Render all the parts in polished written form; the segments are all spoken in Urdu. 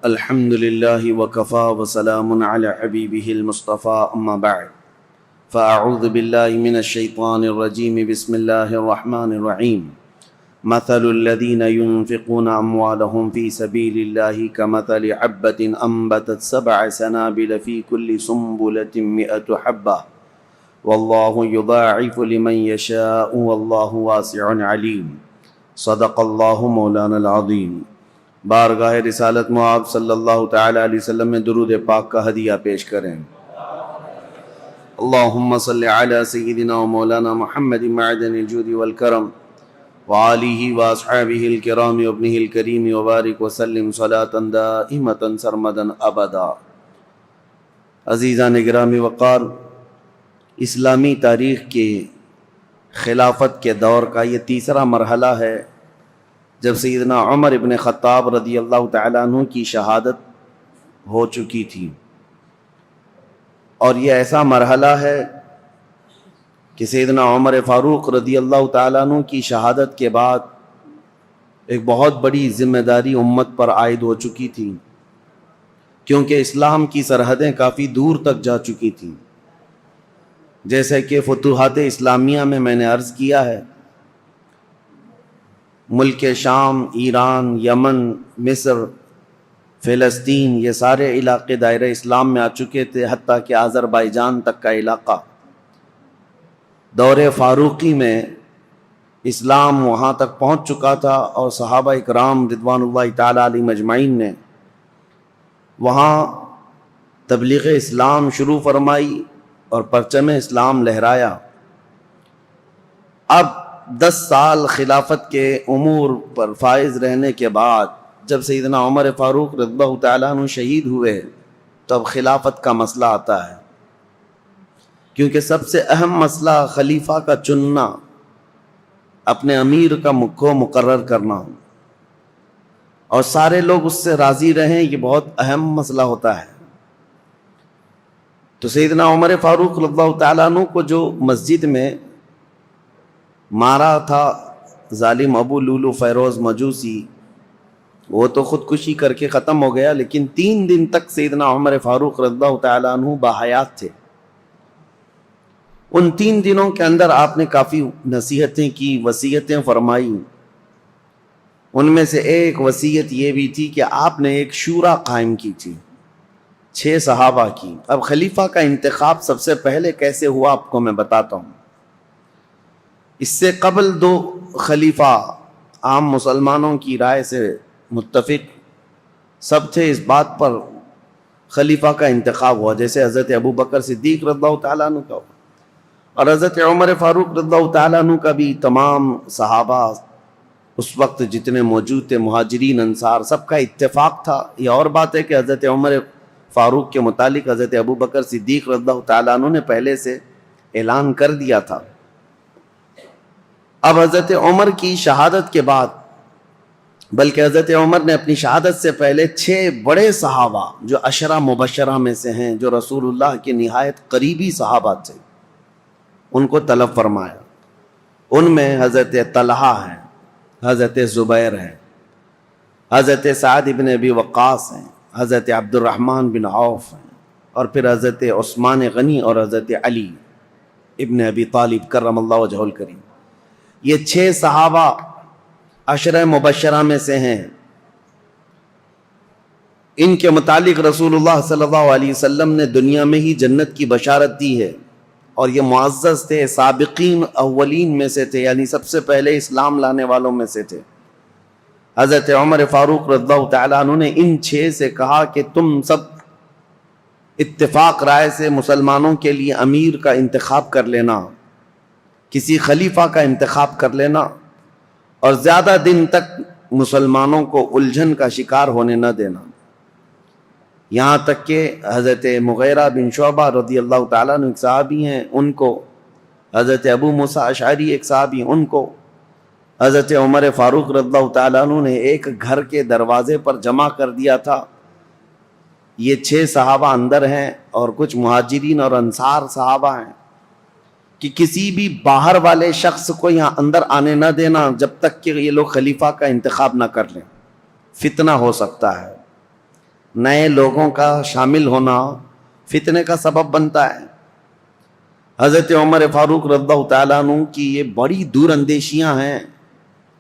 الحمد لله وكفى وسلام على حبيبه المصطفى أما بعد فأعوذ بالله من الشيطان الرجيم بسم الله الرحمن الرحيم مثل الذين ينفقون أموالهم في سبيل الله كمثل حبة أنبتت 7 سنابل في كل سنبلة 100 حبة والله يضاعف لمن يشاء والله واسع عليم صدق الله مولانا العظيم۔ بارگاہ رسالت معاب صلی اللہ تعالی علیہ وسلم میں درود پاک کا ہدیہ پیش کریں۔ اللہم صلی علی سیدنا و مولانا محمد معدن الجود والکرم وآلہ واصحابہ الکرام وابنہ الکریم وبارک وسلم صلاة دائمة سرمدا ابدا۔ عزیزان گرامی وقار، اسلامی تاریخ کے خلافت کے دور کا یہ تیسرا مرحلہ ہے جب سیدنا عمر ابن خطاب رضی اللہ تعالیٰ عنہ کی شہادت ہو چکی تھی، اور یہ ایسا مرحلہ ہے کہ سیدنا عمر فاروق رضی اللہ تعالیٰ عنہ کی شہادت کے بعد ایک بہت بڑی ذمہ داری امت پر عائد ہو چکی تھی، کیونکہ اسلام کی سرحدیں کافی دور تک جا چکی تھیں۔ جیسے کہ فتوحات اسلامیہ میں نے عرض کیا ہے، ملک شام، ایران، یمن، مصر، فلسطین، یہ سارے علاقے دائرہ اسلام میں آ چکے تھے، حتیٰ کہ آذربائیجان تک کا علاقہ۔ دور فاروقی میں اسلام وہاں تک پہنچ چکا تھا، اور صحابہ اکرام رضوان اللہ تعالی علیہم اجمعین نے وہاں تبلیغ اسلام شروع فرمائی اور پرچم اسلام لہرایا۔ اب 10 سال خلافت کے امور پر فائز رہنے کے بعد جب سیدنا عمر فاروق رضی اللہ تعالیٰ عنہ شہید ہوئے تو اب خلافت کا مسئلہ آتا ہے، کیونکہ سب سے اہم مسئلہ خلیفہ کا چننا، اپنے امیر کو مقرر کرنا، اور سارے لوگ اس سے راضی رہیں، یہ بہت اہم مسئلہ ہوتا ہے۔ تو سیدنا عمر فاروق رضی اللہ تعالیٰ عنہ کو جو مسجد میں مارا تھا ظالم ابو لولو فیروز مجوسی، وہ تو خودکشی کر کے ختم ہو گیا، لیکن 3 دن تک سیدنا عمر فاروق رضی اللہ تعالیٰ عنہ باحیات تھے۔ ان 3 دنوں کے اندر آپ نے کافی نصیحتیں کی، وصیتیں فرمائی۔ ان میں سے ایک وصیت یہ بھی تھی کہ آپ نے ایک شورا قائم کی تھی 6 صحابہ کی۔ اب خلیفہ کا انتخاب سب سے پہلے کیسے ہوا آپ کو میں بتاتا ہوں۔ اس سے قبل 2 خلیفہ عام مسلمانوں کی رائے سے متفق سب تھے اس بات پر خلیفہ کا انتخاب ہوا، جیسے حضرت ابو بکر صدیق رضی اللہ تعالیٰ عنہ کا ہوا، اور حضرت عمر فاروق رضی اللہ تعالیٰ عنہ کا بھی۔ تمام صحابہ اس وقت جتنے موجود تھے، مہاجرین انصار، سب کا اتفاق تھا۔ یہ اور بات ہے کہ حضرت عمر فاروق کے متعلق حضرت ابو بکر صدیق رضی اللہ تعالیٰ عنہ نے پہلے سے اعلان کر دیا تھا۔ اب حضرت عمر کی شہادت کے بعد، بلکہ حضرت عمر نے اپنی شہادت سے پہلے 6 بڑے صحابہ جو 10 مبشرہ میں سے ہیں، جو رسول اللہ کے نہایت قریبی صحابہ تھے، ان کو طلب فرمایا۔ ان میں حضرت طلحہ ہیں، حضرت زبیر ہیں، حضرت سعد بن ابی وقاص ہیں، حضرت عبد الرحمن بن عوف ہیں، اور پھر حضرت عثمان غنی اور حضرت علی ابن ابی طالب کرم اللہ وجہہ الکریم۔ یہ 6 صحابہ 10 مبشرہ میں سے ہیں۔ ان کے متعلق رسول اللہ صلی اللہ علیہ وسلم نے دنیا میں ہی جنت کی بشارت دی ہے، اور یہ معزز تھے، سابقین اولین میں سے تھے، یعنی سب سے پہلے اسلام لانے والوں میں سے تھے۔ حضرت عمر فاروق رضی اللہ تعالیٰ عنہ نے ان 6 سے کہا کہ تم سب اتفاق رائے سے مسلمانوں کے لیے امیر کا انتخاب کر لینا، کسی خلیفہ کا انتخاب کر لینا، اور زیادہ دن تک مسلمانوں کو الجھن کا شکار ہونے نہ دینا۔ یہاں تک کہ حضرت مغیرہ بن شعبہ رضی اللہ تعالیٰ عنہ ایک صحابی ہیں، ان کو، حضرت ابو موسیٰ اشعری ایک صحابی، ان کو حضرت عمر فاروق رضی اللہ تعالیٰ عنہ نے ایک گھر کے دروازے پر جمع کر دیا تھا۔ یہ 6 صحابہ اندر ہیں، اور کچھ مہاجرین اور انصار صحابہ ہیں، کہ کسی بھی باہر والے شخص کو یہاں اندر آنے نہ دینا جب تک کہ یہ لوگ خلیفہ کا انتخاب نہ کر لیں، فتنہ ہو سکتا ہے۔ نئے لوگوں کا شامل ہونا فتنے کا سبب بنتا ہے۔ حضرت عمر فاروق رضی اللہ تعالیٰ عنہ کی یہ بڑی دور اندیشیاں ہیں۔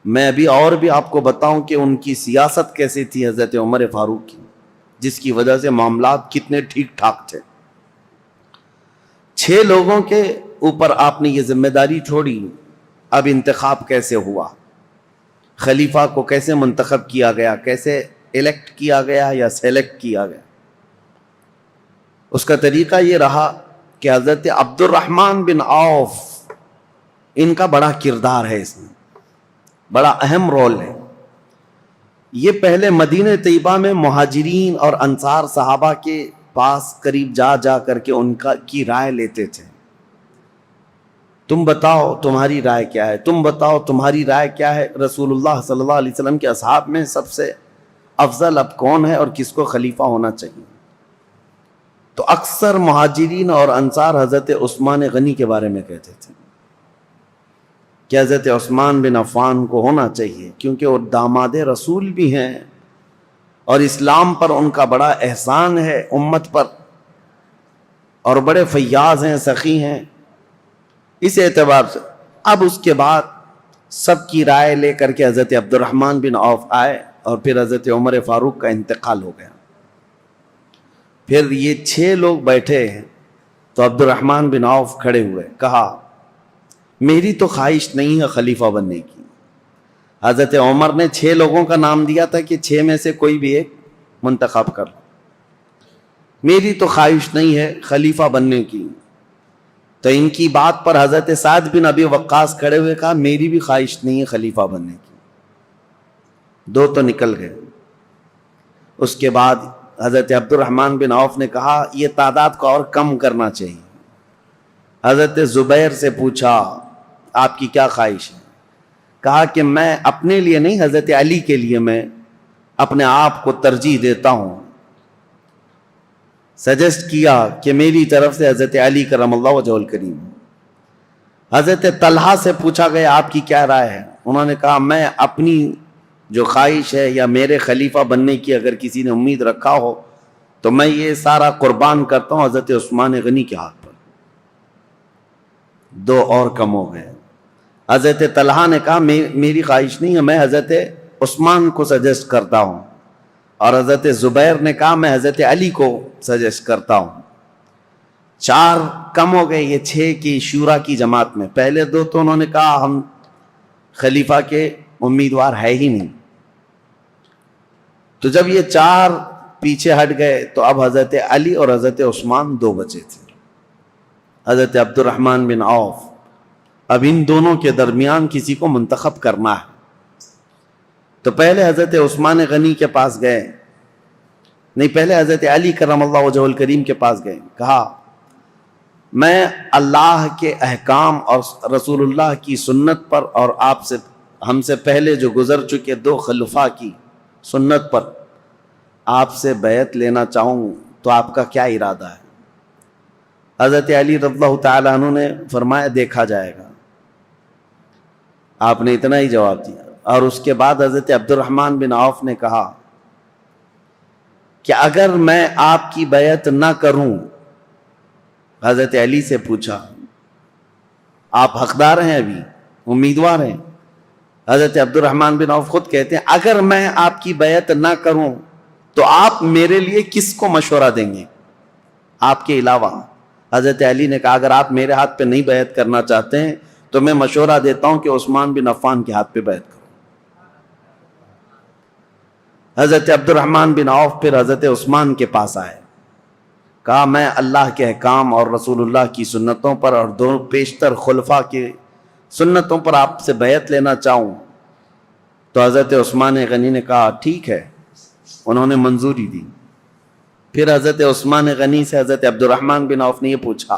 میں ابھی اور بھی آپ کو بتاؤں کہ ان کی سیاست کیسی تھی حضرت عمر فاروق کی، جس کی وجہ سے معاملات کتنے ٹھیک ٹھاک تھے۔ 6 لوگوں کے اوپر آپ نے یہ ذمہ داری چھوڑی، اب انتخاب کیسے ہوا، خلیفہ کو کیسے منتخب کیا گیا، کیسے الیکٹ کیا گیا یا سیلیکٹ کیا گیا؟ اس کا طریقہ یہ رہا کہ حضرت عبد الرحمن بن عوف، ان کا بڑا کردار ہے، اس میں بڑا اہم رول ہے۔ یہ پہلے مدینہ طیبہ میں مہاجرین اور انصار صحابہ کے پاس قریب جا جا کر کے ان کی رائے لیتے تھے۔ تم بتاؤ تمہاری رائے کیا ہے، تم بتاؤ تمہاری رائے کیا ہے، رسول اللہ صلی اللہ علیہ وسلم کے اصحاب میں سب سے افضل اب کون ہے اور کس کو خلیفہ ہونا چاہیے؟ تو اکثر مہاجرین اور انصار حضرت عثمان غنی کے بارے میں کہتے تھے کہ حضرت عثمان بن عفان کو ہونا چاہیے، کیونکہ وہ داماد رسول بھی ہیں اور اسلام پر ان کا بڑا احسان ہے، امت پر، اور بڑے فیاض ہیں، سخی ہیں۔ اس اعتبار سے اب اس کے بعد سب کی رائے لے کر کے حضرت عبد الرحمن بن عوف آئے اور پھر حضرت عمر فاروق کا انتقال ہو گیا۔ پھر یہ 6 لوگ بیٹھے ہیں تو عبد الرحمن بن عوف کھڑے ہوئے، کہا میری تو خواہش نہیں ہے خلیفہ بننے کی۔ حضرت عمر نے 6 لوگوں کا نام دیا تھا کہ 6 میں سے کوئی بھی ایک منتخب کر لو، میری تو خواہش نہیں ہے خلیفہ بننے کی۔ تو ان کی بات پر حضرت سعد بن ابی وقاص کھڑے ہوئے، کہا میری بھی خواہش نہیں ہے خلیفہ بننے کی۔ 2 تو نکل گئے۔ اس کے بعد حضرت عبد الرحمن بن عوف نے کہا یہ تعداد کو اور کم کرنا چاہیے۔ حضرت زبیر سے پوچھا آپ کی کیا خواہش ہے؟ کہا کہ میں اپنے لیے نہیں، حضرت علی کے لیے میں اپنے آپ کو ترجیح دیتا ہوں۔ سجیسٹ کیا کہ میری طرف سے حضرت علی کرم اللہ وجہہ الکریم۔ حضرت طلحہ سے پوچھا گیا آپ کی کیا رائے ہے؟ انہوں نے کہا میں اپنی جو خواہش ہے یا میرے خلیفہ بننے کی اگر کسی نے امید رکھا ہو تو میں یہ سارا قربان کرتا ہوں حضرت عثمان غنی کے ہاتھ پر۔ 2 اور کم ہو گئے۔ حضرت طلحہ نے کہا میری خواہش نہیں ہے، میں حضرت عثمان کو سجیسٹ کرتا ہوں، اور حضرت زبیر نے کہا میں حضرت علی کو سجیسٹ کرتا ہوں۔ 4 کم ہو گئے یہ 6 کی شورا کی جماعت میں۔ پہلے 2 تو انہوں نے کہا ہم خلیفہ کے امیدوار ہے ہی نہیں۔ تو جب یہ 4 پیچھے ہٹ گئے تو اب حضرت علی اور حضرت عثمان 2 بچے تھے۔ حضرت عبد الرحمن بن عوف، اب ان دونوں کے درمیان کسی کو منتخب کرنا ہے۔ تو پہلے حضرت عثمان غنی کے پاس گئے، نہیں پہلے حضرت علی کرم اللہ وجہہ الکریم کے پاس گئے، کہا میں اللہ کے احکام اور رسول اللہ کی سنت پر اور آپ سے ہم سے پہلے جو گزر چکے 2 خلفاء کی سنت پر آپ سے بیعت لینا چاہوں، تو آپ کا کیا ارادہ ہے؟ حضرت علی رضی اللہ تعالیٰ عنہ نے فرمایا دیکھا جائے گا۔ آپ نے اتنا ہی جواب دیا۔ اور اس کے بعد حضرت عبد الرحمن بن عوف نے کہا کہ اگر میں آپ کی بیعت نہ کروں، حضرت علی سے پوچھا آپ حقدار ہیں، ابھی امیدوار ہیں؟ حضرت عبد الرحمن بن عوف خود کہتے ہیں اگر میں آپ کی بیعت نہ کروں تو آپ میرے لیے کس کو مشورہ دیں گے آپ کے علاوہ؟ حضرت علی نے کہا اگر آپ میرے ہاتھ پہ نہیں بیعت کرنا چاہتے ہیں تو میں مشورہ دیتا ہوں کہ عثمان بن عفان کے ہاتھ پہ بیعت کرو۔ حضرت عبد الرحمن بن عوف پھر حضرت عثمان کے پاس آئے، کہا میں اللہ کے احکام اور رسول اللہ کی سنتوں پر اور 2 پیشتر خلفاء کی سنتوں پر آپ سے بیعت لینا چاہوں۔ تو حضرت عثمان غنی نے کہا ٹھیک ہے، انہوں نے منظوری دی۔ پھر حضرت عثمان غنی سے حضرت عبد الرحمن بن عوف نے یہ پوچھا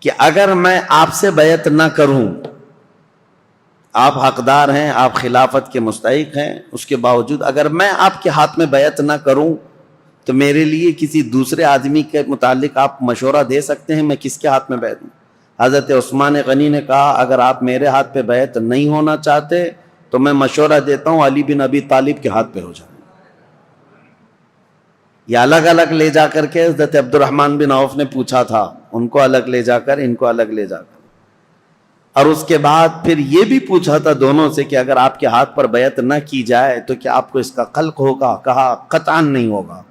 کہ اگر میں آپ سے بیعت نہ کروں، آپ حقدار ہیں، آپ خلافت کے مستحق ہیں، اس کے باوجود اگر میں آپ کے ہاتھ میں بیعت نہ کروں تو میرے لیے کسی دوسرے آدمی کے متعلق آپ مشورہ دے سکتے ہیں، میں کس کے ہاتھ میں بیعت دوں؟ حضرت عثمان غنی نے کہا اگر آپ میرے ہاتھ پہ بیعت نہیں ہونا چاہتے تو میں مشورہ دیتا ہوں علی بن ابی طالب کے ہاتھ پہ ہو جائے۔ یا الگ الگ لے جا کر کے حضرت عبد الرحمن بن عوف نے پوچھا تھا، ان کو الگ لے جا کر، ان کو الگ لے جا کر، اور اس کے بعد پھر یہ بھی پوچھا تھا دونوں سے کہ اگر آپ کے ہاتھ پر بیعت نہ کی جائے تو کیا آپ کو اس کا خلق ہوگا؟ کہا قطعاً نہیں ہوگا،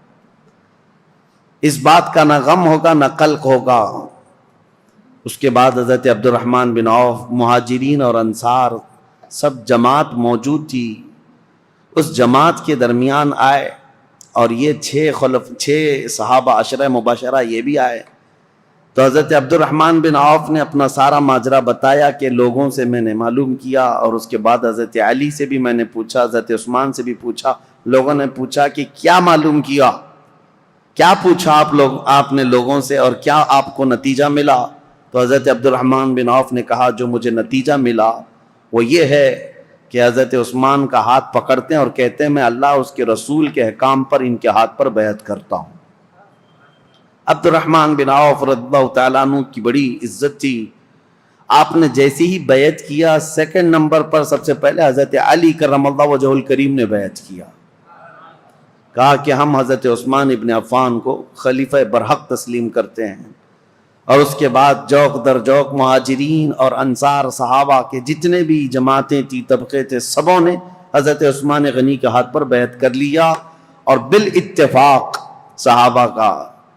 اس بات کا نہ غم ہوگا نہ قلق ہوگا۔ اس کے بعد حضرت عبد الرحمن بن عوف، مہاجرین اور انصار سب جماعت موجود تھی، اس جماعت کے درمیان آئے، اور یہ چھ صحابہ عشرہ مبشرہ یہ بھی آئے۔ تو حضرت عبد الرحمن بن عوف نے اپنا سارا ماجرا بتایا کہ لوگوں سے میں نے معلوم کیا، اور اس کے بعد حضرت علی سے بھی میں نے پوچھا، حضرت عثمان سے بھی پوچھا۔ لوگوں نے پوچھا کہ کیا معلوم کیا، کیا پوچھا آپ نے لوگوں سے، اور کیا آپ کو نتیجہ ملا؟ تو حضرت عبد الرحمن بن عوف نے کہا جو مجھے نتیجہ ملا وہ یہ ہے کہ حضرت عثمان کا ہاتھ پکڑتے ہیں اور کہتے ہیں میں اللہ اس کے رسول کے احکام پر ان کے ہاتھ پر بیعت کرتا ہوں۔ عبد الرحمن بن عوف رضی اللہ تعالیٰ عنہ کی بڑی عزت تھی، آپ نے جیسے ہی بیعت کیا، سیکنڈ نمبر پر سب سے پہلے حضرت علی کرم اللہ وجہہ الکریم نے بیعت کیا، کہا کہ ہم حضرت عثمان ابن عفان کو خلیفہ برحق تسلیم کرتے ہیں۔ اور اس کے بعد جوق در جوق مہاجرین اور انصار صحابہ کے جتنے بھی جماعتیں تھی، طبقے تھے، سبوں نے حضرت عثمان غنی کے ہاتھ پر بیعت کر لیا، اور بالاتفاق صحابہ کا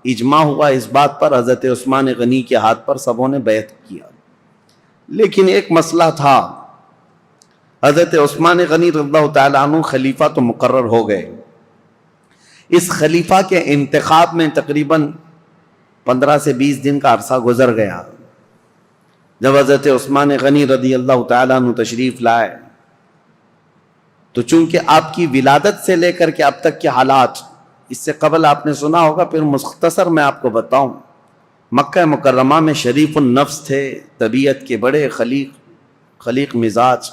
اجماع ہوا اس بات پر، حضرت عثمان غنی کے ہاتھ پر سبوں نے بیعت کیا۔ لیکن ایک مسئلہ تھا، حضرت عثمان غنی رضی اللہ تعالیٰ عنہ خلیفہ تو مقرر ہو گئے، اس خلیفہ کے انتخاب میں تقریباً 15 سے 20 دن کا عرصہ گزر گیا۔ جب حضرت عثمان غنی رضی اللہ تعالیٰ عنہ تشریف لائے تو چونکہ آپ کی ولادت سے لے کر کے اب تک کے حالات، اس سے قبل آپ نے سنا ہوگا، پھر مختصر میں آپ کو بتاؤں، مکہ مکرمہ میں شریف النفس تھے، طبیعت کے بڑے خلیق مزاج،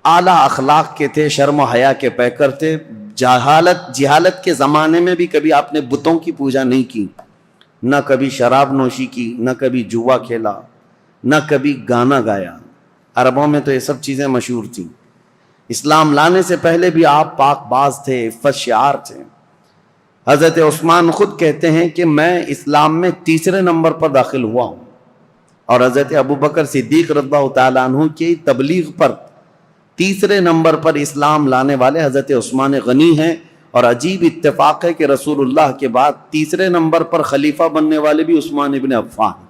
اعلیٰ اخلاق کے تھے، شرم و حیا کے پیکر تھے، جہالت کے زمانے میں بھی کبھی آپ نے بتوں کی پوجا نہیں کی، نہ کبھی شراب نوشی کی، نہ کبھی جوا کھیلا، نہ کبھی گانا گایا۔ عربوں میں تو یہ سب چیزیں مشہور تھیں، اسلام لانے سے پہلے بھی آپ پاک باز تھے، عفت شعار تھے۔ حضرت عثمان خود کہتے ہیں کہ میں اسلام میں 3 نمبر پر داخل ہوا ہوں، اور حضرت ابوبکر صدیق رضی اللہ تعالیٰ عنہ کی تبلیغ پر 3 نمبر پر اسلام لانے والے حضرت عثمان غنی ہیں۔ اور عجیب اتفاق ہے کہ رسول اللہ کے بعد 3 نمبر پر خلیفہ بننے والے بھی عثمان ابن عفان،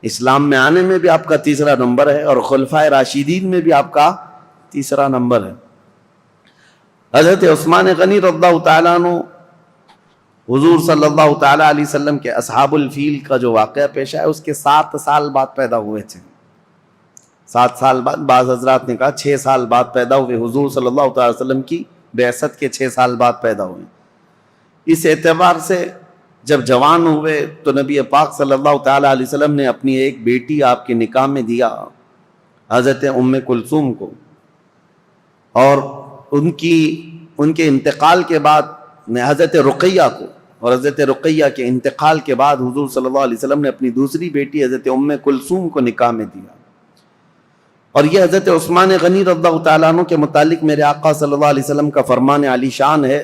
اسلام میں آنے میں بھی آپ کا 3 نمبر ہے، اور خلفائے راشدین میں بھی آپ کا 3 نمبر ہے۔ حضرت عثمان غنی رضی اللہ تعالیٰ عنہ حضور صلی اللہ تعالیٰ علیہ وسلم کے اصحاب الفیل کا جو واقعہ پیش ہے اس کے 7 سال بعد پیدا ہوئے تھے، 7 سال بعد، بعض حضرات نے کہا 6 سال بعد پیدا ہوئے، حضور صلی اللہ تعالیٰ علیہ وسلم کی بعثت کے 6 سال بعد پیدا ہوئے۔ اس اعتبار سے جب جوان ہوئے تو نبی پاک صلی اللہ تعالیٰ علیہ وسلم نے اپنی ایک بیٹی آپ کے نکاح میں دیا، حضرت ام کلثوم کو، اور ان کے انتقال کے بعد حضرت رقیہ کو، اور حضرت رقیہ کے انتقال کے بعد حضور صلی اللہ علیہ وسلم نے اپنی دوسری بیٹی حضرت ام کلثوم کو نکاح میں دیا۔ اور یہ حضرت عثمان غنی رضی اللہ تعالیٰ عنہ کے متعلق میرے آقا صلی اللہ علیہ وسلم کا فرمان علی شان ہے،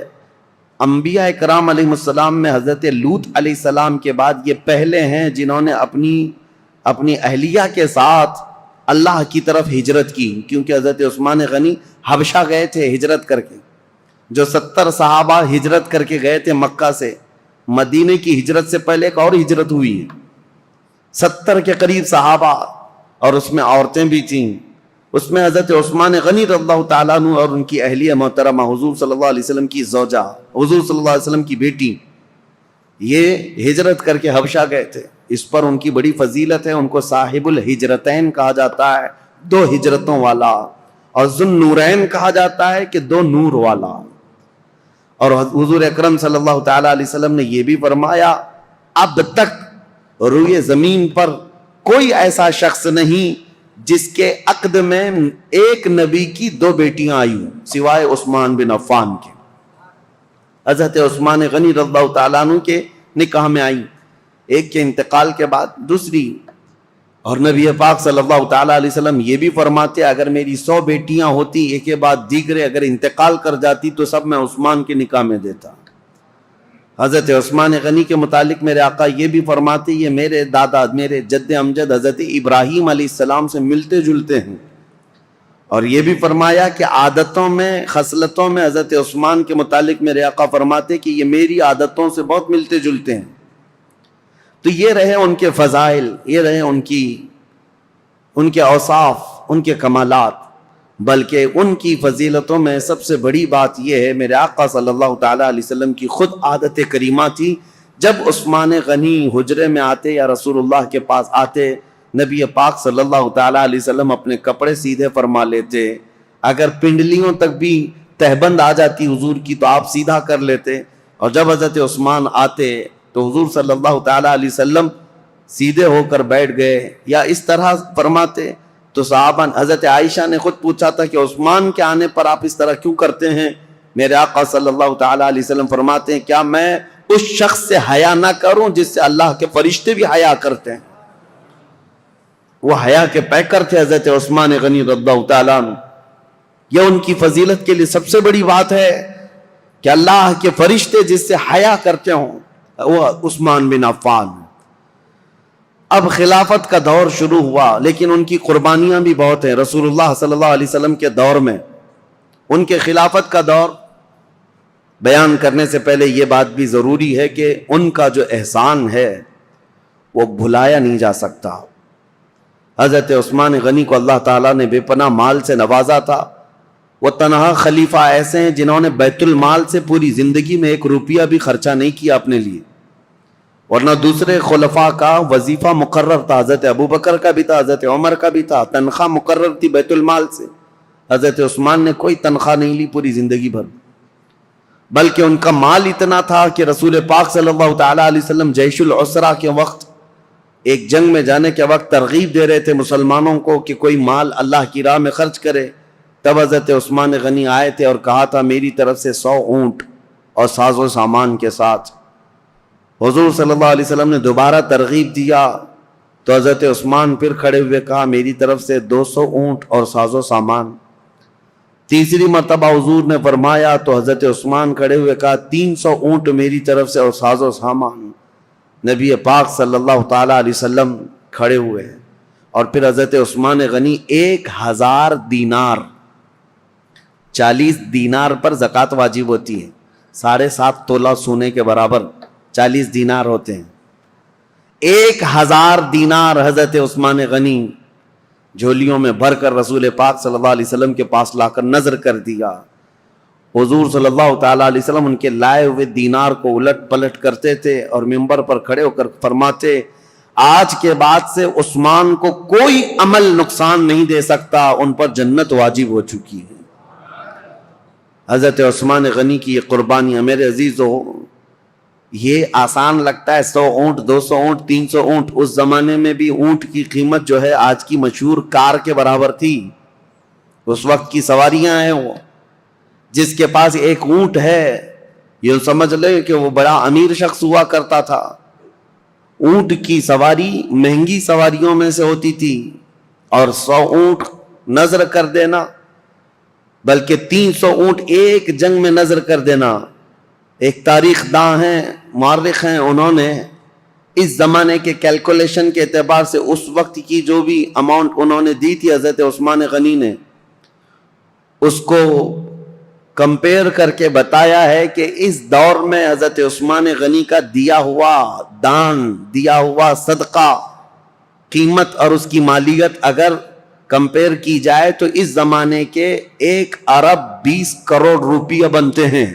انبیاء کرام علیہ السلام میں حضرت لوط علیہ السلام کے بعد یہ پہلے ہیں جنہوں نے اپنی اہلیہ کے ساتھ اللہ کی طرف ہجرت کی، کیونکہ حضرت عثمان غنی حبشہ گئے تھے ہجرت کر کے، جو 70 صحابہ ہجرت کر کے گئے تھے مکہ سے، مدینے کی ہجرت سے پہلے ایک اور ہجرت ہوئی ہے، 70 کے قریب صحابہ، اور اس میں عورتیں بھی تھیں، اس میں حضرت عثمان غنی رضی اللہ تعالیٰ عنہ اور ان کی اہلیہ محترمہ حضور صلی اللہ علیہ وسلم کی زوجہ، حضور صلی اللہ علیہ وسلم کی بیٹی، یہ ہجرت کر کے حبشہ گئے تھے۔ اس پر ان کی بڑی فضیلت ہے، ان کو صاحب الہجرتین کہا جاتا ہے، 2 ہجرتوں والا، اور ذو النورین کہا جاتا ہے کہ 2 نور والا۔ اور حضور اکرم صلی اللہ تعالیٰ علیہ وسلم نے یہ بھی فرمایا اب تک روئے زمین پر کوئی ایسا شخص نہیں جس کے عقد میں ایک نبی کی 2 بیٹیاں آئی ہوں سوائے عثمان بن عفان کے۔ حضرت عثمان غنی رضی اللہ تعالیٰ عنہ کے نکاح میں آئی، ایک کے انتقال کے بعد دوسری، اور نبی پاک صلی اللہ تعالیٰ علیہ وسلم یہ بھی فرماتے اگر میری 100 بیٹیاں ہوتی ایک کے بعد دیگرے اگر انتقال کر جاتی تو سب میں عثمان کے نکاح میں دیتا۔ حضرت عثمان غنی کے متعلق میرے آقا یہ بھی فرماتے یہ میرے دادا میرے جد امجد حضرت ابراہیم علیہ السلام سے ملتے جلتے ہیں، اور یہ بھی فرمایا کہ عادتوں میں خصلتوں میں حضرت عثمان کے متعلق میرے آقا فرماتے کہ یہ میری عادتوں سے بہت ملتے جلتے ہیں۔ تو یہ رہے ان کے فضائل، یہ رہے ان کے اوصاف، ان کے کمالات، بلکہ ان کی فضیلتوں میں سب سے بڑی بات یہ ہے میرے آقا صلی اللہ تعالیٰ علیہ وسلم کی خود عادت کریمہ تھی۔ جب عثمان غنی حجرے میں آتے یا رسول اللہ کے پاس آتے، نبی پاک صلی اللہ تعالیٰ علیہ وسلم اپنے کپڑے سیدھے فرما لیتے، اگر پنڈلیوں تک بھی تہبند آ جاتی حضور کی تو آپ سیدھا کر لیتے، اور جب حضرت عثمان آتے تو حضور صلی اللہ تعالیٰ علیہ وسلم سیدھے ہو کر بیٹھ گئے یا اس طرح فرماتے۔ تو صحابہ حضرت عائشہ نے خود پوچھا تھا کہ عثمان کے آنے پر آپ اس طرح کیوں کرتے ہیں؟ میرے آقا صلی اللہ تعالیٰ علیہ وسلم فرماتے ہیں کیا میں اس شخص سے حیا نہ کروں جس سے اللہ کے فرشتے بھی حیا کرتے ہیں؟ وہ حیا کے پیکر تھے حضرت عثمان غنی رضی اللہ تعالیٰ عنہ۔ یہ ان کی فضیلت کے لیے سب سے بڑی بات ہے کہ اللہ کے فرشتے جس سے حیا کرتے ہوں، وہ عثمان بن عفان۔ اب خلافت کا دور شروع ہوا، لیکن ان کی قربانیاں بھی بہت ہیں۔ رسول اللہ صلی اللہ علیہ وسلم کے دور میں ان کے خلافت کا دور بیان کرنے سے پہلے یہ بات بھی ضروری ہے کہ ان کا جو احسان ہے وہ بھلایا نہیں جا سکتا۔ حضرت عثمان غنی کو اللہ تعالیٰ نے بے پناہ مال سے نوازا تھا۔ وہ تنہا خلیفہ ایسے ہیں جنہوں نے بیت المال سے پوری زندگی میں 1 روپیہ بھی خرچہ نہیں کیا اپنے لیے، ورنہ دوسرے خلفاء کا وظیفہ مقرر تھا، حضرت ابوبکر کا بھی تھا، حضرت عمر کا بھی تھا، تنخواہ مقرر تھی بیت المال سے۔ حضرت عثمان نے کوئی تنخواہ نہیں لی پوری زندگی بھر، بلکہ ان کا مال اتنا تھا کہ رسول پاک صلی اللہ تعالیٰ علیہ وسلم جیش العسرہ کے وقت، ایک جنگ میں جانے کے وقت ترغیب دے رہے تھے مسلمانوں کو کہ کوئی مال اللہ کی راہ میں خرچ کرے، تب حضرت عثمان غنی آئے تھے اور کہا تھا میری طرف سے 100 اونٹ اور ساز و سامان کے ساتھ۔ حضور صلی اللہ علیہ وسلم نے دوبارہ ترغیب دیا تو حضرت عثمان پھر کھڑے ہوئے کہا میری طرف سے 200 اونٹ اور ساز و سامان۔ تیسری مرتبہ حضور نے فرمایا تو حضرت عثمان کھڑے ہوئے کہا 300 اونٹ میری طرف سے اور ساز و سامان۔ نبی پاک صلی اللہ تعالیٰ علیہ وسلم کھڑے ہوئے، اور پھر حضرت عثمان غنی 1000 دینار، 40 دینار پر زکوٰۃ واجب ہوتی ہے، 7.5 تولہ سونے کے برابر 40 دینار ہوتے ہیں۔ 1000 دینار حضرت عثمان غنی جھولیوں میں بھر کر رسول پاک صلی اللہ علیہ وسلم کے پاس لا کر نظر کر دیا۔ حضور صلی اللہ تعالیٰ علیہ وسلم ان کے لائے ہوئے دینار کو الٹ پلٹ کرتے تھے اور منبر پر کھڑے ہو کر فرماتے آج کے بعد سے عثمان کو کوئی عمل نقصان نہیں دے سکتا، ان پر جنت واجب ہو چکی ہے۔ حضرت عثمان غنی کی یہ قربانیاں میرے عزیزو، یہ آسان لگتا ہے 100 اونٹ 200 اونٹ 300 اونٹ، اس زمانے میں بھی اونٹ کی قیمت جو ہے آج کی مشہور کار کے برابر تھی۔ اس وقت کی سواریاں ہیں، وہ جس کے پاس 1 اونٹ ہے یہ سمجھ لے کہ وہ بڑا امیر شخص ہوا کرتا تھا۔ اونٹ کی سواری مہنگی سواریوں میں سے ہوتی تھی، اور 100 اونٹ نظر کر دینا، بلکہ 300 اونٹ ایک جنگ میں نظر کر دینا۔ ایک تاریخ داں ہیں، مورخ ہیں، انہوں نے اس زمانے کے کیلکولیشن کے اعتبار سے اس وقت کی جو بھی اماؤنٹ انہوں نے دی تھی حضرت عثمان غنی نے، اس کو کمپیئر کر کے بتایا ہے کہ اس دور میں حضرت عثمان غنی کا دیا ہوا دان، دیا ہوا صدقہ، قیمت اور اس کی مالیت اگر کمپیئر کی جائے تو اس زمانے کے 1 ارب 20 کروڑ روپیہ بنتے ہیں۔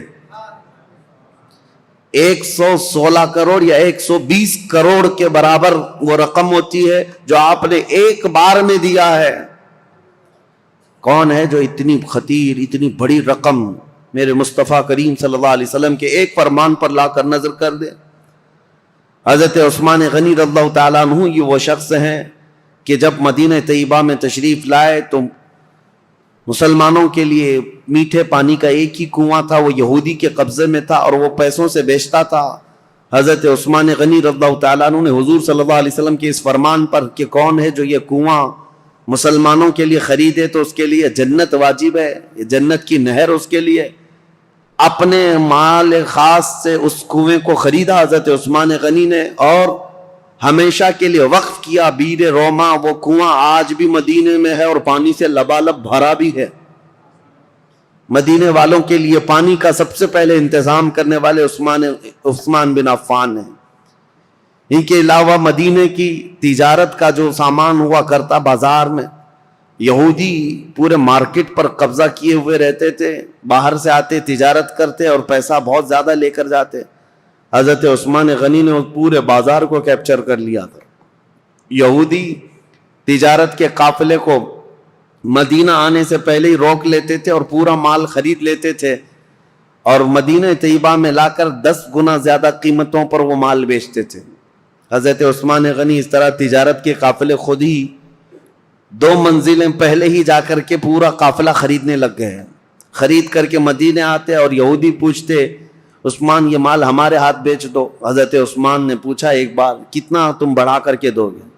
116 کروڑ یا 120 کروڑ کے برابر وہ رقم ہوتی ہے جو آپ نے ایک بار میں دیا ہے۔ کون ہے جو اتنی خطیر اتنی بڑی رقم میرے مصطفیٰ کریم صلی اللہ علیہ وسلم کے ایک فرمان پر لا کر نظر کر دے؟ حضرت عثمان غنی رضی اللہ تعالیٰ عنہ یہ وہ شخص ہیں کہ جب مدینہ طیبہ میں تشریف لائے تو مسلمانوں کے لیے میٹھے پانی کا ایک ہی کنواں تھا، وہ یہودی کے قبضے میں تھا اور وہ پیسوں سے بیچتا تھا۔ حضرت عثمان غنی رضی اللہ تعالیٰ عنہ نے حضور صلی اللہ علیہ وسلم کے اس فرمان پر کہ کون ہے جو یہ کنواں مسلمانوں کے لیے خریدے تو اس کے لیے جنت واجب ہے، یہ جنت کی نہر اس کے لیے، اپنے مال خاص سے اس کنویں کو خریدا حضرت عثمان غنی نے اور ہمیشہ کے لیے وقف کیا. بیر روما وہ کنواں آج بھی مدینے میں ہے اور پانی سے لبالب بھرا بھی ہے. مدینے والوں کے لیے پانی کا سب سے پہلے انتظام کرنے والے عثمان بن عفان ہیں. ان کے علاوہ مدینے کی تجارت کا جو سامان ہوا کرتا بازار میں، یہودی پورے مارکیٹ پر قبضہ کیے ہوئے رہتے تھے، باہر سے آتے تجارت کرتے اور پیسہ بہت زیادہ لے کر جاتے. حضرت عثمان غنی نے پورے بازار کو کیپچر کر لیا تھا. یہودی تجارت کے قافلے کو مدینہ آنے سے پہلے ہی روک لیتے تھے اور پورا مال خرید لیتے تھے اور مدینہ طیبہ میں لا کر 10 گنا زیادہ قیمتوں پر وہ مال بیچتے تھے. حضرت عثمان غنی اس طرح تجارت کے قافلے خود ہی 2 منزلیں پہلے ہی جا کر کے پورا قافلہ خریدنے لگ گئے. خرید کر کے مدینے آتے اور یہودی پوچھتے عثمان یہ مال ہمارے ہاتھ بیچ دو. حضرت عثمان نے پوچھا ایک بار کتنا تم بڑھا کر کے دو گے؟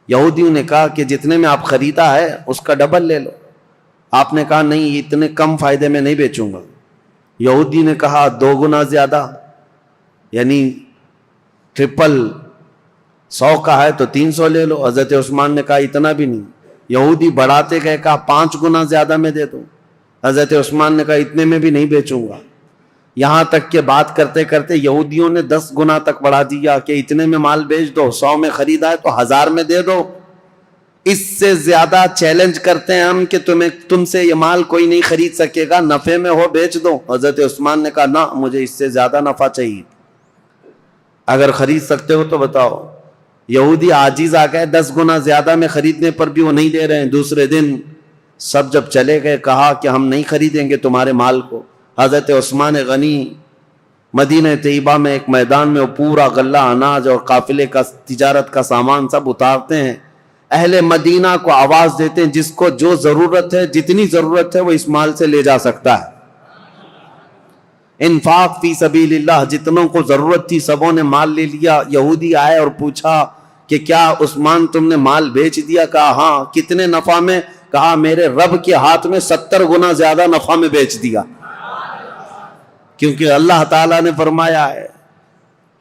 یہودیوں نے کہا کہ جتنے میں آپ خریدا ہے اس کا ڈبل لے لو. آپ نے کہا نہیں اتنے کم فائدے میں نہیں بیچوں گا. یہودی نے کہا 2 گنا زیادہ، یعنی ٹرپل، 100 کا ہے تو 300 لے لو. حضرت عثمان نے کہا اتنا بھی نہیں. یہودی بڑھاتے گئے، کہا 5 گنا زیادہ میں دے دو. حضرت عثمان نے کہا اتنے میں بھی نہیں بیچوں گا. یہاں تک کہ بات کرتے کرتے یہودیوں نے 10 گنا تک بڑھا دیا کہ اتنے میں مال بیچ دو، 100 میں خریدا ہے تو 1000 میں دے دو. اس سے زیادہ چیلنج کرتے ہیں ہم کہ تم سے یہ مال کوئی نہیں خرید سکے گا، نفع میں ہو بیچ دو. حضرت عثمان نے کہا نہ، مجھے اس سے زیادہ نفع چاہیے، اگر خرید سکتے ہو تو بتاؤ. یہودی عاجز آ گئے، 10 گنا زیادہ میں خریدنے پر بھی وہ نہیں دے رہے ہیں. دوسرے دن سب جب چلے گئے کہا کہ ہم نہیں خریدیں گے تمہارے مال کو. حضرت عثمان غنی مدینہ طیبہ میں ایک میدان میں وہ پورا غلہ اناج اور قافلے کا تجارت کا سامان سب اتارتے ہیں. اہل مدینہ کو آواز دیتے ہیں جس کو جو ضرورت ہے، جتنی ضرورت ہے وہ اس مال سے لے جا سکتا ہے. انفاق فی سبیل اللہ، جتنوں کو ضرورت تھی سبوں نے مال لے لیا. یہودی آئے اور پوچھا کہ کیا عثمان تم نے مال بیچ دیا؟ کہا ہاں. کتنے نفع میں؟ کہا میرے رب کے ہاتھ میں 70 گنا زیادہ نفع میں بیچ دیا. کیونکہ اللہ تعالیٰ نے فرمایا ہے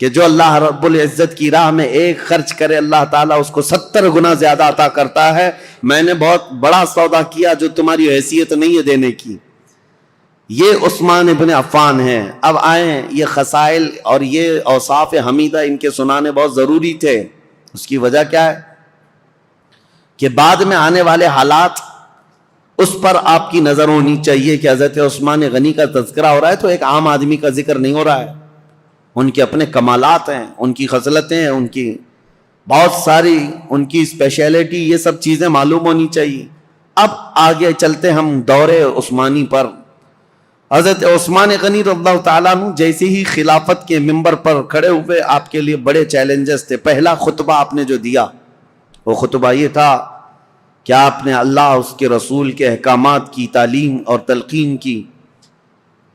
کہ جو اللہ رب العزت کی راہ میں ایک خرچ کرے اللہ تعالیٰ اس کو 70 گنا زیادہ عطا کرتا ہے. میں نے بہت بڑا سودا کیا جو تمہاری حیثیت نہیں ہے دینے کی. یہ عثمان ابن عفان ہیں. اب آئیں، یہ خصائل اور یہ اوصاف حمیدہ ان کے سنانے بہت ضروری تھے. اس کی وجہ کیا ہے کہ بعد میں آنے والے حالات اس پر آپ کی نظر ہونی چاہیے کہ حضرت عثمان غنی کا تذکرہ ہو رہا ہے تو ایک عام آدمی کا ذکر نہیں ہو رہا ہے. ان کے اپنے کمالات ہیں، ان کی خصلتیں ہیں، ان کی بہت ساری ان کی اسپیشلٹی، یہ سب چیزیں معلوم ہونی چاہیے. اب آگے چلتے ہم دور عثمانی پر. حضرت عثمان غنی رضی اللہ تعالیٰ عنہ جیسے ہی خلافت کے منبر پر کھڑے ہوئے آپ کے لیے بڑے چیلنجز تھے. پہلا خطبہ آپ نے جو دیا وہ خطبہ یہ تھا کہ آپ نے اللہ اس کے رسول کے احکامات کی تعلیم اور تلقین کی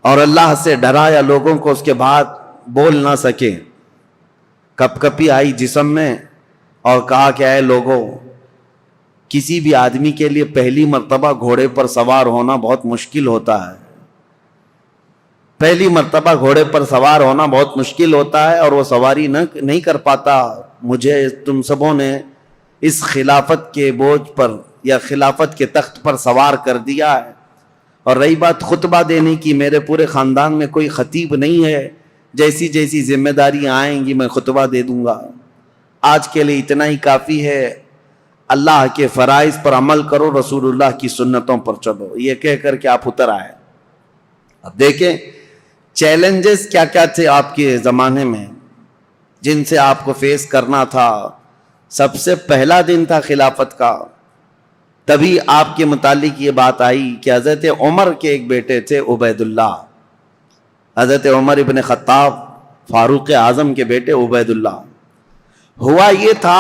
اور اللہ سے ڈرایا لوگوں کو. اس کے بعد بول نہ سکے، کپ کپی آئی جسم میں اور کہا کہ اے لوگوں، کسی بھی آدمی کے لیے پہلی مرتبہ گھوڑے پر سوار ہونا بہت مشکل ہوتا ہے. پہلی مرتبہ گھوڑے پر سوار ہونا بہت مشکل ہوتا ہے اور وہ سواری نہیں کر پاتا. مجھے تم سبوں نے اس خلافت کے بوجھ پر یا خلافت کے تخت پر سوار کر دیا ہے. اور رہی بات خطبہ دینے کی، میرے پورے خاندان میں کوئی خطیب نہیں ہے. جیسی جیسی ذمہ داریاں آئیں گی میں خطبہ دے دوں گا. آج کے لیے اتنا ہی کافی ہے. اللہ کے فرائض پر عمل کرو، رسول اللہ کی سنتوں پر چلو. یہ کہہ کر کے آپ اتر آئے. اب دیکھیں چیلنجز کیا کیا تھے آپ کے زمانے میں جن سے آپ کو فیس کرنا تھا. سب سے پہلا دن تھا خلافت کا، تبھی آپ کے متعلق یہ بات آئی کہ حضرت عمر کے ایک بیٹے تھے عبید اللہ. حضرت عمر ابن خطاب فاروق اعظم کے بیٹے عبید اللہ. ہوا یہ تھا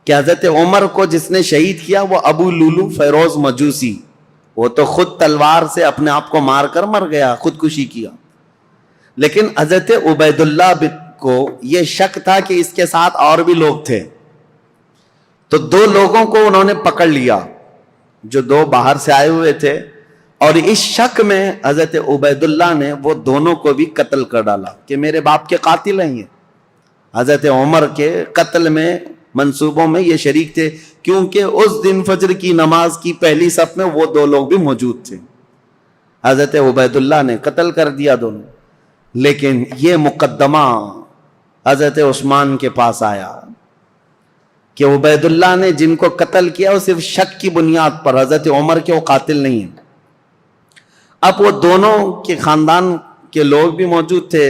کہ حضرت عمر کو جس نے شہید کیا وہ ابو لولو فیروز مجوسی، وہ تو خود تلوار سے اپنے آپ کو مار کر مر گیا، خودکشی کیا. لیکن حضرت عبید اللہ کو یہ شک تھا کہ اس کے ساتھ اور بھی لوگ تھے. تو 2 لوگوں کو انہوں نے پکڑ لیا، جو 2 باہر سے آئے ہوئے تھے اور اس شک میں حضرت عبید اللہ نے وہ دونوں کو بھی قتل کر ڈالا کہ میرے باپ کے قاتل ہیں یہ. حضرت عمر کے قتل میں منصوبوں میں یہ شریک تھے، کیونکہ اس دن فجر کی نماز کی پہلی صف میں وہ دو لوگ بھی موجود تھے. حضرت عبید اللہ نے قتل کر دیا دونوں. لیکن یہ مقدمہ حضرت عثمان کے پاس آیا کہ عبید اللہ نے جن کو قتل کیا وہ صرف شک کی بنیاد پر، حضرت عمر کے وہ قاتل نہیں ہیں. اب وہ دونوں کے خاندان کے لوگ بھی موجود تھے.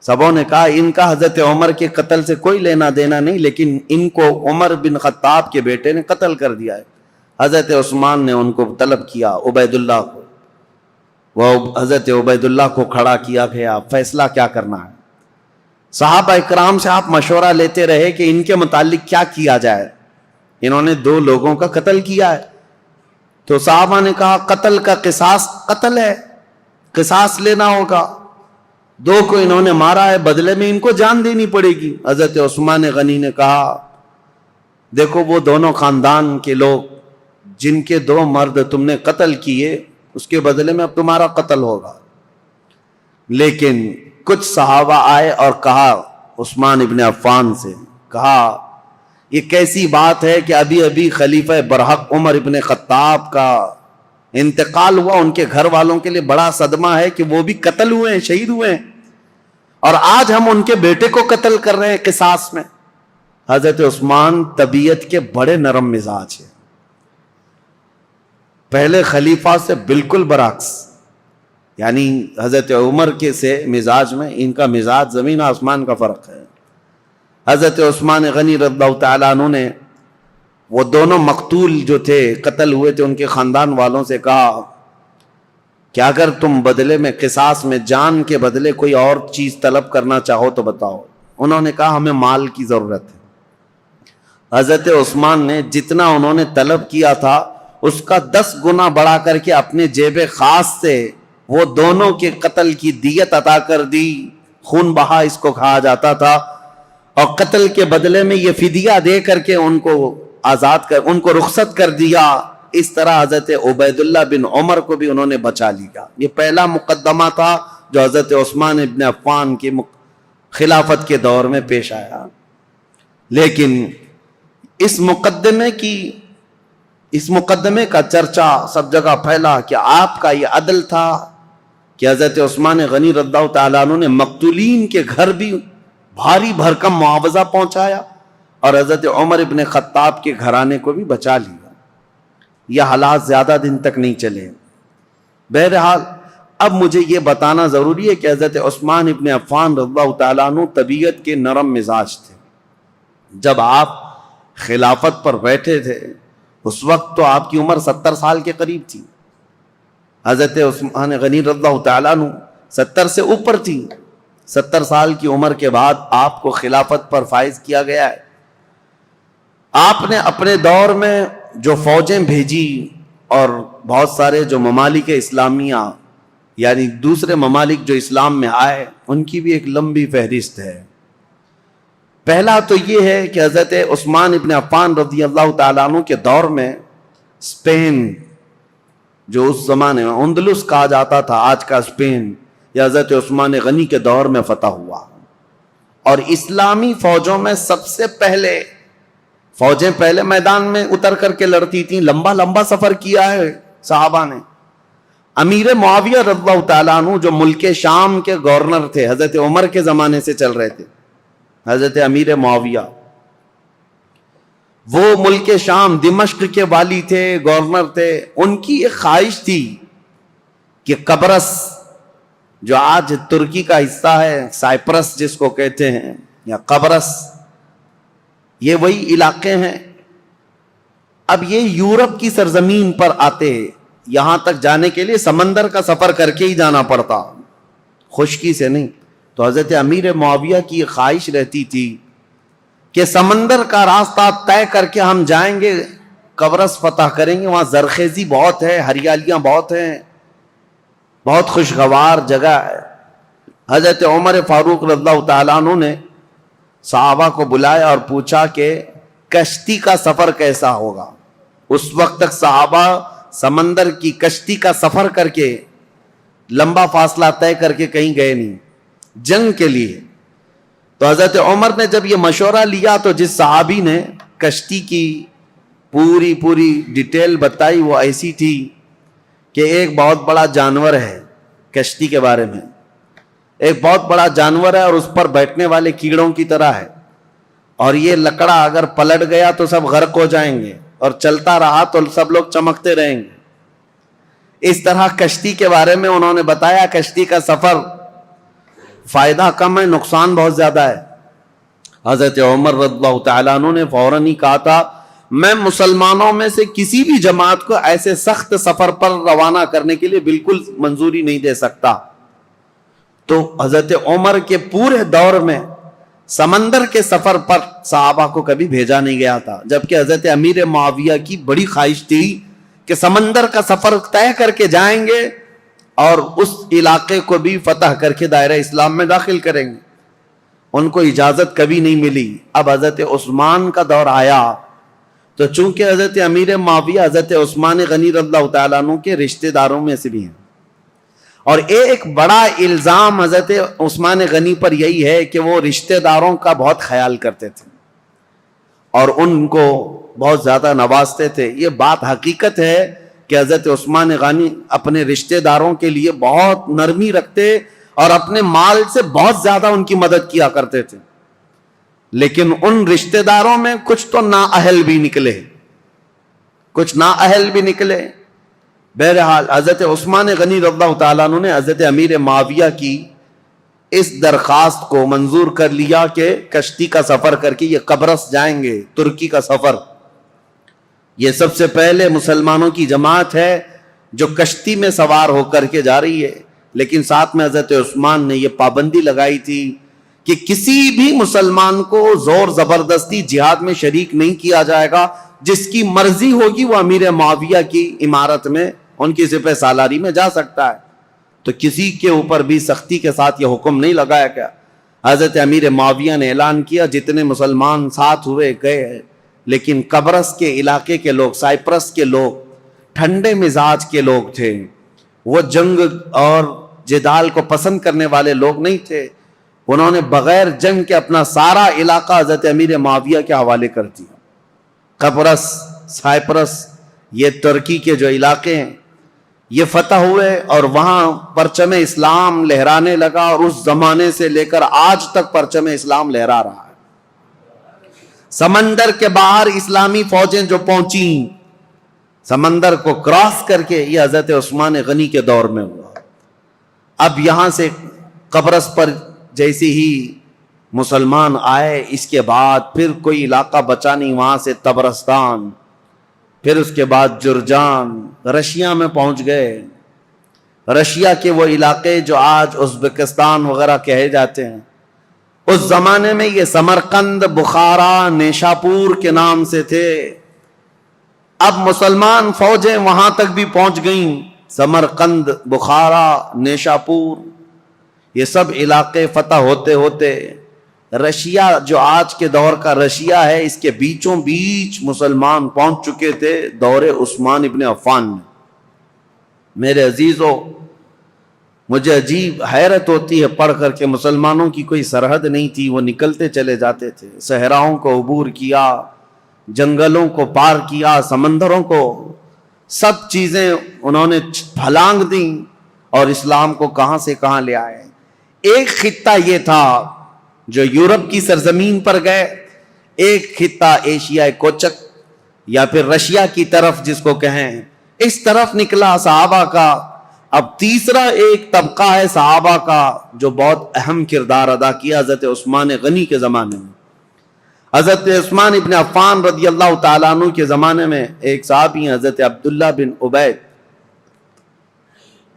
سبوں نے کہا ان کا حضرت عمر کے قتل سے کوئی لینا دینا نہیں، لیکن ان کو عمر بن خطاب کے بیٹے نے قتل کر دیا ہے. حضرت عثمان نے ان کو طلب کیا، عبید اللہ کو. وہ حضرت عبید اللہ کو کھڑا کیا گیا، فیصلہ کیا کرنا ہے. صحابہ اکرام سے آپ مشورہ لیتے رہے کہ ان کے متعلق کیا کیا جائے. انہوں نے دو لوگوں کا قتل کیا ہے، تو صحابہ نے کہا قتل کا قصاص قتل ہے، قصاص لینا ہوگا. دو کو انہوں نے مارا ہے، بدلے میں ان کو جان دینی پڑے گی. حضرت عثمان غنی نے کہا دیکھو وہ دونوں خاندان کے لوگ جن کے دو مرد تم نے قتل کیے، اس کے بدلے میں اب تمہارا قتل ہوگا. لیکن کچھ صحابہ آئے اور کہا عثمان ابن عفان سے، کہا یہ کیسی بات ہے کہ ابھی ابھی خلیفہ برحق عمر ابن خطاب کا انتقال ہوا، ان کے گھر والوں کے لیے بڑا صدمہ ہے کہ وہ بھی قتل ہوئے ہیں، شہید ہوئے ہیں، اور آج ہم ان کے بیٹے کو قتل کر رہے ہیں قصاص میں. حضرت عثمان طبیعت کے بڑے نرم مزاج ہیں، پہلے خلیفہ سے بالکل برعکس. یعنی حضرت عمر کے سے مزاج میں ان کا مزاج زمین آسمان کا فرق ہے. حضرت عثمان غنی رضی اللہ تعالیٰ عنہ نے وہ دونوں مقتول جو تھے، قتل ہوئے تھے، ان کے خاندان والوں سے کہا کہ اگر تم بدلے میں قصاص میں جان کے بدلے کوئی اور چیز طلب کرنا چاہو تو بتاؤ. انہوں نے کہا ہمیں مال کی ضرورت ہے. حضرت عثمان نے جتنا انہوں نے طلب کیا تھا اس کا 10 گنا بڑھا کر کے اپنے جیب خاص سے وہ دونوں کے قتل کی دیت عطا کر دی. خون بہا اس کو کہا جاتا تھا، اور قتل کے بدلے میں یہ فدیہ دے کر کے ان کو آزاد کر، ان کو رخصت کر دیا. اس طرح حضرت عبید اللہ بن عمر کو بھی انہوں نے بچا لیا. یہ پہلا مقدمہ تھا جو حضرت عثمان ابن عفان کی خلافت کے دور میں پیش آیا. لیکن اس مقدمے کا چرچا سب جگہ پھیلا کہ آپ کا یہ عدل تھا کہ حضرت عثمان غنی رضی اللہ تعالیٰ عنہ نے مقتولین کے گھر بھی بھاری بھرکم معاوضہ پہنچایا اور حضرت عمر ابن خطاب کے گھرانے کو بھی بچا لیا. یہ حالات زیادہ دن تک نہیں چلے. بہرحال اب مجھے یہ بتانا ضروری ہے کہ حضرت عثمان ابن عفان رضی اللہ تعالیٰ عنہ طبیعت کے نرم مزاج تھے. جب آپ خلافت پر بیٹھے تھے اس وقت تو آپ کی عمر 70 سال کے قریب تھی. حضرت عثمان غنی رضی اللہ تعالیٰ عنہ 70 سے اوپر تھی. 70 سال کی عمر کے بعد آپ کو خلافت پر فائز کیا گیا ہے. آپ نے اپنے دور میں جو فوجیں بھیجی اور بہت سارے جو ممالک اسلامیہ یعنی دوسرے ممالک جو اسلام میں آئے ان کی بھی ایک لمبی فہرست ہے. پہلا تو یہ ہے کہ حضرت عثمان ابن عفان رضی اللہ تعالیٰ عنہ کے دور میں اسپین جو اس زمانے میں اندلس کہا جاتا تھا، آج کا اسپین، یا حضرت عثمان غنی کے دور میں فتح ہوا. اور اسلامی فوجوں میں سب سے پہلے فوجیں پہلے میدان میں اتر کر کے لڑتی تھیں. لمبا سفر کیا ہے صحابہ نے. امیر معاویہ رضی اللہ تعالیٰ عنہ جو ملک شام کے گورنر تھے، حضرت عمر کے زمانے سے چل رہے تھے، حضرت امیر معاویہ وہ ملک شام دمشق کے والی تھے، گورنر تھے. ان کی ایک خواہش تھی کہ قبرص جو آج ترکی کا حصہ ہے، سائپرس جس کو کہتے ہیں، یا قبرص، یہ وہی علاقے ہیں. اب یہ یورپ کی سرزمین پر آتے، یہاں تک جانے کے لیے سمندر کا سفر کر کے ہی جانا پڑتا، خشکی سے نہیں. تو حضرت امیر معاویہ کی یہ خواہش رہتی تھی کہ سمندر کا راستہ طے کر کے ہم جائیں گے، قبرص فتح کریں گے. وہاں زرخیزی بہت ہے، ہریالیاں بہت ہیں، بہت خوشگوار جگہ ہے. حضرت عمر فاروق رضی اللہ تعالیٰ عنہ نے صحابہ کو بلایا اور پوچھا کہ کشتی کا سفر کیسا ہوگا. اس وقت تک صحابہ سمندر کی کشتی کا سفر کر کے لمبا فاصلہ طے کر کے کہیں گئے نہیں، جنگ کے لیے. تو حضرت عمر نے جب یہ مشورہ لیا تو جس صحابی نے کشتی کی پوری ڈیٹیل بتائی وہ ایسی تھی کہ ایک بہت بڑا جانور ہے کشتی کے بارے میں، ایک بہت بڑا جانور ہے اور اس پر بیٹھنے والے کیڑوں کی طرح ہے، اور یہ لکڑا اگر پلٹ گیا تو سب غرق ہو جائیں گے، اور چلتا رہا تو سب لوگ چمکتے رہیں گے. اس طرح کشتی کے بارے میں انہوں نے بتایا. کشتی کا سفر فائدہ کم ہے، نقصان بہت زیادہ ہے. حضرت عمر رضی اللہ تعالیٰ عنہ نے فوراً ہی کہا تھا میں مسلمانوں میں سے کسی بھی جماعت کو ایسے سخت سفر پر روانہ کرنے کے لیے بالکل منظوری نہیں دے سکتا. تو حضرت عمر کے پورے دور میں سمندر کے سفر پر صحابہ کو کبھی بھیجا نہیں گیا تھا، جبکہ حضرت امیر معاویہ کی بڑی خواہش تھی کہ سمندر کا سفر طے کر کے جائیں گے اور اس علاقے کو بھی فتح کر کے دائرہ اسلام میں داخل کریں گے. ان کو اجازت کبھی نہیں ملی. اب حضرت عثمان کا دور آیا تو چونکہ حضرت امیر معاویہ حضرت عثمان غنی رضی اللہ تعالیٰ عنہ کے رشتہ داروں میں سے بھی ہیں، اور ایک بڑا الزام حضرت عثمان غنی پر یہی ہے کہ وہ رشتہ داروں کا بہت خیال کرتے تھے اور ان کو بہت زیادہ نوازتے تھے. یہ بات حقیقت ہے کہ حضرت عثمان غنی اپنے رشتہ داروں کے لیے بہت نرمی رکھتے اور اپنے مال سے بہت زیادہ ان کی مدد کیا کرتے تھے. لیکن ان رشتہ داروں میں کچھ تو نااہل بھی نکلے، بہرحال حضرت عثمان غنی رضی اللہ تعالیٰ عنہ نے حضرت امیر معاویہ کی اس درخواست کو منظور کر لیا کہ کشتی کا سفر کر کے یہ قبرص جائیں گے، ترکی کا سفر. یہ سب سے پہلے مسلمانوں کی جماعت ہے جو کشتی میں سوار ہو کر کے جا رہی ہے. لیکن ساتھ میں حضرت عثمان نے یہ پابندی لگائی تھی کہ کسی بھی مسلمان کو زور زبردستی جہاد میں شریک نہیں کیا جائے گا. جس کی مرضی ہوگی وہ امیر معاویہ کی عمارت میں ان کی سپہ سالاری میں جا سکتا ہے. تو کسی کے اوپر بھی سختی کے ساتھ یہ حکم نہیں لگایا گیا. حضرت امیر معاویہ نے اعلان کیا جتنے مسلمان ساتھ ہوئے گئے، لیکن قبرص کے علاقے کے لوگ، سائپرس کے لوگ ٹھنڈے مزاج کے لوگ تھے، وہ جنگ اور جدال کو پسند کرنے والے لوگ نہیں تھے. انہوں نے بغیر جنگ کے اپنا سارا علاقہ حضرت امیر معاویہ کے حوالے کر دیا. قبرص، سائپرس، یہ ترکی کے جو علاقے ہیں یہ فتح ہوئے اور وہاں پرچم اسلام لہرانے لگا، اور اس زمانے سے لے کر آج تک پرچم اسلام لہرا رہا ہے. سمندر کے باہر اسلامی فوجیں جو پہنچیں سمندر کو کراس کر کے، یہ حضرت عثمان غنی کے دور میں ہوا. اب یہاں سے قبرص پر جیسے ہی مسلمان آئے، اس کے بعد پھر کوئی علاقہ بچا نہیں، وہاں سے طبرستان، پھر اس کے بعد جرجان، رشیا میں پہنچ گئے. رشیا کے وہ علاقے جو آج ازبکستان وغیرہ کہے جاتے ہیں، اس زمانے میں یہ سمرقند، بخارا، نیشاپور کے نام سے تھے. اب مسلمان فوجیں وہاں تک بھی پہنچ گئیں. سمرقند، بخارا، نیشاپور، یہ سب علاقے فتح ہوتے ہوتے رشیا جو آج کے دور کا رشیا ہے، اس کے بیچوں بیچ مسلمان پہنچ چکے تھے دور عثمان ابن عفان میں. میرے عزیزو، مجھے عجیب حیرت ہوتی ہے پڑھ کر کے مسلمانوں کی کوئی سرحد نہیں تھی، وہ نکلتے چلے جاتے تھے. صحراؤں کو عبور کیا، جنگلوں کو پار کیا، سمندروں کو، سب چیزیں انہوں نے پھلانگ دیں اور اسلام کو کہاں سے کہاں لے آئے. ایک خطہ یہ تھا جو یورپ کی سرزمین پر گئے، ایک خطہ ایشیا کوچک یا پھر رشیا کی طرف جس کو کہیں، اس طرف نکلا صحابہ کا. اب تیسرا ایک طبقہ ہے صحابہ کا جو بہت اہم کردار ادا کیا حضرت عثمان غنی کے زمانے میں. حضرت عثمان ابن عفان رضی اللہ تعالیٰ عنہ کے زمانے میں ایک صحابی ہیں حضرت عبداللہ بن عبید،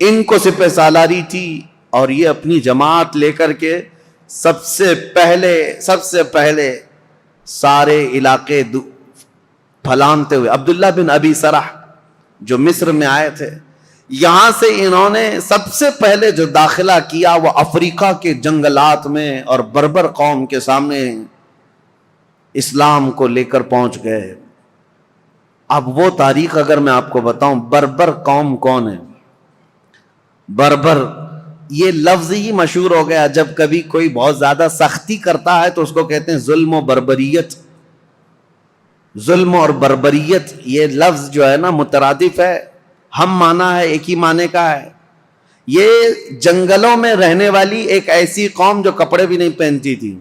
ان کو سپہ سالاری تھی اور یہ اپنی جماعت لے کر کے سب سے پہلے سارے علاقے پھلانتے ہوئے، عبداللہ بن ابی سرح جو مصر میں آئے تھے، یہاں سے انہوں نے سب سے پہلے جو داخلہ کیا وہ افریقہ کے جنگلات میں اور بربر قوم کے سامنے اسلام کو لے کر پہنچ گئے. اب وہ تاریخ اگر میں آپ کو بتاؤں، بربر قوم کون ہے؟ بربر یہ لفظ ہی مشہور ہو گیا، جب کبھی کوئی بہت زیادہ سختی کرتا ہے تو اس کو کہتے ہیں ظلم و بربریت. ظلم اور بربریت یہ لفظ جو ہے نا مترادف ہے، ہم مانا ہے، ایک ہی معنی کا ہے. یہ جنگلوں میں رہنے والی ایک ایسی قوم جو کپڑے بھی نہیں پہنتی تھی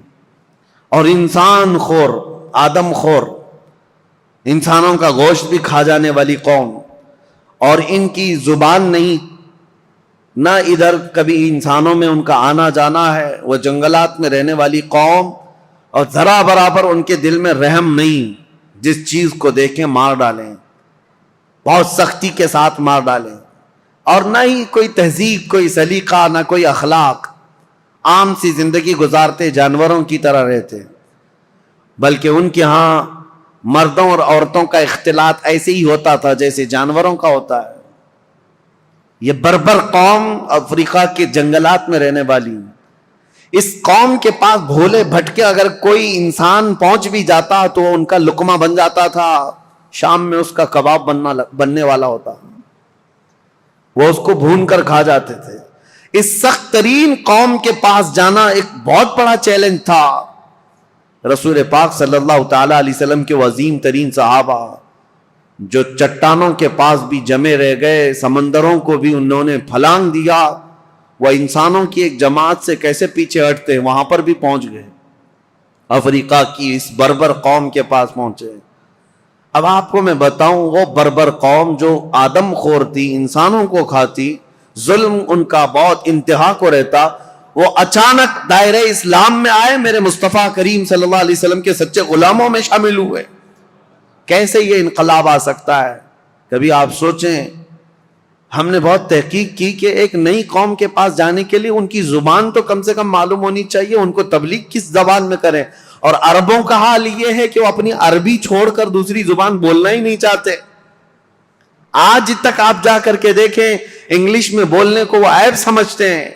اور انسان خور، آدم خور، انسانوں کا گوشت بھی کھا جانے والی قوم، اور ان کی زبان نہیں، نہ ادھر کبھی انسانوں میں ان کا آنا جانا ہے. وہ جنگلات میں رہنے والی قوم، اور ذرا برابر ان کے دل میں رحم نہیں، جس چیز کو دیکھیں مار ڈالیں، بہت سختی کے ساتھ مار ڈالیں. اور نہ ہی کوئی تہذیب، کوئی سلیقہ، نہ کوئی اخلاق، عام سی زندگی گزارتے، جانوروں کی طرح رہتے. بلکہ ان کے ہاں مردوں اور عورتوں کا اختلاط ایسے ہی ہوتا تھا جیسے جانوروں کا ہوتا ہے. یہ بربر قوم افریقہ کے جنگلات میں رہنے والی، اس قوم کے پاس بھولے بھٹکے اگر کوئی انسان پہنچ بھی جاتا تو ان کا لقمہ بن جاتا تھا، شام میں اس کا کباب بننے والا ہوتا، وہ اس کو بھون کر کھا جاتے تھے. اس سخت ترین قوم کے پاس جانا ایک بہت بڑا چیلنج تھا. رسول پاک صلی اللہ تعالی علیہ وسلم کے عظیم ترین صحابہ جو چٹانوں کے پاس بھی جمے رہ گئے، سمندروں کو بھی انہوں نے پھلانگ دیا، وہ انسانوں کی ایک جماعت سے کیسے پیچھے ہٹتے، وہاں پر بھی پہنچ گئے، افریقہ کی اس بربر قوم کے پاس پہنچے. اب آپ کو میں بتاؤں، وہ بربر قوم جو آدم خور تھی، انسانوں کو کھاتی، ظلم ان کا بہت انتہا کو رہتا، وہ اچانک دائرہ اسلام میں آئے، میرے مصطفیٰ کریم صلی اللہ علیہ وسلم کے سچے غلاموں میں شامل ہوئے. کیسے یہ انقلاب آ سکتا ہے؟ کبھی آپ سوچیں. ہم نے بہت تحقیق کی کہ ایک نئی قوم کے پاس جانے کے لیے ان کی زبان تو کم سے کم معلوم ہونی چاہیے، ان کو تبلیغ کس زبان میں کریں. اور عربوں کا حال یہ ہے کہ وہ اپنی عربی چھوڑ کر دوسری زبان بولنا ہی نہیں چاہتے. آج تک آپ جا کر کے دیکھیں، انگلش میں بولنے کو وہ عیب سمجھتے ہیں.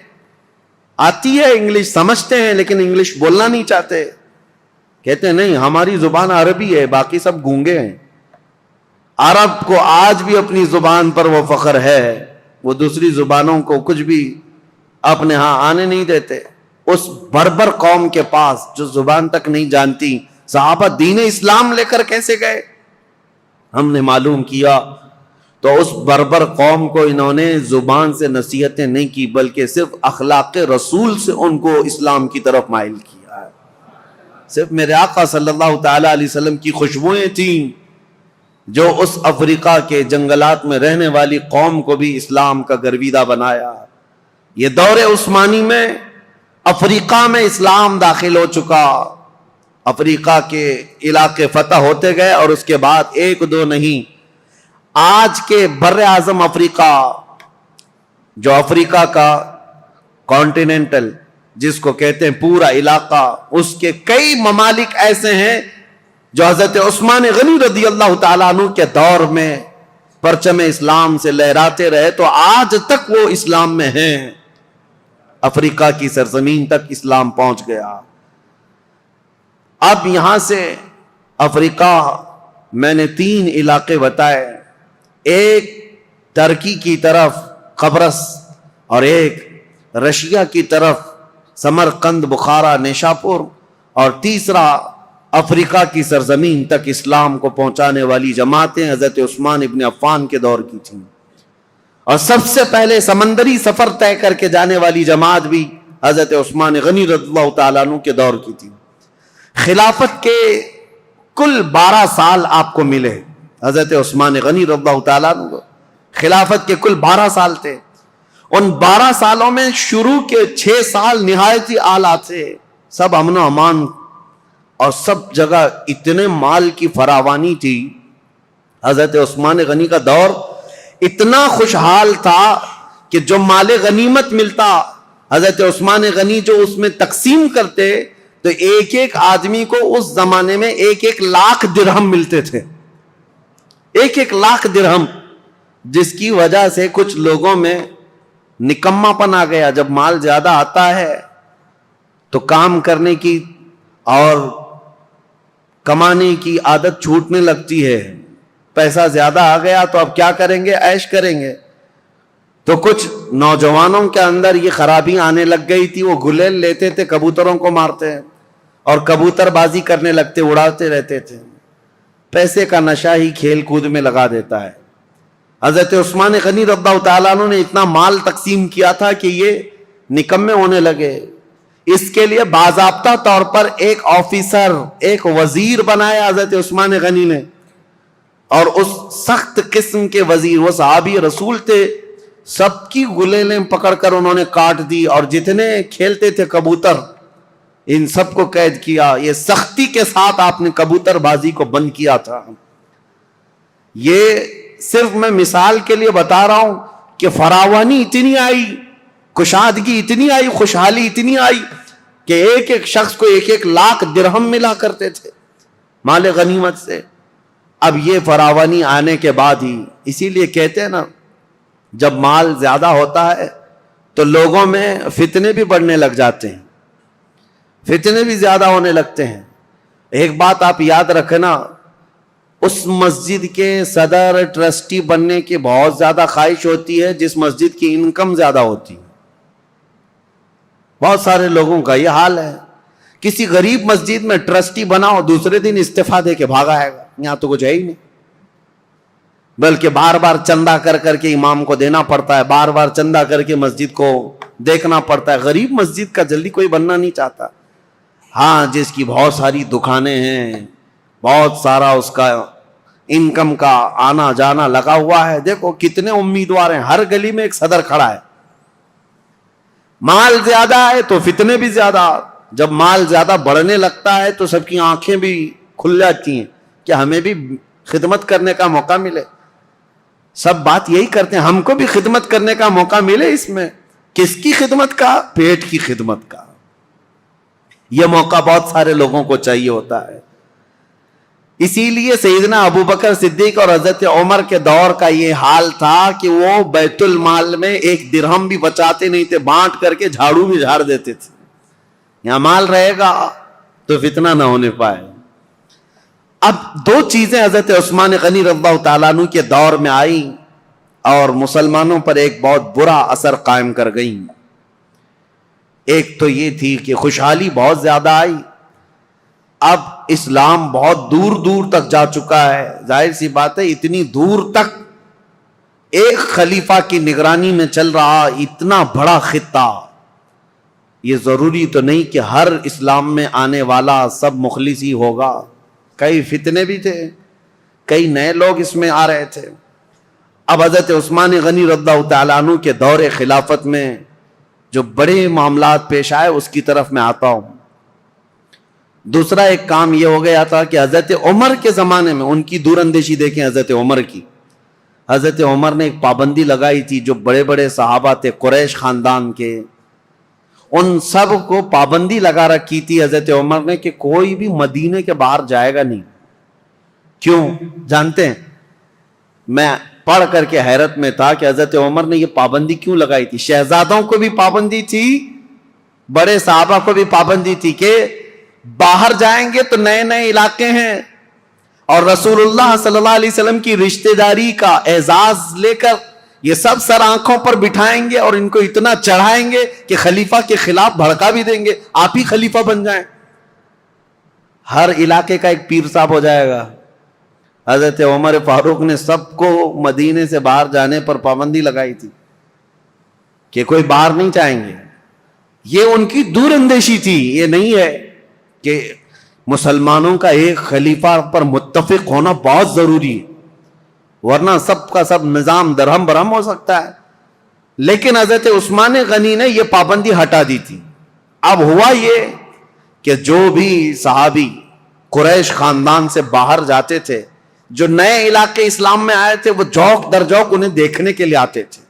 آتی ہے انگلش، سمجھتے ہیں، لیکن انگلش بولنا نہیں چاہتے. کہتے ہیں نہیں، ہماری زبان عربی ہے، باقی سب گونگے ہیں. عرب کو آج بھی اپنی زبان پر وہ فخر ہے، وہ دوسری زبانوں کو کچھ بھی اپنے ہاں آنے نہیں دیتے. اس بربر قوم کے پاس جو زبان تک نہیں جانتی، صحابہ دین اسلام لے کر کیسے گئے؟ ہم نے معلوم کیا تو اس بربر قوم کو انہوں نے زبان سے نصیحتیں نہیں کی، بلکہ صرف اخلاق رسول سے ان کو اسلام کی طرف مائل کیا ہے. صرف میرے آقا صلی اللہ تعالی علیہ وسلم کی خوشبوئیں تھیں جو اس افریقہ کے جنگلات میں رہنے والی قوم کو بھی اسلام کا گرویدہ بنایا. یہ دور عثمانی میں افریقہ میں اسلام داخل ہو چکا، افریقہ کے علاقے فتح ہوتے گئے، اور اس کے بعد ایک دو نہیں، آج کے بر اعظم افریقہ، جو افریقہ کا کانٹیننٹل جس کو کہتے ہیں پورا علاقہ، اس کے کئی ممالک ایسے ہیں جو حضرت عثمان غنی رضی اللہ تعالیٰ عنہ کے دور میں پرچم اسلام سے لہراتے رہے، تو آج تک وہ اسلام میں ہیں. افریقہ کی سرزمین تک اسلام پہنچ گیا. اب یہاں سے افریقہ میں نے 3 علاقے بتائے، ایک ترکی کی طرف قبرص، اور ایک رشیا کی طرف سمرقند، بخارا، نیشاپور، اور تیسرا افریقہ کی سرزمین تک اسلام کو پہنچانے والی جماعتیں حضرت عثمان ابن عفان کے دور کی تھیں. اور سب سے پہلے سمندری سفر طے کر کے جانے والی جماعت بھی حضرت عثمان غنی رضی اللہ تعالیٰ عنہ کے دور کی تھی. خلافت کے کل 12 سال آپ کو ملے. حضرت عثمان غنی رضی اللہ تعالیٰ عنہ خلافت کے کل 12 سال تھے. ان 12 سالوں میں شروع کے 6 سال نہایت ہی اعلیٰ تھے، سب امن و امان، اور سب جگہ اتنے مال کی فراوانی تھی. حضرت عثمان غنی کا دور اتنا خوشحال تھا کہ جو مال غنیمت ملتا، حضرت عثمان غنی جو اس میں تقسیم کرتے، تو ایک ایک آدمی کو اس زمانے میں 1-1 لاکھ درہم ملتے تھے. 1-1 لاکھ درہم، جس کی وجہ سے کچھ لوگوں میں نکما پن آ گیا. جب مال زیادہ آتا ہے تو کام کرنے کی اور کمانے کی عادت چھوٹنے لگتی ہے. پیسہ زیادہ آ گیا تو اب کیا کریں گے؟ عیش کریں گے. تو کچھ نوجوانوں کے اندر یہ خرابی آنے لگ گئی تھی، وہ گلیل لیتے تھے، کبوتروں کو مارتے اور کبوتر بازی کرنے لگتے، اڑاتے رہتے تھے. پیسے کا نشہ ہی کھیل کود میں لگا دیتا ہے. حضرت عثمان غنی رضی اللہ تعالیٰ عنہ نے اتنا مال تقسیم کیا تھا کہ یہ نکمے ہونے لگے. اس کے لیے باضابطہ طور پر ایک آفیسر، ایک وزیر بنایا حضرت عثمان غنی نے، اور اس سخت قسم کے وزیر، وہ صحابی رسول تھے، سب کی گلیلیں پکڑ کر انہوں نے کاٹ دی، اور جتنے کھیلتے تھے کبوتر ان سب کو قید کیا. یہ سختی کے ساتھ آپ نے کبوتر بازی کو بند کیا تھا. یہ صرف میں مثال کے لیے بتا رہا ہوں کہ فراوانی اتنی آئی، کشادگی اتنی آئی، خوشحالی اتنی آئی کہ ایک ایک شخص کو 1-1 لاکھ درہم ملا کرتے تھے مال غنیمت سے. اب یہ فراوانی آنے کے بعد ہی، اسی لیے کہتے ہیں نا، جب مال زیادہ ہوتا ہے تو لوگوں میں فتنے بھی بڑھنے لگ جاتے ہیں، فتنے بھی زیادہ ہونے لگتے ہیں. ایک بات آپ یاد رکھنا، اس مسجد کے صدر ٹرسٹی بننے کی بہت زیادہ خواہش ہوتی ہے جس مسجد کی انکم زیادہ ہوتی ہے. بہت سارے لوگوں کا یہ حال ہے. کسی غریب مسجد میں ٹرسٹی بناؤ، دوسرے دن استعفیٰ دے کے بھاگا آئے گا، یہاں تو کچھ ہے ہی نہیں، بلکہ بار بار چندہ کر کر کے امام کو دینا پڑتا ہے، بار بار چندہ کر کے مسجد کو دیکھنا پڑتا ہے. غریب مسجد کا جلدی کوئی بننا نہیں چاہتا. ہاں، جس کی بہت ساری دکانیں ہیں، بہت سارا اس کا انکم کا آنا جانا لگا ہوا ہے، دیکھو کتنے امیدوار ہیں، ہر گلی میں ایک صدر کھڑا ہے. مال زیادہ ہے تو فتنے بھی زیادہ. جب مال زیادہ بڑھنے لگتا ہے تو سب کی آنکھیں بھی کھل جاتی ہیں کہ ہمیں بھی خدمت کرنے کا موقع ملے. سب بات یہی کرتے ہیں، ہم کو بھی خدمت کرنے کا موقع ملے. اس میں کس کی خدمت کا؟ پیٹ کی خدمت کا. یہ موقع بہت سارے لوگوں کو چاہیے ہوتا ہے. اسی لیے سیدنا ابو بکر صدیق اور حضرت عمر کے دور کا یہ حال تھا کہ وہ بیت المال میں 1 درہم بھی بچاتے نہیں تھے، بانٹ کر کے جھاڑو بھی جھاڑ دیتے تھے. یہاں مال رہے گا تو فتنہ نہ ہونے پائے. اب 2 چیزیں حضرت عثمان غنی رضی اللہ تعالیٰ عنہ کے دور میں آئی اور مسلمانوں پر ایک بہت برا اثر قائم کر گئیں. ایک تو یہ تھی کہ خوشحالی بہت زیادہ آئی. اب اسلام بہت دور دور تک جا چکا ہے. ظاہر سی بات ہے، اتنی دور تک ایک خلیفہ کی نگرانی میں چل رہا اتنا بڑا خطہ. یہ ضروری تو نہیں کہ ہر اسلام میں آنے والا سب مخلص ہی ہوگا. کئی فتنے بھی تھے، کئی نئے لوگ اس میں آ رہے تھے. اب حضرت عثمان غنی رضی اللہ تعالیٰ عنہ کے دور خلافت میں جو بڑے معاملات پیش آئے اس کی طرف میں آتا ہوں. دوسرا ایک کام یہ ہو گیا تھا کہ حضرت عمر کے زمانے میں ان کی دور اندیشی دیکھیں. حضرت عمر کی، حضرت عمر نے ایک پابندی لگائی تھی. جو بڑے بڑے صحابہ تھے قریش خاندان کے، ان سب کو پابندی لگا رکھی تھی حضرت عمر نے کہ کوئی بھی مدینے کے باہر جائے گا نہیں. کیوں جانتے ہیں؟ میں پڑھ کر کے حیرت میں تھا کہ حضرت عمر نے یہ پابندی کیوں لگائی تھی. شہزادوں کو بھی پابندی تھی، بڑے صحابہ کو بھی پابندی تھی کہ باہر جائیں گے تو نئے نئے علاقے ہیں، اور رسول اللہ صلی اللہ علیہ وسلم کی رشتہ داری کا اعزاز لے کر یہ سب سر آنکھوں پر بٹھائیں گے اور ان کو اتنا چڑھائیں گے کہ خلیفہ کے خلاف بھڑکا بھی دیں گے، آپ ہی خلیفہ بن جائیں. ہر علاقے کا ایک پیر صاحب ہو جائے گا. حضرت عمر فاروق نے سب کو مدینے سے باہر جانے پر پابندی لگائی تھی کہ کوئی باہر نہیں جائیں گے. یہ ان کی دور اندیشی تھی. یہ نہیں ہے کہ مسلمانوں کا ایک خلیفہ پر متفق ہونا بہت ضروری ہے، ورنہ سب کا سب نظام درہم برہم ہو سکتا ہے. لیکن حضرت عثمان غنی نے یہ پابندی ہٹا دی تھی. اب ہوا یہ کہ جو بھی صحابی قریش خاندان سے باہر جاتے تھے، جو نئے علاقے اسلام میں آئے تھے، وہ جوک در جوک انہیں دیکھنے کے لیے آتے تھے.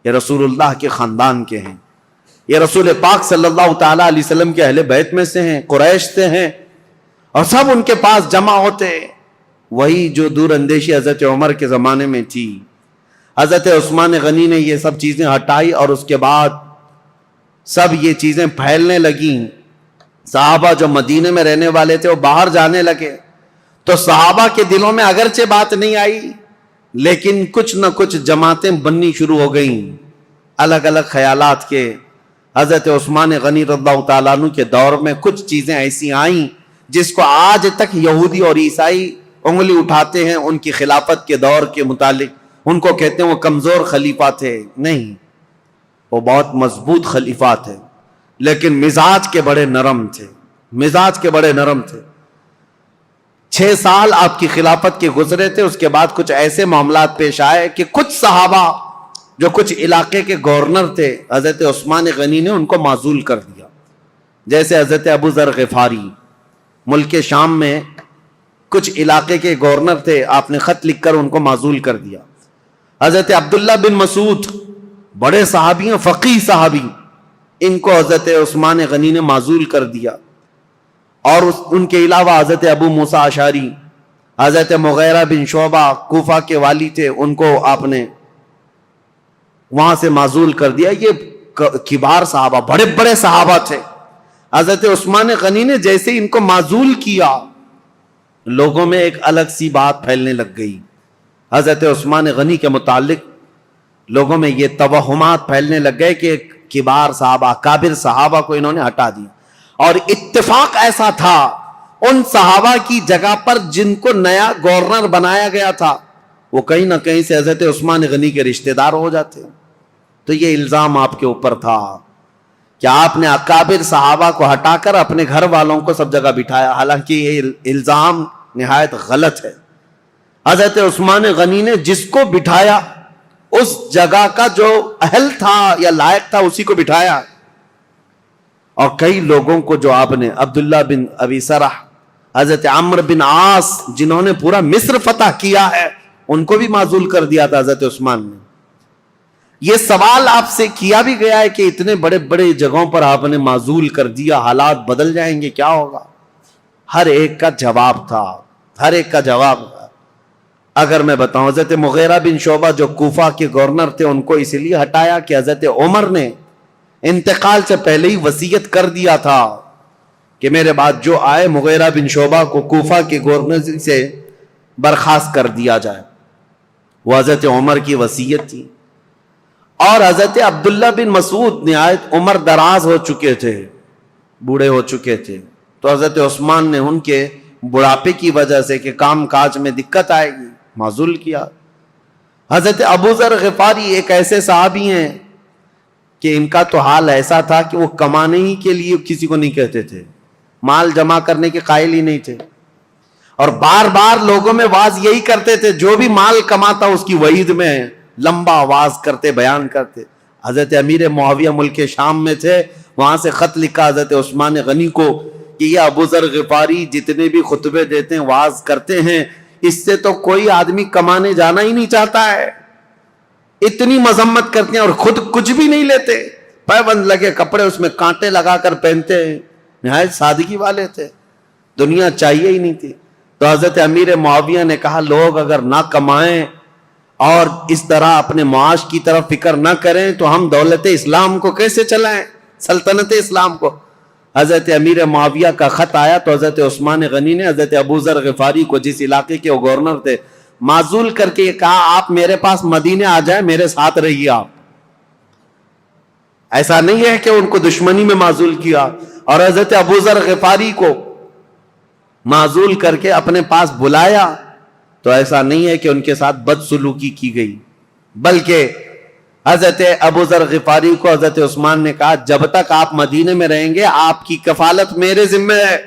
یہ رسول اللہ کے خاندان کے ہیں، یہ رسول پاک صلی اللہ تعالی علیہ وسلم کے اہل بیت میں سے ہیں، قریش سے ہیں، اور سب ان کے پاس جمع ہوتے. وہی جو دور اندیشی حضرت عمر کے زمانے میں تھی، حضرت عثمان غنی نے یہ سب چیزیں ہٹائی، اور اس کے بعد سب یہ چیزیں پھیلنے لگیں. صحابہ جو مدینے میں رہنے والے تھے وہ باہر جانے لگے. تو صحابہ کے دلوں میں اگرچہ بات نہیں آئی لیکن کچھ نہ کچھ جماعتیں بننی شروع ہو گئیں الگ الگ خیالات کے. حضرت عثمان غنی رضی اللہ تعالیٰ عنہ کے دور میں کچھ چیزیں ایسی آئیں جس کو آج تک یہودی اور عیسائی انگلی اٹھاتے ہیں ان کی خلافت کے دور کے متعلق. ان کو کہتے ہیں وہ کمزور خلیفہ تھے. نہیں، وہ بہت مضبوط خلیفہ تھے لیکن مزاج کے بڑے نرم تھے. مزاج کے بڑے نرم تھے. 6 سال آپ کی خلافت کے گزرے تھے. اس کے بعد کچھ ایسے معاملات پیش آئے کہ کچھ صحابہ جو کچھ علاقے کے گورنر تھے حضرت عثمان غنی نے ان کو معزول کر دیا. جیسے حضرت ابو ذر غفاری ملک شام میں کچھ علاقے کے گورنر تھے، آپ نے خط لکھ کر ان کو معزول کر دیا. حضرت عبداللہ بن مسعود بڑے صحابی ہیں، فقیہ صحابی، ان کو حضرت عثمان غنی نے معزول کر دیا. اور ان کے علاوہ حضرت ابو موسیٰ اشعری، حضرت مغیرہ بن شعبہ کوفہ کے والی تھے، ان کو آپ نے وہاں سے معزول کر دیا. یہ کبار صحابہ، بڑے بڑے صحابہ تھے. حضرت عثمان غنی نے جیسے ان کو معزول کیا، لوگوں میں ایک الگ سی بات پھیلنے لگ گئی. حضرت عثمان غنی کے متعلق لوگوں میں یہ توہمات پھیلنے لگ گئے کہ کبار صحابہ، کابر صحابہ کو انہوں نے ہٹا دیا. اور اتفاق ایسا تھا ان صحابہ کی جگہ پر جن کو نیا گورنر بنایا گیا تھا وہ کہیں نہ کہیں سے حضرت عثمان غنی کے رشتہ دار ہو جاتے. تو یہ الزام آپ کے اوپر تھا کہ آپ نے اکابر صحابہ کو ہٹا کر اپنے گھر والوں کو سب جگہ بٹھایا. حالانکہ یہ الزام نہایت غلط ہے. حضرت عثمان غنی نے جس کو بٹھایا اس جگہ کا جو اہل تھا یا لائق تھا اسی کو بٹھایا. اور کئی لوگوں کو جو آپ نے عبداللہ بن ابی سرح، حضرت عمرو بن عاص جنہوں نے پورا مصر فتح کیا ہے، ان کو بھی معزول کر دیا تھا حضرت عثمان نے. یہ سوال آپ سے کیا بھی گیا ہے کہ اتنے بڑے بڑے جگہوں پر آپ نے معزول کر دیا، حالات بدل جائیں گے، کیا ہوگا؟ ہر ایک کا جواب تھا، ہر ایک کا جواب تھا. اگر میں بتاؤں، حضرت مغیرہ بن شعبہ جو کوفہ کے گورنر تھے ان کو اس لیے ہٹایا کہ حضرت عمر نے انتقال سے پہلے ہی وصیت کر دیا تھا کہ میرے بعد جو آئے مغیرہ بن شعبہ کو کوفہ کے گورنر سے برخاست کر دیا جائے. وہ حضرت عمر کی وصیت تھی. اور حضرت عبداللہ بن مسعود نہایت عمر دراز ہو چکے تھے، بوڑھے ہو چکے تھے. تو حضرت عثمان نے ان کے بڑھاپے کی وجہ سے کہ کام کاج میں دقت آئے گی معزول کیا. حضرت ابو ذر غفاری ایک ایسے صحابی ہیں کہ ان کا تو حال ایسا تھا کہ وہ کمانے ہی کے لیے کسی کو نہیں کہتے تھے، مال جمع کرنے کے قائل ہی نہیں تھے. اور بار بار لوگوں میں واز یہی کرتے تھے، جو بھی مال کماتا اس کی وعید میں لمبا واز کرتے، بیان کرتے. حضرت امیر معاویہ ملک شام میں تھے، وہاں سے خط لکھا حضرت عثمان غنی کو کہ یہ ابو ذر غفاری جتنے بھی خطبے دیتے ہیں، واز کرتے ہیں، اس سے تو کوئی آدمی کمانے جانا ہی نہیں چاہتا ہے. اتنی مذمت کرتے ہیں اور خود کچھ بھی نہیں لیتے، پیبند لگے کپڑے اس میں کانٹے لگا کر پہنتے ہیں. نہایت سادگی والے تھے، دنیا چاہیے ہی نہیں تھی. تو حضرت امیر معاویہ نے کہا لوگ اگر نہ کمائیں اور اس طرح اپنے معاش کی طرف فکر نہ کریں تو ہم دولت اسلام کو کیسے چلائیں، سلطنت اسلام کو. حضرت امیر معاویہ کا خط آیا تو حضرت عثمان غنی نے حضرت ابو ذر غفاری کو، جس علاقے کے وہ گورنر تھے، معزول کر کے یہ کہا آپ میرے پاس مدینے آ جائیں، میرے ساتھ رہیے. آپ ایسا نہیں ہے کہ ان کو دشمنی میں معزول کیا. اور حضرت ابو ذر غفاری کو معزول کر کے اپنے پاس بلایا تو ایسا نہیں ہے کہ ان کے ساتھ بدسلوکی کی گئی، بلکہ حضرت ابو ذر غفاری کو حضرت عثمان نے کہا جب تک آپ مدینے میں رہیں گے آپ کی کفالت میرے ذمہ ہے،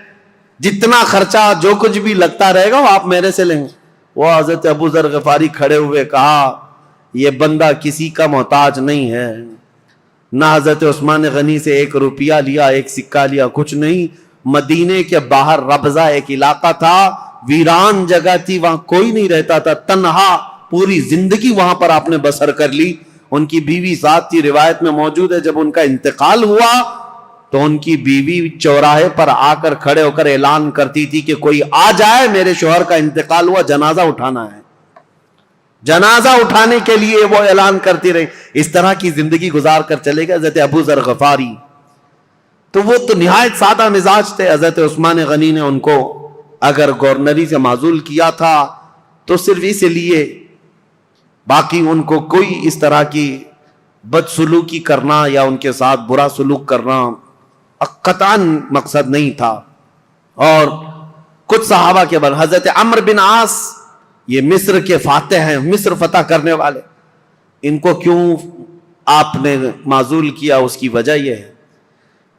جتنا خرچہ جو کچھ بھی لگتا رہے گا وہ آپ میرے سے لیں گے. وہ حضرت ابو ذر غفاری کھڑے ہوئے کہا یہ بندہ کسی کا محتاج نہیں ہے، نہ حضرت عثمان غنی سے 1 روپیہ لیا، 1 سکہ لیا، کچھ نہیں. مدینے کے باہر ربضہ ایک علاقہ تھا، ویران جگہ تھی، وہاں کوئی نہیں رہتا تھا، تنہا پوری زندگی وہاں پر آپ نے بسر کر لی. ان کی بیوی ساتھ تھی، روایت میں موجود ہے جب ان کا انتقال ہوا تو ان کی بیوی چوراہے پر آ کر کھڑے ہو کر اعلان کرتی تھی کہ کوئی آ جائے، میرے شوہر کا انتقال ہوا، جنازہ اٹھانا ہے. جنازہ اٹھانے کے لیے وہ اعلان کرتی رہی. اس طرح کی زندگی گزار کر چلے گئے حضرت ابو ذر غفاری. تو وہ تو نہایت سادہ مزاج تھے. حضرت عثمان غنی نے ان کو اگر گورنری سے معزول کیا تھا تو صرف اس لیے، باقی ان کو کوئی اس طرح کی بدسلوکی کرنا یا ان کے ساتھ برا سلوک کرنا قطعاً مقصد نہیں تھا۔ اور کچھ صحابہ کے بعد حضرت عمرو بن عاص، یہ مصر کے فاتح ہیں، مصر فتح کرنے والے، ان کو کیوں آپ نے معزول کیا؟ اس کی وجہ یہ ہے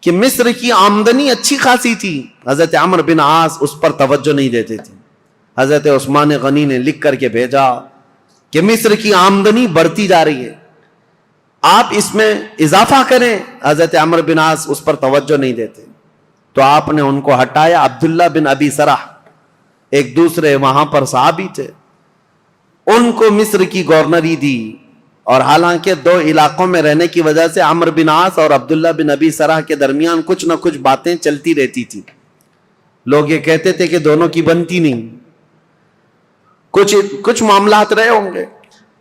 کہ مصر کی آمدنی اچھی خاصی تھی، حضرت عمرو بن عاص اس پر توجہ نہیں دیتے تھے۔ حضرت عثمان غنی نے لکھ کر کے بھیجا کہ مصر کی آمدنی بڑھتی جا رہی ہے، آپ اس میں اضافہ کریں۔ حضرت عمرو بن عاص اس پر توجہ نہیں دیتے، تو آپ نے ان کو ہٹایا۔ عبداللہ بن ابی سرح ایک دوسرے وہاں پر صحابی تھے، ان کو مصر کی گورنری دی، اور حالانکہ دو علاقوں میں رہنے کی وجہ سے عمرو بن عاص اور عبداللہ بن ابی سرح کے درمیان کچھ نہ کچھ باتیں چلتی رہتی تھی۔ لوگ یہ کہتے تھے کہ دونوں کی بنتی نہیں، کچھ معاملات رہے ہوں گے۔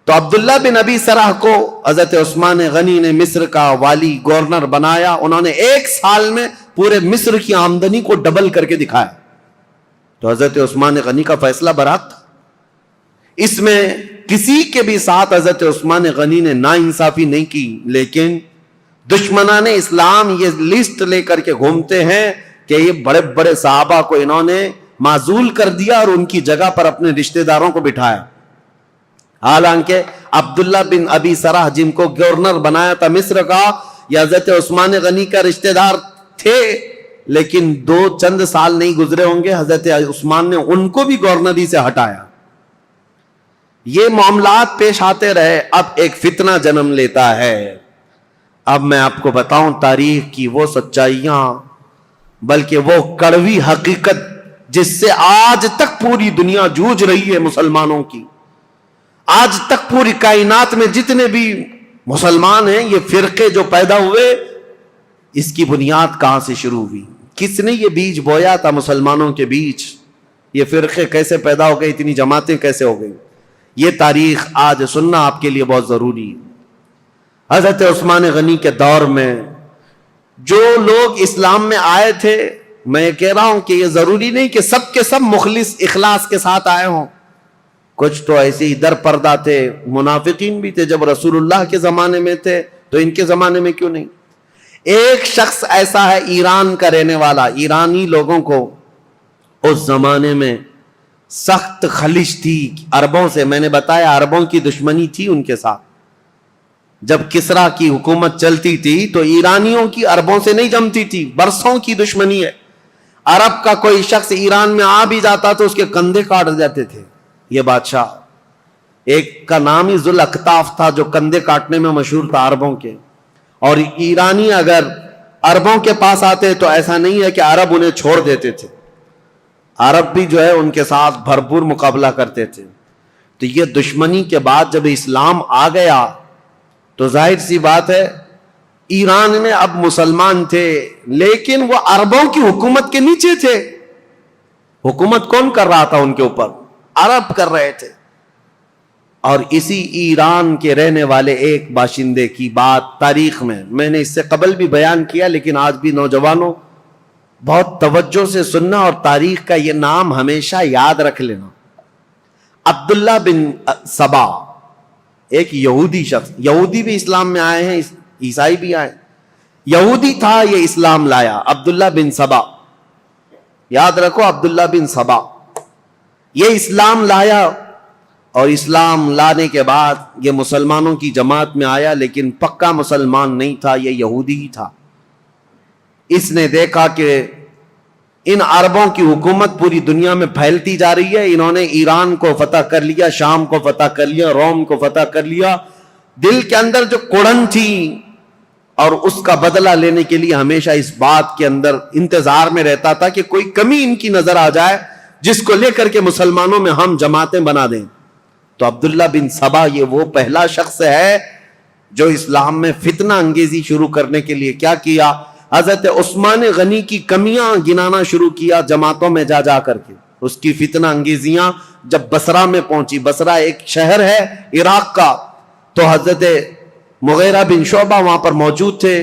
تو عبداللہ بن ابی سرح کو حضرت عثمان غنی نے مصر کا والی گورنر بنایا۔ انہوں نے 1 سال میں پورے مصر کی آمدنی کو ڈبل کر کے دکھایا۔ تو حضرت عثمان غنی کا فیصلہ برحق تھا، اس میں کسی کے بھی ساتھ حضرت عثمان غنی نے ناانصافی نہیں کی، لیکن دشمنان اسلام یہ لسٹ لے کر کے گھومتے ہیں کہ یہ بڑے بڑے صحابہ کو انہوں نے معزول کر دیا اور ان کی جگہ پر اپنے رشتہ داروں کو بٹھایا۔ حالانکہ عبداللہ بن ابی سرح جن کو گورنر بنایا تھا مصر کا، یہ حضرت عثمان غنی کا رشتہ دار تھے، لیکن چند سال نہیں گزرے ہوں گے حضرت عثمان نے ان کو بھی گورنری سے ہٹایا۔ یہ معاملات پیش آتے رہے، اب ایک فتنہ جنم لیتا ہے۔ اب میں آپ کو بتاؤں تاریخ کی وہ سچائیاں، بلکہ وہ کڑوی حقیقت جس سے آج تک پوری دنیا جوجھ رہی ہے مسلمانوں کی۔ آج تک پوری کائنات میں جتنے بھی مسلمان ہیں، یہ فرقے جو پیدا ہوئے، اس کی بنیاد کہاں سے شروع ہوئی؟ کس نے یہ بیج بویا تھا مسلمانوں کے بیچ؟ یہ فرقے کیسے پیدا ہو گئے؟ اتنی جماعتیں کیسے ہو گئی؟ یہ تاریخ آج سننا آپ کے لیے بہت ضروری ہے۔ حضرت عثمان غنی کے دور میں جو لوگ اسلام میں آئے تھے، میں کہہ رہا ہوں کہ یہ ضروری نہیں کہ سب کے سب مخلص اخلاص کے ساتھ آئے ہوں، کچھ تو ایسے ہی در پردہ تھے، منافقین بھی تھے۔ جب رسول اللہ کے زمانے میں تھے تو ان کے زمانے میں کیوں نہیں؟ ایک شخص ایسا ہے ایران کا رہنے والا، ایرانی لوگوں کو اس زمانے میں سخت خلش تھی عربوں سے۔ میں نے بتایا عربوں کی دشمنی تھی ان کے ساتھ۔ جب کسرا کی حکومت چلتی تھی تو ایرانیوں کی عربوں سے نہیں جمتی تھی، برسوں کی دشمنی ہے۔ عرب کا کوئی شخص ایران میں آ بھی جاتا تو اس کے کندھے کاٹ جاتے تھے۔ یہ بادشاہ، ایک کا نام ہی ذوالأکتاف تھا جو کندھے کاٹنے میں مشہور تھا عربوں کے۔ اور ایرانی اگر عربوں کے پاس آتے تو ایسا نہیں ہے کہ عرب انہیں چھوڑ دیتے تھے، عرب بھی جو ہے ان کے ساتھ بھرپور مقابلہ کرتے تھے۔ تو یہ دشمنی کے بعد جب اسلام آ گیا تو ظاہر سی بات ہے ایران میں اب مسلمان تھے، لیکن وہ عربوں کی حکومت کے نیچے تھے۔ حکومت کون کر رہا تھا ان کے اوپر؟ عرب کر رہے تھے۔ اور اسی ایران کے رہنے والے ایک باشندے کی بات تاریخ میں نے اس سے قبل بھی بیان کیا، لیکن آج بھی نوجوانوں بہت توجہ سے سننا اور تاریخ کا یہ نام ہمیشہ یاد رکھ لینا۔ عبداللہ بن سبا، ایک یہودی شخص، یہودی بھی اسلام میں آئے ہیں، عیسائی بھی آئے، یہودی تھا، یہ اسلام لایا۔ عبداللہ بن سبا، یاد رکھو عبداللہ بن سبا، یہ اسلام لایا، اور اسلام لانے کے بعد یہ مسلمانوں کی جماعت میں آیا، لیکن پکا مسلمان نہیں تھا، یہ یہودی ہی تھا۔ اس نے دیکھا کہ ان عربوں کی حکومت پوری دنیا میں پھیلتی جا رہی ہے، انہوں نے ایران کو فتح کر لیا، شام کو فتح کر لیا، روم کو فتح کر لیا۔ دل کے اندر جو کڑن تھی اور اس کا بدلہ لینے کے لیے ہمیشہ اس بات کے اندر انتظار میں رہتا تھا کہ کوئی کمی ان کی نظر آ جائے جس کو لے کر کے مسلمانوں میں ہم جماعتیں بنا دیں۔ تو عبداللہ بن سبا یہ وہ پہلا شخص ہے جو اسلام میں فتنہ انگیزی شروع کرنے کے لیے کیا کیا؟ حضرت عثمان غنی کی کمیاں گنانا شروع کیا جماعتوں میں جا جا کر کے۔ اس کی فتنہ انگیزیاں جب بصرہ میں پہنچی، بصرہ ایک شہر ہے عراق کا، تو حضرت مغیرہ بن شعبہ وہاں پر موجود تھے،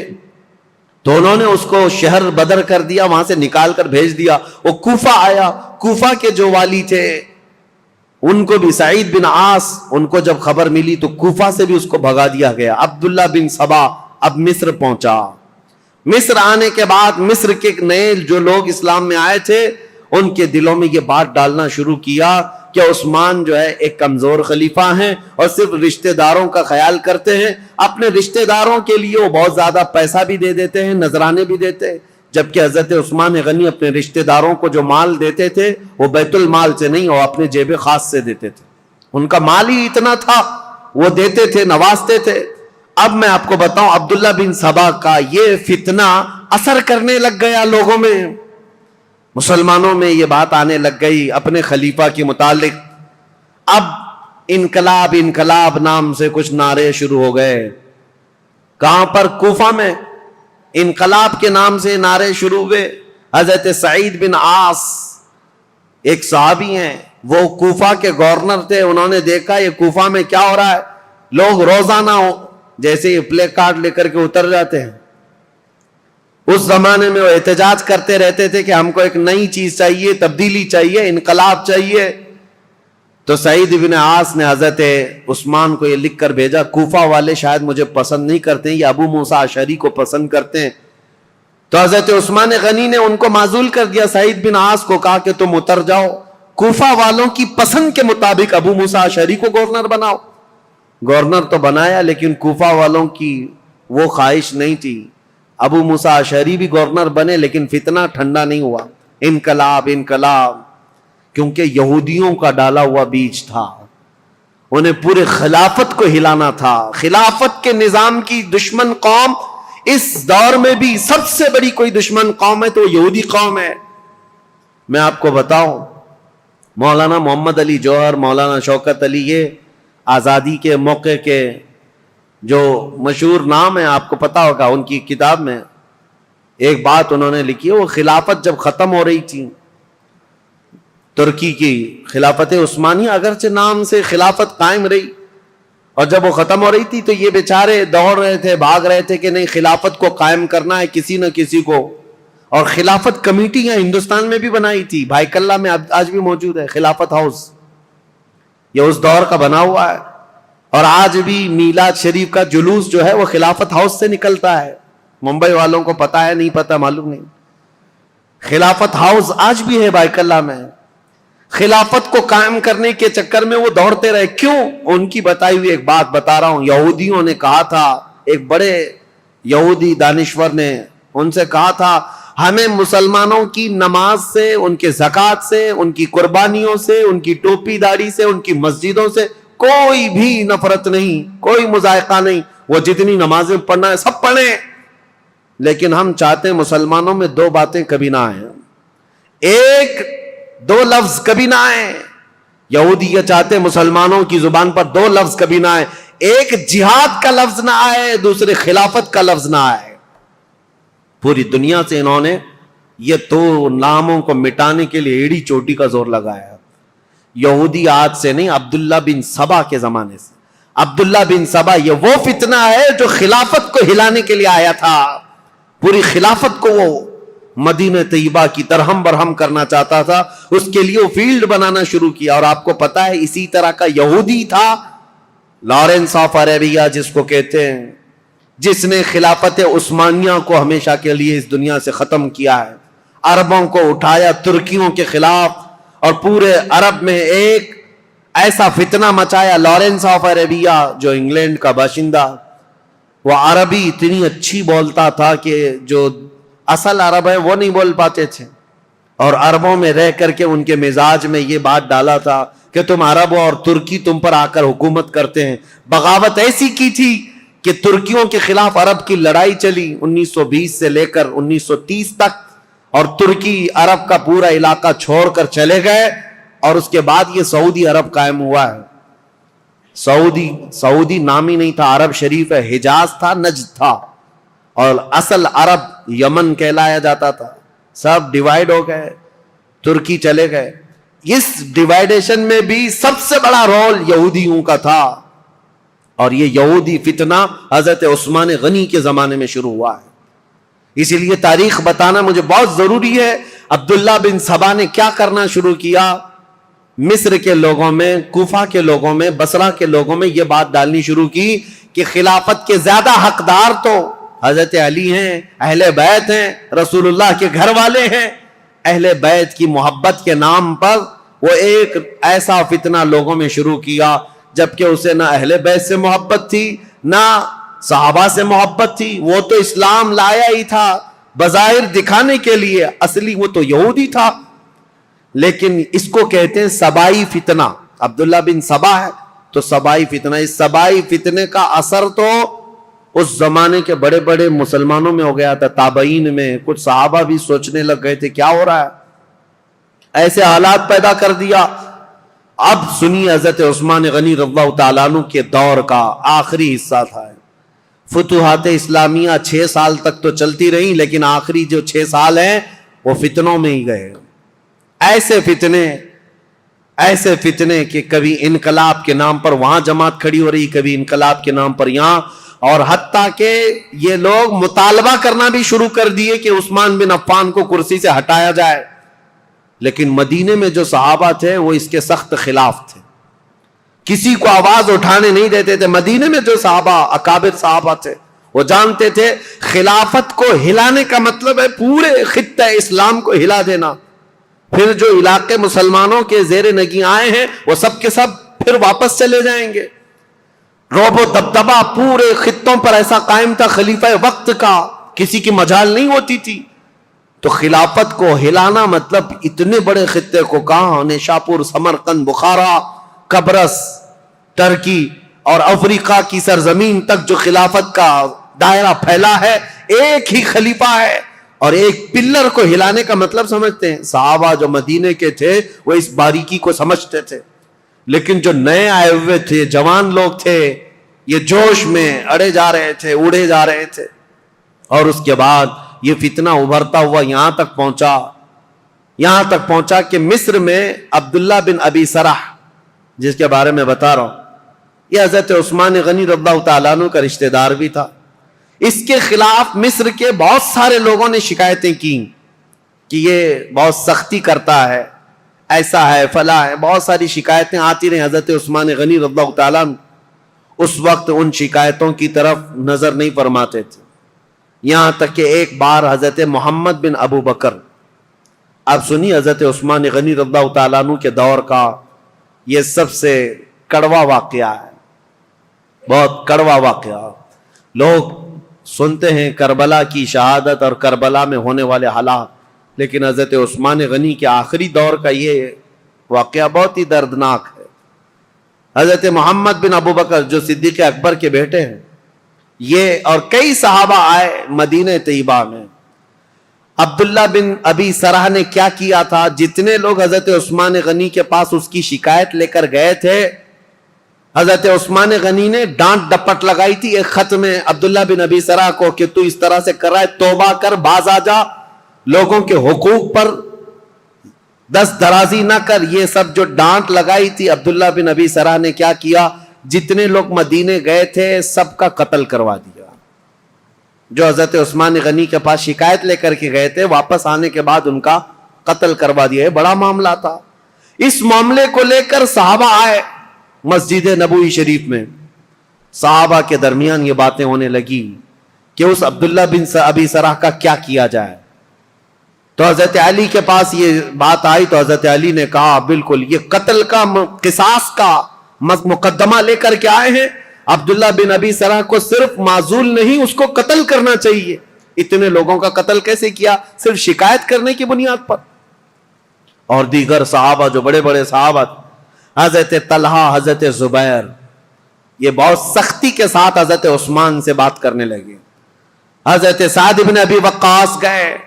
تو انہوں نے اس کو شہر بدر کر دیا، وہاں سے نکال کر بھیج دیا۔ وہ کوفہ آیا، کوفہ کے جو والی تھے ان کو بھی سعید بن عاص، ان کو جب خبر ملی تو کوفہ سے بھی اس کو بھگا دیا گیا۔ عبداللہ بن سبا اب مصر پہنچا۔ مصر آنے کے بعد مصر کے نئے جو لوگ اسلام میں آئے تھے ان کے دلوں میں یہ بات ڈالنا شروع کیا کہ عثمان جو ہے ایک کمزور خلیفہ ہیں اور صرف رشتہ داروں کا خیال کرتے ہیں، اپنے رشتہ داروں کے لیے وہ بہت زیادہ پیسہ بھی دے دیتے ہیں، نذرانے بھی دیتے ہیں، جبکہ حضرت عثمان غنی اپنے رشتہ داروں کو جو مال دیتے تھے وہ بیت المال سے نہیں، وہ اپنے جیب خاص سے دیتے تھے، ان کا مال ہی اتنا تھا، وہ دیتے تھے، نوازتے تھے۔ اب میں آپ کو بتاؤں عبداللہ بن سبا کا یہ فتنہ اثر کرنے لگ گیا لوگوں میں، مسلمانوں میں یہ بات آنے لگ گئی اپنے خلیفہ کے متعلق۔ اب انقلاب انقلاب نام سے کچھ نعرے شروع ہو گئے۔ کہاں پر؟ کوفہ میں انقلاب کے نام سے نعرے شروع ہوئے۔ حضرت سعید بن عاص ایک صحابی ہیں، وہ کوفہ کے گورنر تھے، انہوں نے دیکھا یہ کوفہ میں کیا ہو رہا ہے، لوگ روزانہ جیسے ہی پلے کارڈ لے کر کے اتر جاتے ہیں۔ اس زمانے میں وہ احتجاج کرتے رہتے تھے کہ ہم کو ایک نئی چیز چاہیے، تبدیلی چاہیے، انقلاب چاہیے۔ تو سعید بن عاص نے حضرت عثمان کو یہ لکھ کر بھیجا، کوفہ والے شاید مجھے پسند نہیں کرتے ہیں، یہ ابو موسیٰ اشعری کو پسند کرتے ہیں۔ تو حضرت عثمان غنی نے ان کو معزول کر دیا، سعید بن عاص کو کہا کہ تم اتر جاؤ، کوفہ والوں کی پسند کے مطابق ابو موسیٰ اشعری کو گورنر بناؤ۔ گورنر تو بنایا لیکن کوفہ والوں کی وہ خواہش نہیں تھی، ابو موسیٰ اشعری بھی گورنر بنے لیکن فتنہ ٹھنڈا نہیں ہوا، انقلاب انقلاب، کیونکہ یہودیوں کا ڈالا ہوا بیج تھا، انہیں پورے خلافت کو ہلانا تھا۔ خلافت کے نظام کی دشمن قوم اس دور میں بھی سب سے بڑی کوئی دشمن قوم ہے تو یہودی قوم ہے۔ میں آپ کو بتاؤں، مولانا محمد علی جوہر، مولانا شوکت علی، یہ آزادی کے موقع کے جو مشہور نام ہے، آپ کو پتا ہوگا، ان کی کتاب میں ایک بات انہوں نے لکھی ہے، وہ خلافت جب ختم ہو رہی تھی ترکی کی خلافت عثمانیہ، اگرچہ نام سے خلافت قائم رہی، اور جب وہ ختم ہو رہی تھی تو یہ بیچارے دوڑ رہے تھے، بھاگ رہے تھے کہ نہیں خلافت کو قائم کرنا ہے کسی نہ کسی کو، اور خلافت کمیٹیاں ہندوستان میں بھی بنائی تھی، بھائی کلہ میں آج بھی موجود ہے خلافت ہاؤس، یہ اس دور کا بنا ہوا ہے، اور آج بھی میلاد شریف کا جلوس جو ہے وہ خلافت ہاؤس سے نکلتا ہے۔ ممبئی والوں کو پتا ہے نہیں پتا معلوم نہیں، خلافت ہاؤس آج بھی ہے بھائی کلہ میں۔ خلافت کو قائم کرنے کے چکر میں وہ دوڑتے رہے، کیوں؟ ان کی بتائی ہوئی ایک بات بتا رہا ہوں، یہودیوں نے کہا تھا، ایک بڑے یہودی دانشور نے ان سے کہا تھا، ہمیں مسلمانوں کی نماز سے، ان کے زکوٰۃ سے، ان کی قربانیوں سے، ان کی ٹوپی داڑھی سے، ان کی مسجدوں سے کوئی بھی نفرت نہیں، کوئی مذائقہ نہیں، وہ جتنی نمازیں پڑھنا ہے سب پڑھیں، لیکن ہم چاہتے ہیں مسلمانوں میں دو باتیں کبھی نہ آئیں، ایک دو لفظ کبھی نہ آئیں، یہودی یہ چاہتے ہیں مسلمانوں کی زبان پر دو لفظ کبھی نہ آئے، ایک جہاد کا لفظ نہ آئے، دوسرے خلافت کا لفظ نہ آئے۔ پوری دنیا سے انہوں نے یہ دو ناموں کو مٹانے کے لیے ایڑی چوٹی کا زور لگایا۔ یہودی آج سے نہیں، عبداللہ بن سبا کے زمانے سے۔ عبداللہ بن سبا یہ وہ فتنہ ہے جو خلافت کو ہلانے کے لیے آیا تھا، پوری خلافت کو وہ مدینہ طیبہ کی درہم برہم کرنا چاہتا تھا، اس کے لیے وہ فیلڈ بنانا شروع کیا۔ اور آپ کو پتا ہے اسی طرح کا یہودی تھا لارنس آف عربیہ جس کو کہتے ہیں، جس نے خلافت عثمانیہ کو ہمیشہ کے لیے اس دنیا سے ختم کیا ہے، عربوں کو اٹھایا ترکیوں کے خلاف، اور پورے عرب میں ایک ایسا فتنہ مچایا۔ لارنس آف عربیہ جو انگلینڈ کا باشندہ، وہ عربی اتنی اچھی بولتا تھا کہ جو اصل عرب ہے وہ نہیں بول پاتے تھے، اور عربوں میں رہ کر کے ان کے مزاج میں یہ بات ڈالا تھا کہ تم عرب ہو اور ترکی تم پر آ کر حکومت کرتے ہیں۔ بغاوت ایسی کی تھی کہ ترکیوں کے خلاف عرب کی لڑائی چلی 1920 سے لے کر 1930 تک، اور ترکی عرب کا پورا علاقہ چھوڑ کر چلے گئے، اور اس کے بعد یہ سعودی عرب قائم ہوا ہے۔ سعودی نام ہی نہیں تھا، عرب شریف ہے، حجاز تھا، نجد تھا، اور اصل عرب یمن کہلایا جاتا تھا۔ سب ڈیوائیڈ ہو گئے، ترکی چلے گئے۔ اس ڈیوائیڈیشن میں بھی سب سے بڑا رول یہودیوں کا تھا، اور یہ یہودی فتنہ حضرت عثمان غنی کے زمانے میں شروع ہوا ہے۔ اسی لیے تاریخ بتانا مجھے بہت ضروری ہے۔ عبداللہ بن سبا نے کیا کرنا شروع کیا؟ مصر کے لوگوں میں، کوفہ کے لوگوں میں، بصرہ کے لوگوں میں یہ بات ڈالنی شروع کی کہ خلافت کے زیادہ حقدار تو حضرت علی ہیں، اہل بیت ہیں، رسول اللہ کے گھر والے ہیں۔ اہل بیت کی محبت کے نام پر وہ ایک ایسا فتنہ لوگوں میں شروع کیا، جبکہ اسے نہ اہل بیت سے محبت تھی نہ صحابہ سے محبت تھی۔ وہ تو اسلام لایا ہی تھا بظاہر دکھانے کے لیے، اصلی وہ تو یہودی تھا۔ لیکن اس کو کہتے ہیں سبائی فتنہ۔ عبداللہ بن سبا ہے تو سبائی فتنہ۔ اس سبائی فتنے کا اثر تو اس زمانے کے بڑے بڑے مسلمانوں میں ہو گیا تھا، تابعین میں۔ کچھ صحابہ بھی سوچنے لگ گئے تھے کیا ہو رہا ہے، ایسے حالات پیدا کر دیا۔ اب سنی حضرت عثمان غنی رضی اللہ تعالیٰ عنہ کے دور کا آخری حصہ تھا۔ فتوحات اسلامیہ 6 سال تک تو چلتی رہی، لیکن آخری جو 6 سال ہیں وہ فتنوں میں ہی گئے۔ ایسے فتنے کہ کبھی انقلاب کے نام پر وہاں جماعت کھڑی ہو رہی، کبھی انقلاب کے نام پر یہاں، اور حتیٰ کہ یہ لوگ مطالبہ کرنا بھی شروع کر دیے کہ عثمان بن عفان کو کرسی سے ہٹایا جائے۔ لیکن مدینے میں جو صحابہ تھے وہ اس کے سخت خلاف تھے، کسی کو آواز اٹھانے نہیں دیتے تھے۔ مدینے میں جو صحابہ اکابر صحابہ تھے وہ جانتے تھے خلافت کو ہلانے کا مطلب ہے پورے خطہ اسلام کو ہلا دینا۔ پھر جو علاقے مسلمانوں کے زیر نگیں آئے ہیں وہ سب کے سب پھر واپس چلے جائیں گے۔ رعب و دبدبہ پورے خطوں پر ایسا قائم تھا خلیفہ وقت کا، کسی کی مجال نہیں ہوتی تھی۔ تو خلافت کو ہلانا مطلب اتنے بڑے خطے کو، کہاں نیشاپور، سمرقند، بخارا، قبرص، ترکی اور افریقہ کی سرزمین تک جو خلافت کا دائرہ پھیلا ہے، ایک ہی خلیفہ ہے، اور ایک پلر کو ہلانے کا مطلب سمجھتے ہیں۔ صحابہ جو مدینے کے تھے وہ اس باریکی کو سمجھتے تھے، لیکن جو نئے آئے ہوئے تھے، جوان لوگ تھے، یہ جوش میں اڑے جا رہے تھے، اڑے جا رہے تھے۔ اور اس کے بعد یہ فتنہ ابھرتا ہوا یہاں تک پہنچا کہ مصر میں عبداللہ بن ابی سرح، جس کے بارے میں بتا رہا ہوں، یہ حضرت عثمان غنی رضی اللہ تعالیٰ عنہ کا رشتہ دار بھی تھا۔ اس کے خلاف مصر کے بہت سارے لوگوں نے شکایتیں کی کہ یہ بہت سختی کرتا ہے، ایسا ہے، فلاں ہے، بہت ساری شکایتیں آتی رہیں۔ حضرت عثمان غنی رضی اللہ تعالیٰ عنہ اس وقت ان شکایتوں کی طرف نظر نہیں فرماتے تھے، یہاں تک کہ ایک بار حضرت محمد بن ابو بکر، آپ سنیے حضرت عثمان غنی رضی اللہ تعالیٰ عنہ کے دور کا یہ سب سے کڑوا واقعہ ہے، بہت کڑوا واقعہ۔ لوگ سنتے ہیں کربلا کی شہادت اور کربلا میں ہونے والے حالات، لیکن حضرت عثمان غنی کے آخری دور کا یہ واقعہ بہت ہی دردناک ہے۔ حضرت محمد بن ابو بکر جو صدیق اکبر کے بیٹے ہیں، یہ اور کئی صحابہ آئے مدینہ طیبہ میں۔ عبداللہ بن ابی سرح نے کیا کیا تھا، جتنے لوگ حضرت عثمان غنی کے پاس اس کی شکایت لے کر گئے تھے، حضرت عثمان غنی نے ڈانٹ ڈپٹ لگائی تھی ایک خط میں عبداللہ بن ابی سرح کو کہ تو اس طرح سے کر رہا ہے، توبہ کر، باز آ جا، لوگوں کے حقوق پر دست درازی نہ کر۔ یہ سب جو ڈانٹ لگائی تھی، عبداللہ بن ابی سرح نے کیا کیا، جتنے لوگ مدینے گئے تھے سب کا قتل کروا دیا۔ جو حضرت عثمان غنی کے پاس شکایت لے کر کے گئے تھے، واپس آنے کے بعد ان کا قتل کروا دیا۔ یہ بڑا معاملہ تھا۔ اس معاملے کو لے کر صحابہ آئے مسجد نبوی شریف میں، صحابہ کے درمیان یہ باتیں ہونے لگی کہ اس عبداللہ بن ابی سرح کا کیا کیا جائے۔ تو حضرت علی کے پاس یہ بات آئی تو حضرت علی نے کہا بالکل یہ قتل کا قصاص کا مقدمہ لے کر کے آئے ہیں، عبداللہ بن ابی سرح کو صرف معزول نہیں، اس کو قتل کرنا چاہیے۔ اتنے لوگوں کا قتل کیسے کیا؟ صرف شکایت کرنے کی بنیاد پر۔ اور دیگر صحابہ جو بڑے بڑے صحابہ، حضرت طلحہ، حضرت زبیر، یہ بہت سختی کے ساتھ حضرت عثمان سے بات کرنے لگے۔ حضرت سعد بن ابی وقاص گئے،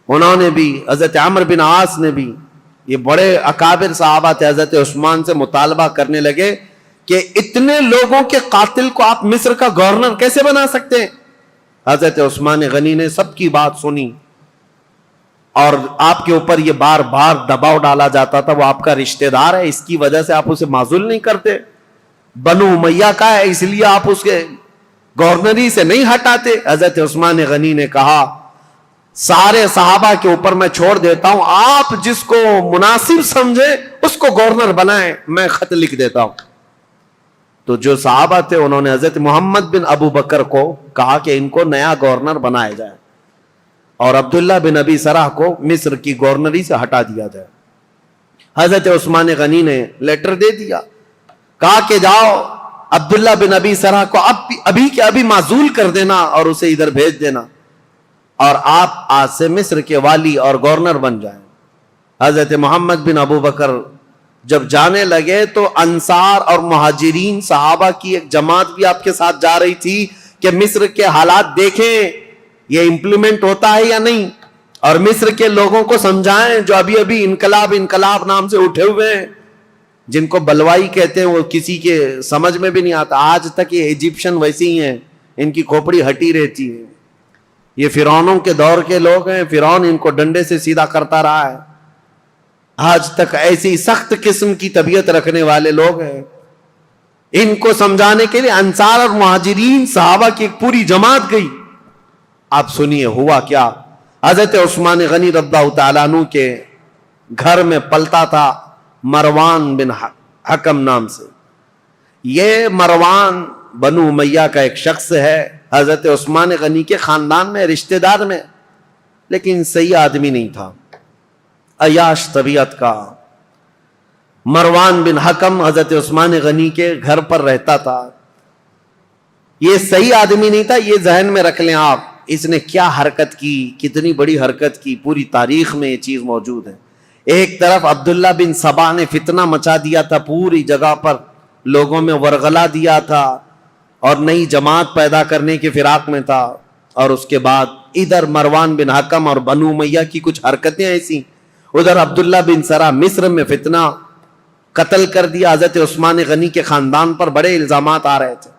انہوں نے بھی، حضرت عمرو بن عاص نے بھی، یہ بڑے اکابر صحابہ تھے، حضرت عثمان سے مطالبہ کرنے لگے کہ اتنے لوگوں کے قاتل کو آپ مصر کا گورنر کیسے بنا سکتے ہیں؟ حضرت عثمان غنی نے سب کی بات سنی، اور آپ کے اوپر یہ بار بار دباؤ ڈالا جاتا تھا، وہ آپ کا رشتہ دار ہے، اس کی وجہ سے آپ اسے معزول نہیں کرتے، بنو امیہ کا ہے اس لیے آپ اس کے گورنری سے نہیں ہٹاتے۔ حضرت عثمان غنی نے کہا سارے صحابہ کے اوپر میں چھوڑ دیتا ہوں, آپ جس کو مناسب سمجھے اس کو گورنر بنائیں, میں خط لکھ دیتا ہوں. تو جو صحابہ تھے انہوں نے حضرت محمد بن ابو بکر کو کہا کہ ان کو نیا گورنر بنایا جائے اور عبداللہ بن ابی سرح کو مصر کی گورنری سے ہٹا دیا جائے. حضرت عثمان غنی نے لیٹر دے دیا, کہا کہ جاؤ عبداللہ بن ابی سرح کو ابھی کے ابھی معزول کر دینا اور اسے ادھر بھیج دینا, اور آپ آج سے مصر کے والی اور گورنر بن جائیں. حضرت محمد بن ابو بکر جب جانے لگے تو انصار اور مہاجرین صحابہ کی ایک جماعت بھی آپ کے ساتھ جا رہی تھی کہ مصر کے حالات دیکھیں یہ امپلیمنٹ ہوتا ہے یا نہیں, اور مصر کے لوگوں کو سمجھائیں جو ابھی ابھی انقلاب نام سے اٹھے ہوئے ہیں, جن کو بلوائی کہتے ہیں, وہ کسی کے سمجھ میں بھی نہیں آتا. آج تک یہ ایجپشن ویسے ہی ہیں, ان کی کھوپڑی ہٹی رہتی ہے. یہ فرعونوں کے دور کے لوگ ہیں, فرعون ان کو ڈنڈے سے سیدھا کرتا رہا ہے. آج تک ایسی سخت قسم کی طبیعت رکھنے والے لوگ ہیں. ان کو سمجھانے کے لیے انصار اور مہاجرین صحابہ کی ایک پوری جماعت گئی. آپ سنیے ہوا کیا. حضرت عثمان غنی رضی اللہ تعالیٰ عنہ کے گھر میں پلتا تھا مروان بن حکم نام سے. یہ مروان بنو امیہ کا ایک شخص ہے, حضرت عثمان غنی کے خاندان میں رشتہ دار میں, لیکن صحیح آدمی نہیں تھا, عیاش طبیعت کا. مروان بن حکم حضرت عثمان غنی کے گھر پر رہتا تھا. یہ صحیح آدمی نہیں تھا, یہ ذہن میں رکھ لیں آپ. اس نے کیا حرکت کی, کتنی بڑی حرکت کی, پوری تاریخ میں یہ چیز موجود ہے. ایک طرف عبداللہ بن سبا نے فتنہ مچا دیا تھا پوری جگہ پر, لوگوں میں ورغلا دیا تھا اور نئی جماعت پیدا کرنے کے فراق میں تھا. اور اس کے بعد ادھر مروان بن حکم اور بنو امیہ کی کچھ حرکتیں ایسی, ادھر عبداللہ بن سرا مصر میں فتنہ, قتل کر دیا. حضرت عثمان غنی کے خاندان پر بڑے الزامات آ رہے تھے,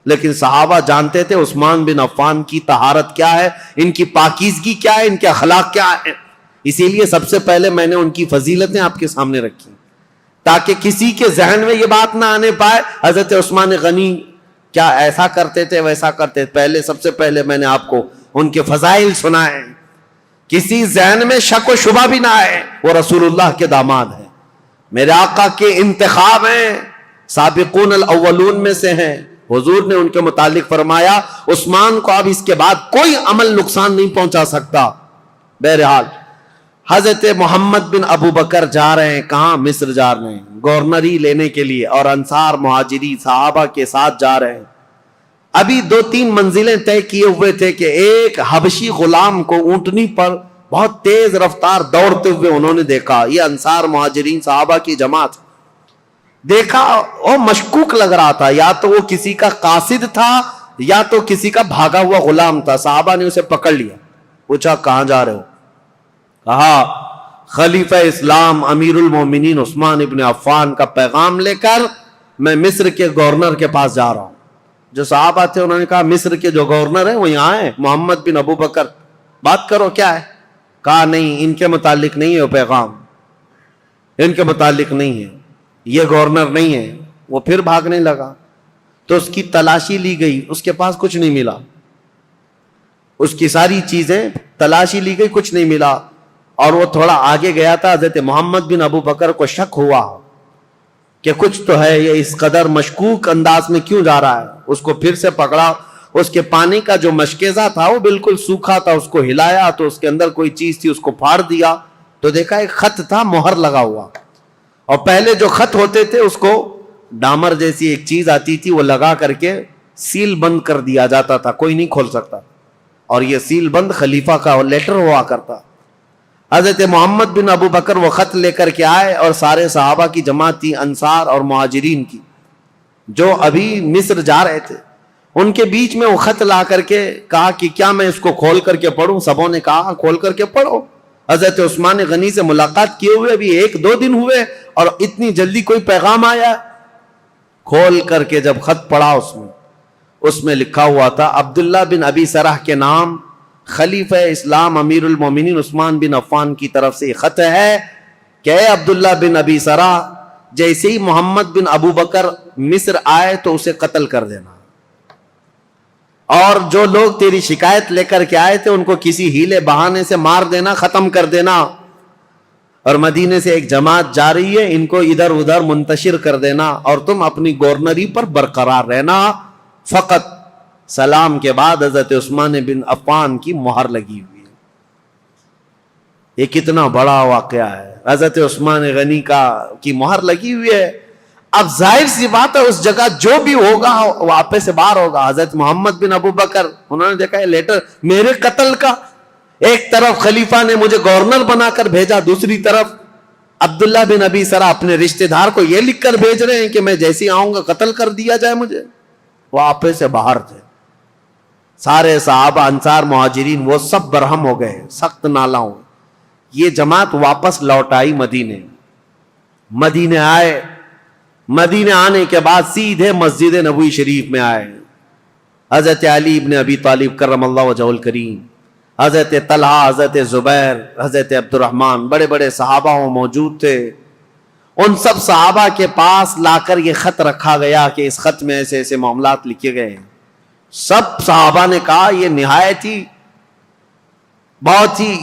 لیکن صحابہ جانتے تھے عثمان بن عفان کی طہارت کیا ہے, ان کی پاکیزگی کیا ہے, ان کے اخلاق کیا ہے. اسی لیے سب سے پہلے میں نے ان کی فضیلتیں آپ کے سامنے رکھی تاکہ کسی کے ذہن میں یہ بات نہ آنے پائے حضرت عثمان غنی کیا ایسا کرتے تھے ویسا کرتے تھے. سب سے پہلے میں نے آپ کو ان کے فضائل سنائے, کسی ذہن میں شک و شبہ بھی نہ آئے. وہ رسول اللہ کے داماد ہیں, میرے آقا کے انتخاب ہیں, سابقون الاولون میں سے ہیں. حضور نے ان کے متعلق فرمایا عثمان کو اب اس کے بعد کوئی عمل نقصان نہیں پہنچا سکتا. بہرحال حضرت محمد بن ابو بکر جا رہے ہیں, کہاں؟ مصر جا رہے ہیں گورنری لینے کے لیے, اور انصار مہاجری صحابہ کے ساتھ جا رہے ہیں. ابھی 2-3 منزلیں طے کیے ہوئے تھے کہ ایک حبشی غلام کو اونٹنی پر بہت تیز رفتار دوڑتے ہوئے انہوں نے دیکھا. یہ انصار مہاجرین صحابہ کی جماعت دیکھا, وہ مشکوک لگ رہا تھا, یا تو وہ کسی کا قاصد تھا یا تو کسی کا بھاگا ہوا غلام تھا. صحابہ نے اسے پکڑ لیا, پوچھا کہاں جا رہے ہو؟ کہا خلیفہ اسلام امیر المومنین عثمان ابن عفان کا پیغام لے کر میں مصر کے گورنر کے پاس جا رہا ہوں. جو صحابہ تھے انہوں نے کہا مصر کے جو گورنر ہیں وہ یہاں ہیں, محمد بن ابو بکر, بات کرو کیا ہے. کہا نہیں, ان کے متعلق نہیں ہے وہ پیغام, ان کے متعلق نہیں ہے, یہ گورنر نہیں ہے. وہ پھر بھاگنے لگا تو اس کی تلاشی لی گئی, اس کے پاس کچھ نہیں ملا. اس کی ساری چیزیں تلاشی لی گئی, کچھ نہیں ملا. اور وہ تھوڑا آگے گیا تھا, حضرت محمد بن ابو بکر کو شک ہوا کہ کچھ تو ہے, یہ اس قدر مشکوک انداز میں کیوں جا رہا ہے. اس کو پھر سے پکڑا, اس کے پانی کا جو مشکیزہ تھا وہ بالکل سوکھا تھا, اس کو ہلایا تو اس کے اندر کوئی چیز تھی, اس کو پھاڑ دیا تو دیکھا ایک خط تھا مہر لگا ہوا. اور پہلے جو خط ہوتے تھے اس کو ڈامر جیسی ایک چیز آتی تھی, وہ لگا کر کے سیل بند کر دیا جاتا تھا, کوئی نہیں کھول سکتا. اور یہ سیل بند خلیفہ کا لیٹر ہوا کرتا. حضرت محمد بن ابو بکر وہ خط لے کر کے آئے, اور سارے صحابہ کی جماعت تھی, انصار اور مہاجرین کی, جو ابھی مصر جا رہے تھے. ان کے بیچ میں وہ خط لا کر کے کہا کہ کیا میں اس کو کھول کر کے پڑھوں؟ سبوں نے کہا کھول کر کے پڑھو. حضرت عثمان غنی سے ملاقات کیے ہوئے ابھی 1-2 دن ہوئے اور اتنی جلدی کوئی پیغام آیا. کھول کر کے جب خط پڑھا اس میں لکھا ہوا تھا عبداللہ بن ابی سرح کے نام, خلیفہ اسلام امیر المومنین عثمان بن عفان کی طرف سے خط ہے کہ اے عبداللہ بن ابی سرح, جیسے ہی محمد بن ابو بکر مصر آئے تو اسے قتل کر دینا. اور جو لوگ تیری شکایت لے کر کے آئے تھے ان کو کسی ہیلے بہانے سے مار دینا، ختم کر دینا، اور مدینے سے ایک جماعت جا رہی ہے ان کو ادھر ادھر منتشر کر دینا، اور تم اپنی گورنری پر برقرار رہنا فقط۔ سلام کے بعد حضرت عثمان بن عفان کی مہر لگی ہوئی ہے۔ یہ کتنا بڑا واقعہ ہے، حضرت عثمان غنی کی مہر لگی ہوئی ہے۔ اب ظاہر سی بات ہے اس جگہ جو بھی ہوگا وہ آپے سے باہر ہوگا۔ حضرت محمد بن ابو بکر انہوں نے دیکھا ہے لیٹر میرے قتل کا، ایک طرف خلیفہ نے مجھے گورنر بنا کر بھیجا، دوسری طرف عبداللہ بن ابی سرا اپنے رشتہ دار کو یہ لکھ کر بھیج رہے ہیں کہ میں جیسی آؤں گا قتل کر دیا جائے مجھے۔ وہ آپے سے باہر تھے، سارے صحابہ انصار مہاجرین وہ سب برہم ہو گئے، سخت نالاں۔ یہ جماعت واپس لوٹ آئی مدینے آئے، مدینے آنے کے بعد سیدھے مسجد نبوی شریف میں آئے۔ حضرت علی ابن ابی طالب کرم اللہ وجہہ الکریم، حضرت طلحہ، حضرت زبیر، حضرت عبد الرحمن، بڑے بڑے صحابہ موجود تھے۔ ان سب صحابہ کے پاس لا کر یہ خط رکھا گیا کہ اس خط میں ایسے ایسے معاملات لکھے گئے ہیں۔ سب صحابہ نے کہا یہ نہایت ہی بہت ہی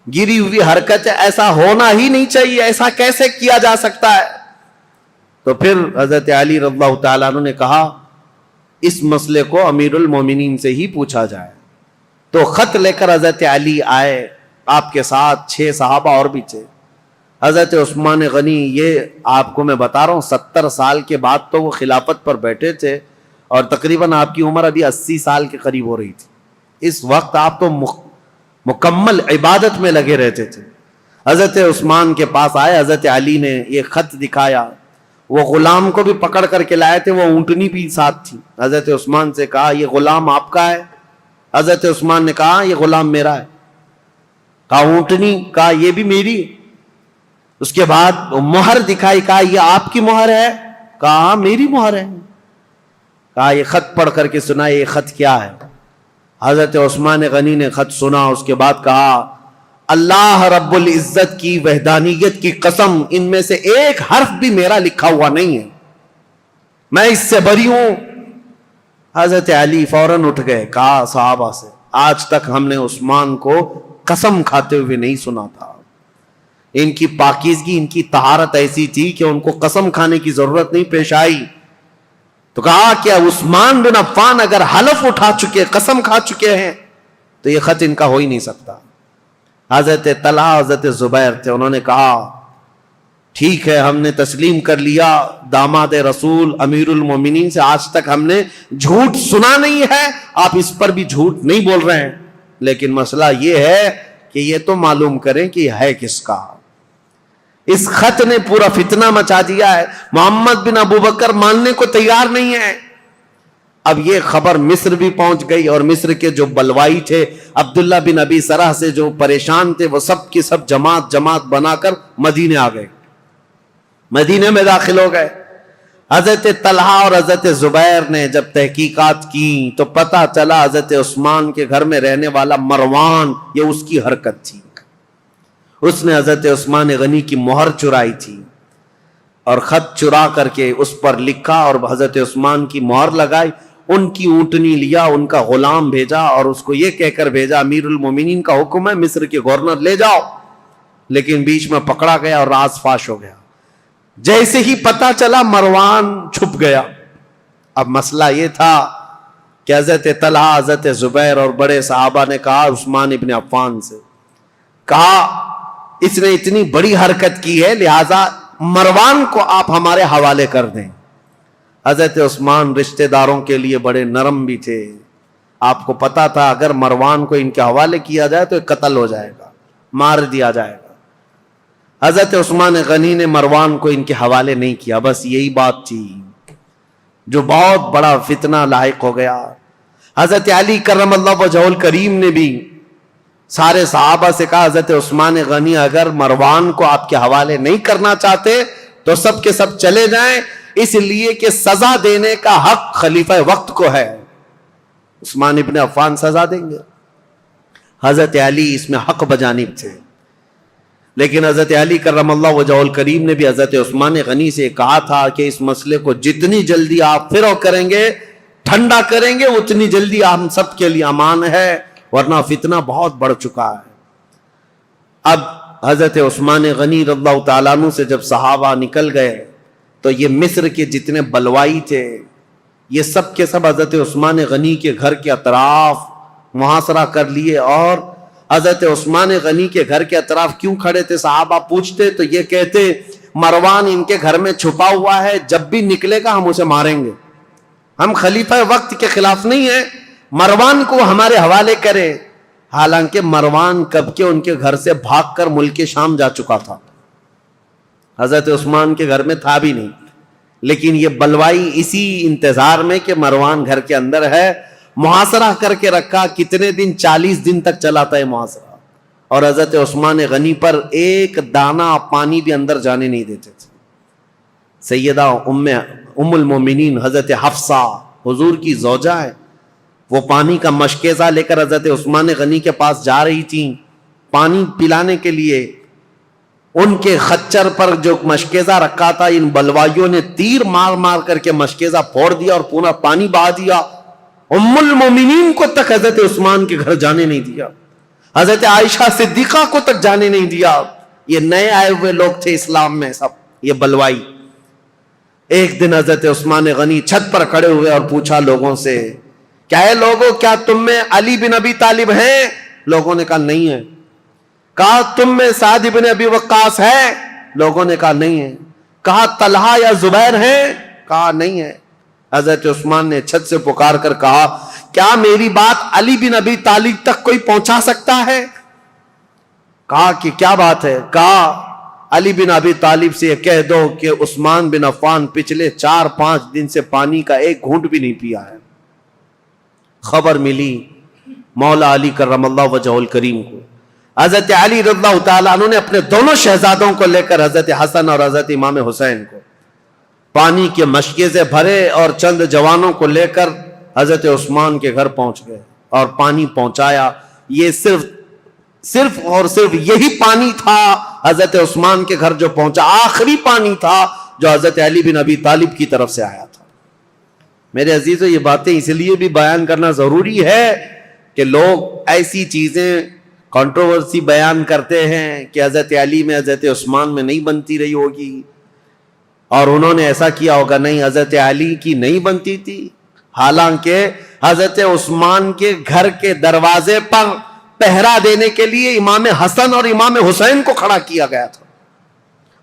گری ہوئی حرکت ہے، ایسا ہونا ہی نہیں چاہیے، ایسا کیسے کیا جا سکتا ہے؟ تو پھر حضرت علی رضی اللہ تعالیٰ عنہ نے کہا اس مسئلے کو امیر المومنین سے ہی پوچھا جائے۔ تو خط لے کر حضرت علی آئے، آپ کے ساتھ 6 صحابہ اور بھی تھے۔ حضرت عثمان غنی، یہ آپ کو میں بتا رہا ہوں 70 سال کے بعد تو وہ خلافت پر بیٹھے تھے، اور تقریباً آپ کی عمر ابھی 80 سال کے قریب ہو رہی تھی۔ اس وقت آپ تو مکمل عبادت میں لگے رہتے تھے۔ حضرت عثمان کے پاس آئے، حضرت علی نے یہ خط دکھایا، وہ غلام کو بھی پکڑ کر کے لائے تھے، وہ اونٹنی بھی ساتھ تھی۔ حضرت عثمان سے کہا یہ غلام آپ کا ہے؟ حضرت عثمان نے کہا یہ غلام میرا ہے۔ کہا اونٹنی؟ کہا یہ بھی میری۔ اس کے بعد مہر دکھائی، کہا یہ آپ کی مہر ہے؟ کہا ہاں میری مہر ہے۔ کہا یہ خط پڑھ کر کے سنا، یہ خط کیا ہے؟ حضرت عثمان غنی نے خط سنا، اس کے بعد کہا اللہ رب العزت کی وحدانیت کی قسم، ان میں سے ایک حرف بھی میرا لکھا ہوا نہیں ہے، میں اس سے بری ہوں۔ حضرت علی فوراً اٹھ گئے، کہا صحابہ سے آج تک ہم نے عثمان کو قسم کھاتے ہوئے نہیں سنا تھا۔ ان کی پاکیزگی، ان کی طہارت ایسی تھی کہ ان کو قسم کھانے کی ضرورت نہیں پیش آئی۔ تو کہا کہ عثمان بن عفان اگر حلف اٹھا چکے، قسم کھا چکے ہیں، تو یہ خط ان کا ہو ہی نہیں سکتا۔ حضرت طلحہ، حضرت زبیر تھے، انہوں نے کہا ٹھیک ہے ہم نے تسلیم کر لیا، داماد رسول امیر المومنین سے آج تک ہم نے جھوٹ سنا نہیں ہے، آپ اس پر بھی جھوٹ نہیں بول رہے ہیں، لیکن مسئلہ یہ ہے کہ یہ تو معلوم کریں کہ یہ ہے کس کا۔ اس خط نے پورا فتنہ مچا دیا ہے، محمد بن ابو بکر ماننے کو تیار نہیں ہے۔ اب یہ خبر مصر بھی پہنچ گئی، اور مصر کے جو بلوائی تھے عبداللہ بن ابی سرح سے جو پریشان تھے، وہ سب کی سب جماعت بنا کر مدینے آ گئے، مدینے میں داخل ہو گئے۔ حضرت طلحہ اور حضرت زبیر نے جب تحقیقات کی تو پتہ چلا حضرت عثمان کے گھر میں رہنے والا مروان، یہ اس کی حرکت تھی، اس نے حضرت عثمان غنی کی مہر چرائی تھی، اور خط چرا کر کے اس پر لکھا اور حضرت عثمان کی مہر لگائی، ان کی اونٹنی لیا، ان کا غلام بھیجا، اور اس کو یہ کہہ کر بھیجا امیر المومنین کا حکم ہے مصر کے گورنر لے جاؤ، لیکن بیچ میں پکڑا گیا اور راز فاش ہو گیا۔ جیسے ہی پتا چلا مروان چھپ گیا۔ اب مسئلہ یہ تھا کہ حضرت طلحہ، حضرت زبیر اور بڑے صحابہ نے کہا عثمان ابن عفان سے، کہا اس نے اتنی بڑی حرکت کی ہے لہذا مروان کو آپ ہمارے حوالے کر دیں۔ حضرت عثمان رشتہ داروں کے لیے بڑے نرم بھی تھے، آپ کو پتا تھا اگر مروان کو ان کے حوالے کیا جائے تو قتل ہو جائے گا، مار دیا جائے گا۔ حضرت عثمان غنی نے مروان کو ان کے حوالے نہیں کیا، بس یہی بات تھی جو بہت بڑا فتنہ لاحق ہو گیا۔ حضرت علی کرم اللہ وجہہ الکریم نے بھی سارے صحابہ سے کہا حضرت عثمان غنی اگر مروان کو آپ کے حوالے نہیں کرنا چاہتے تو سب کے سب چلے جائیں، اس لیے کہ سزا دینے کا حق خلیفہ وقت کو ہے، عثمان ابن عفان سزا دیں گے۔ حضرت علی اس میں حق بجانب تھے، لیکن حضرت علی کرم اللہ وجہہ الکریم نے بھی حضرت عثمان غنی سے کہا تھا کہ اس مسئلے کو جتنی جلدی آپ فرو کریں گے ٹھنڈا کریں گے اتنی جلدی ہم سب کے لیے امان ہے، ورنہ فتنہ بہت بڑھ چکا ہے۔ اب حضرت عثمان غنی رضی اللہ تعالیٰ عنہ سے جب صحابہ نکل گئے تو یہ مصر کے جتنے بلوائی تھے یہ سب کے سب حضرت عثمان غنی کے گھر کے اطراف محاصرہ کر لیے۔ اور حضرت عثمان غنی کے گھر کے اطراف کیوں کھڑے تھے؟ صحابہ پوچھتے تو یہ کہتے مروان ان کے گھر میں چھپا ہوا ہے، جب بھی نکلے گا ہم اسے ماریں گے، ہم خلیفہ وقت کے خلاف نہیں ہیں، مروان کو ہمارے حوالے کرے۔ حالانکہ مروان کب کے ان کے گھر سے بھاگ کر ملک شام جا چکا تھا، حضرت عثمان کے گھر میں تھا بھی نہیں، لیکن یہ بلوائی اسی انتظار میں کہ مروان گھر کے اندر ہے محاصرہ کر کے رکھا۔ کتنے دن؟ 40 دن تک چلا تھا یہ محاصرہ، اور حضرت عثمان غنی پر ایک دانہ پانی بھی اندر جانے نہیں دیتے تھے۔ سیدہ ام المومنین حضرت حفصہ حضور کی زوجہ ہے، وہ پانی کا مشکیزہ لے کر حضرت عثمان غنی کے پاس جا رہی تھیں پانی پلانے کے لیے۔ ان کے خچر پر جو مشکیزہ رکھا تھا ان بلوائیوں نے تیر مار مار کر کے مشکیزہ پھوڑ دیا اور پورا پانی بہا دیا۔ ام المومنین کو تک حضرت عثمان کے گھر جانے نہیں دیا، حضرت عائشہ صدیقہ کو تک جانے نہیں دیا۔ یہ نئے آئے ہوئے لوگ تھے اسلام میں سب، یہ بلوائی۔ ایک دن حضرت عثمان غنی چھت پر کھڑے ہوئے اور پوچھا لوگوں سے، کیا ہے لوگوں، کیا تم میں علی بن ابی طالب ہیں؟ لوگوں نے کہا نہیں ہے۔ کہا تم میں سعد بن ابی وقاص ہے؟ لوگوں نے کہا نہیں ہے۔ کہا طلحہ یا زبیر ہیں؟ کہا نہیں ہے۔ حضرت عثمان نے چھت سے پکار کر کہا کیا میری بات علی بن ابی طالب تک کوئی پہنچا سکتا ہے؟ کہا کہ کیا بات ہے؟ کہا علی بن ابی طالب سے یہ کہہ دو کہ عثمان بن عفان پچھلے 4-5 دن سے پانی کا ایک گھونٹ بھی نہیں پیا ہے۔ خبر ملی مولا علی کرم اللہ وجہہ الکریم کو، حضرت علی رضی اللہ تعالیٰ عنہ نے اپنے دونوں شہزادوں کو لے کر حضرت حسن اور حضرت امام حسین کو پانی کے مشکیزے بھرے اور چند جوانوں کو لے کر حضرت عثمان کے گھر پہنچ گئے اور پانی پہنچایا۔ یہ صرف اور صرف یہی پانی تھا حضرت عثمان کے گھر جو پہنچا، آخری پانی تھا جو حضرت علی بن ابی طالب کی طرف سے آیا تھا۔ میرے عزیزو، یہ باتیں اس لیے بھی بیان کرنا ضروری ہے کہ لوگ ایسی چیزیں کنٹروورسی بیان کرتے ہیں کہ حضرت علی میں حضرت عثمان میں نہیں بنتی رہی ہوگی اور انہوں نے ایسا کیا ہوگا۔ نہیں، حضرت علی کی نہیں بنتی تھی، حالانکہ حضرت عثمان کے گھر کے دروازے پر پہرا دینے کے لیے امام حسن اور امام حسین کو کھڑا کیا گیا تھا،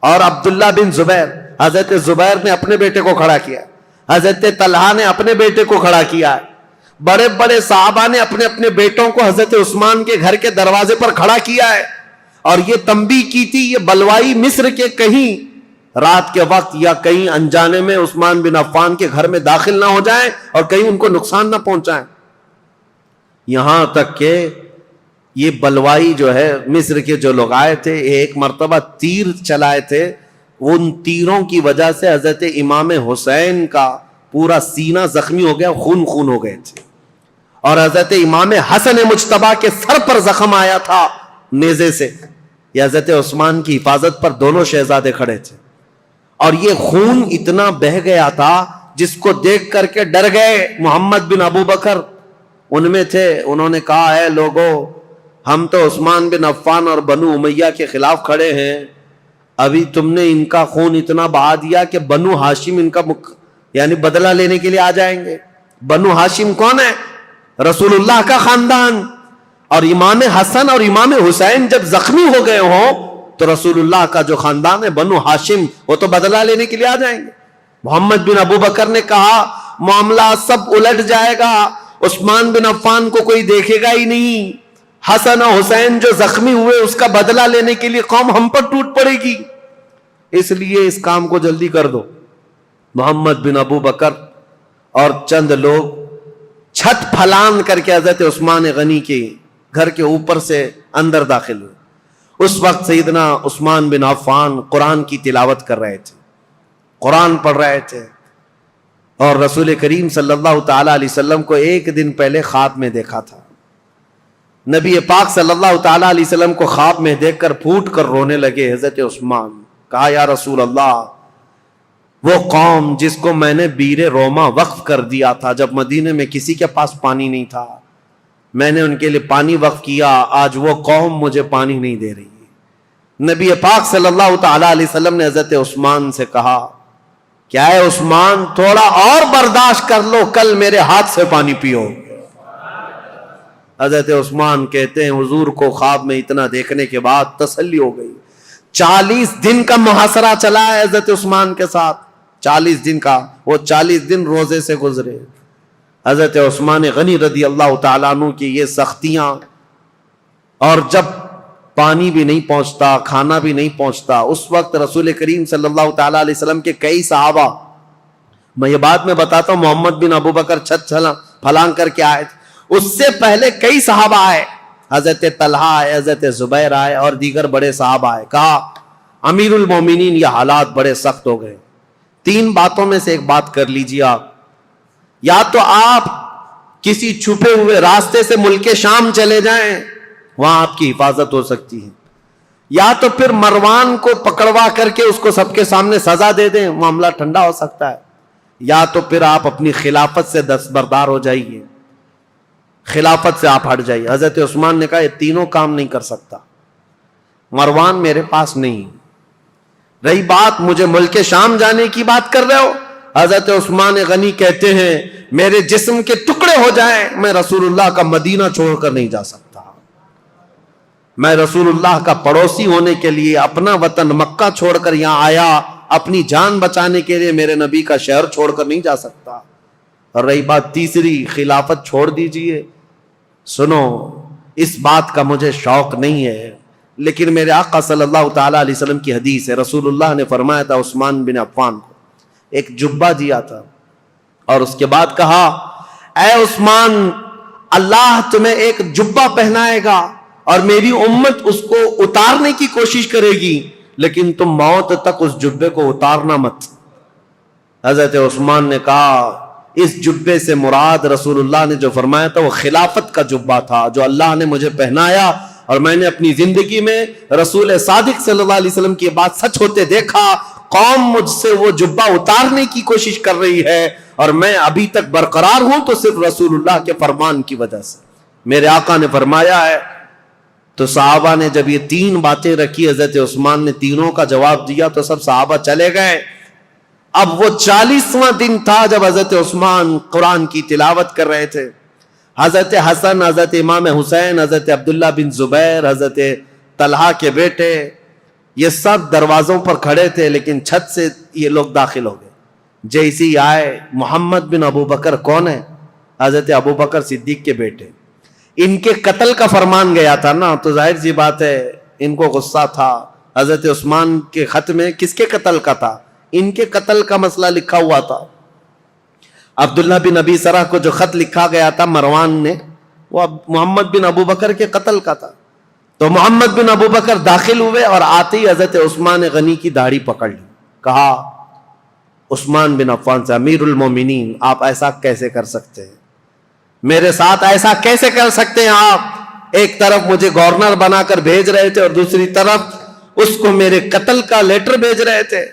اور عبداللہ بن زبیر، حضرت زبیر نے اپنے بیٹے کو کھڑا کیا، حضرت طلحہ نے اپنے بیٹے کو کھڑا کیا، بڑے بڑے صحابہ نے اپنے اپنے بیٹوں کو حضرت عثمان کے گھر کے دروازے پر کھڑا کیا ہے، اور یہ تنبیہ کی تھی یہ بلوائی مصر کے کہیں رات کے وقت یا کہیں انجانے میں عثمان بن عفان کے گھر میں داخل نہ ہو جائیں اور کہیں ان کو نقصان نہ پہنچائیں۔ یہاں تک کہ یہ بلوائی جو ہے مصر کے جو لوگ آئے تھے ایک مرتبہ تیر چلائے تھے، ان تیروں کی وجہ سے حضرت امام حسین کا پورا سینہ زخمی ہو گیا، خون خون ہو گئے تھے، اور حضرت امام حسن مجتبیٰ کے سر پر زخم آیا تھا نیزے سے۔ یہ حضرت عثمان کی حفاظت پر دونوں شہزادے کھڑے تھے، اور یہ خون اتنا بہہ گیا تھا جس کو دیکھ کر کے ڈر گئے۔ محمد بن ابو بکر ان میں تھے، انہوں نے کہا ہے لوگوں، ہم تو عثمان بن عفان اور بنو امیہ کے خلاف کھڑے ہیں، ابھی تم نے ان کا خون اتنا بہا دیا کہ بنو ہاشم ان کا یعنی بدلہ لینے کے لیے آ جائیں گے۔ بنو ہاشم کون ہے؟ رسول اللہ کا خاندان، اور امام حسن اور امام حسین جب زخمی ہو گئے ہوں تو رسول اللہ کا جو خاندان ہے بنو ہاشم وہ تو بدلہ لینے کے لیے آ جائیں گے۔ محمد بن ابو بکر نے کہا معاملہ سب الٹ جائے گا، عثمان بن عفان کو کوئی دیکھے گا ہی نہیں، حسن اور حسین جو زخمی ہوئے اس کا بدلہ لینے کے لیے قوم ہم پر ٹوٹ پڑے گی، اس لیے اس کام کو جلدی کر دو۔ محمد بن ابو بکر اور چند لوگ چھت پھلان کر کے حضرت عثمان غنی کے گھر کے اوپر سے اندر داخل ہوئے۔ اس وقت سیدنا عثمان بن عفان قرآن کی تلاوت کر رہے تھے، قرآن پڑھ رہے تھے، اور رسول کریم صلی اللہ تعالی علیہ وسلم کو ایک دن پہلے خواب میں دیکھا تھا۔ نبی پاک صلی اللہ تعالی علیہ وسلم کو خواب میں دیکھ کر پھوٹ کر رونے لگے حضرت عثمان۔ کہا یا رسول اللہ، وہ قوم جس کو میں نے بیر روما وقف کر دیا تھا جب مدینے میں کسی کے پاس پانی نہیں تھا، میں نے ان کے لیے پانی وقف کیا، آج وہ قوم مجھے پانی نہیں دے رہی۔ نبی پاک صلی اللہ تعالی علیہ وسلم نے حضرت عثمان سے کہا، کیا ہے عثمان، تھوڑا اور برداشت کر لو، کل میرے ہاتھ سے پانی پیو۔ حضرت عثمان کہتے ہیں حضور کو خواب میں اتنا دیکھنے کے بعد تسلی ہو گئی۔ 40 دن کا محاصرہ چلا ہے حضرت عثمان کے ساتھ، 40 دن کا، وہ 40 دن روزے سے گزرے۔ حضرت عثمان غنی رضی اللہ تعالیٰ عنہ کی یہ سختیاں، اور جب پانی بھی نہیں پہنچتا، کھانا بھی نہیں پہنچتا، اس وقت رسول کریم صلی اللہ تعالیٰ علیہ وسلم کے کئی صحابہ، میں یہ بات میں بتاتا ہوں، محمد بن ابو بکر چھت پھلانگ کر کے آئے تھے، اس سے پہلے کئی صحابہ آئے، حضرت طلحہ آئے، حضرت زبیر آئے اور دیگر بڑے صحابہ آئے۔ کہا امیر المومنین یہ حالات بڑے سخت ہو گئے، 3 باتوں میں سے ایک بات کر لیجیے آپ، یا تو آپ کسی چھپے ہوئے راستے سے ملک شام چلے جائیں، وہاں آپ کی حفاظت ہو سکتی ہے، یا تو پھر مروان کو پکڑوا کر کے اس کو سب کے سامنے سزا دے دیں، معاملہ ٹھنڈا ہو سکتا ہے، یا تو پھر آپ اپنی خلافت سے دستبردار ہو جائیے، خلافت سے آپ ہٹ جائیے۔ حضرت عثمان نے کہا یہ تینوں کام نہیں کر سکتا، مروان میرے پاس نہیں، رہی بات مجھے ملک شام جانے کی بات کر رہے ہو، حضرت عثمان غنی کہتے ہیں میرے جسم کے ٹکڑے ہو جائیں میں رسول اللہ کا مدینہ چھوڑ کر نہیں جا سکتا، میں رسول اللہ کا پڑوسی ہونے کے لیے اپنا وطن مکہ چھوڑ کر یہاں آیا، اپنی جان بچانے کے لیے میرے نبی کا شہر چھوڑ کر نہیں جا سکتا۔ اور رہی بات تیسری، خلافت چھوڑ دیجئے، سنو اس بات کا مجھے شوق نہیں ہے، لیکن میرے آقا صلی اللہ تعالیٰ علیہ وسلم کی حدیث ہے، رسول اللہ نے فرمایا تھا عثمان بن عفان کو ایک جبہ دیا تھا، اور اس کے بعد کہا اے عثمان اللہ تمہیں ایک جبہ پہنائے گا اور میری امت اس کو اتارنے کی کوشش کرے گی، لیکن تم موت تک اس جبے کو اتارنا مت۔ حضرت عثمان نے کہا اس جبے سے مراد رسول اللہ نے جو فرمایا تھا وہ خلافت کا جبہ تھا جو اللہ نے مجھے پہنایا، اور میں نے اپنی زندگی میں رسول صادق صلی اللہ علیہ وسلم کی بات سچ ہوتے دیکھا، قوم مجھ سے وہ جبہ اتارنے کی کوشش کر رہی ہے اور میں ابھی تک برقرار ہوں تو صرف رسول اللہ کے فرمان کی وجہ سے، میرے آقا نے فرمایا ہے۔ تو صحابہ نے جب یہ 3 باتیں رکھی، حضرت عثمان نے تینوں کا جواب دیا تو سب صحابہ چلے گئے۔ اب وہ 40واں دن تھا جب حضرت عثمان قرآن کی تلاوت کر رہے تھے، حضرت حسن، حضرت امام حسین، حضرت عبداللہ بن زبیر، حضرت طلحہ کے بیٹے، یہ سب دروازوں پر کھڑے تھے، لیکن چھت سے یہ لوگ داخل ہو گئے۔ جیسے ہی آئے، محمد بن ابو بکر کون ہے؟ حضرت ابو بکر صدیق کے بیٹے، ان کے قتل کا فرمان گیا تھا نا، تو ظاہر سی بات ہے ان کو غصہ تھا۔ حضرت عثمان کے خط میں کس کے قتل کا تھا؟ ان کے قتل کا مسئلہ لکھا ہوا تھا۔ عبداللہ بن ابی سرح کو جو خط لکھا گیا تھا مروان نے، وہ محمد بن ابو بکر کے قتل کا تھا۔ تو محمد بن ابو بکر داخل ہوئے اور آتے ہی حضرت عثمان غنی کی داڑھی پکڑ لی، کہا عثمان بن عفان سے، امیر المومنین آپ ایسا کیسے کر سکتے ہیں؟ میرے ساتھ ایسا کیسے کر سکتے ہیں آپ؟ ایک طرف مجھے گورنر بنا کر بھیج رہے تھے اور دوسری طرف اس کو میرے قتل کا لیٹر بھیج رہے تھے۔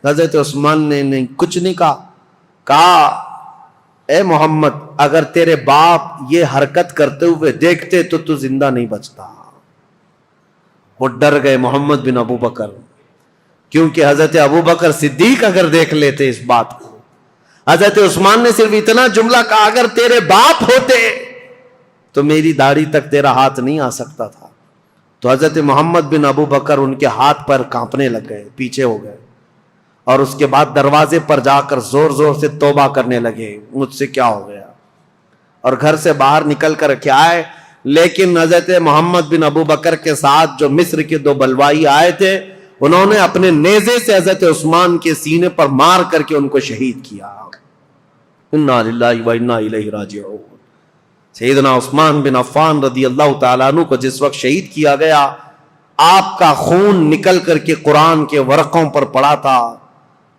حضرت عثمان نے نہیں کچھ نہیں کہا اے محمد اگر تیرے باپ یہ حرکت کرتے ہوئے دیکھتے تو زندہ نہیں بچتا۔ وہ ڈر گئے محمد بن ابو بکر، کیونکہ حضرت ابو بکر صدیق اگر دیکھ لیتے اس بات کو، حضرت عثمان نے صرف اتنا جملہ کہا اگر تیرے باپ ہوتے تو میری داڑھی تک تیرا ہاتھ نہیں آ سکتا تھا۔ تو حضرت محمد بن ابو بکر ان کے ہاتھ پر کانپنے لگ گئے، پیچھے ہو گئے، اور اس کے بعد دروازے پر جا کر زور زور سے توبہ کرنے لگے، مجھ سے کیا ہو گیا، اور گھر سے باہر نکل کر کے آئے۔ لیکن حضرت محمد بن ابو بکر کے ساتھ جو مصر کے 2 بلوائی آئے تھے، انہوں نے اپنے نیزے سے حضرت عثمان کے سینے پر مار کر کے ان کو شہید کیا۔ انا للہ و انا الیہ راجعون۔ سیدنا عثمان بن عفان رضی اللہ تعالیٰ عنہ کو جس وقت شہید کیا گیا، آپ کا خون نکل کر کے قرآن کے ورقوں پر پڑا تھا،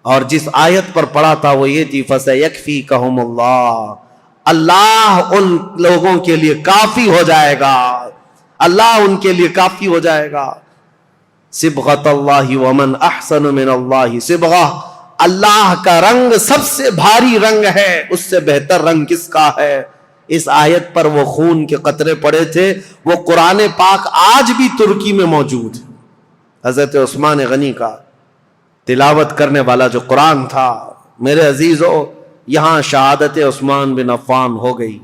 اور جس آیت پر پڑا تھا وہ یہ تھی فَسَيَكْفِيكَهُمُ اللَّهُ، اللہ ان لوگوں کے لیے کافی ہو جائے گا، اللہ ان کے لیے کافی ہو جائے گا۔ صبغۃ اللہ ومن احسن من اللہ صبغہ، اللہ کا رنگ سب سے بھاری رنگ ہے، اس سے بہتر رنگ کس کا ہے؟ اس آیت پر وہ خون کے قطرے پڑے تھے. وہ قرآن پاک آج بھی ترکی میں موجود ہے. حضرت عثمان غنی کا تلاوت کرنے والا جو قرآن تھا، میرے عزیزو، یہاں شہادت عثمان بن عفان ہو گئی.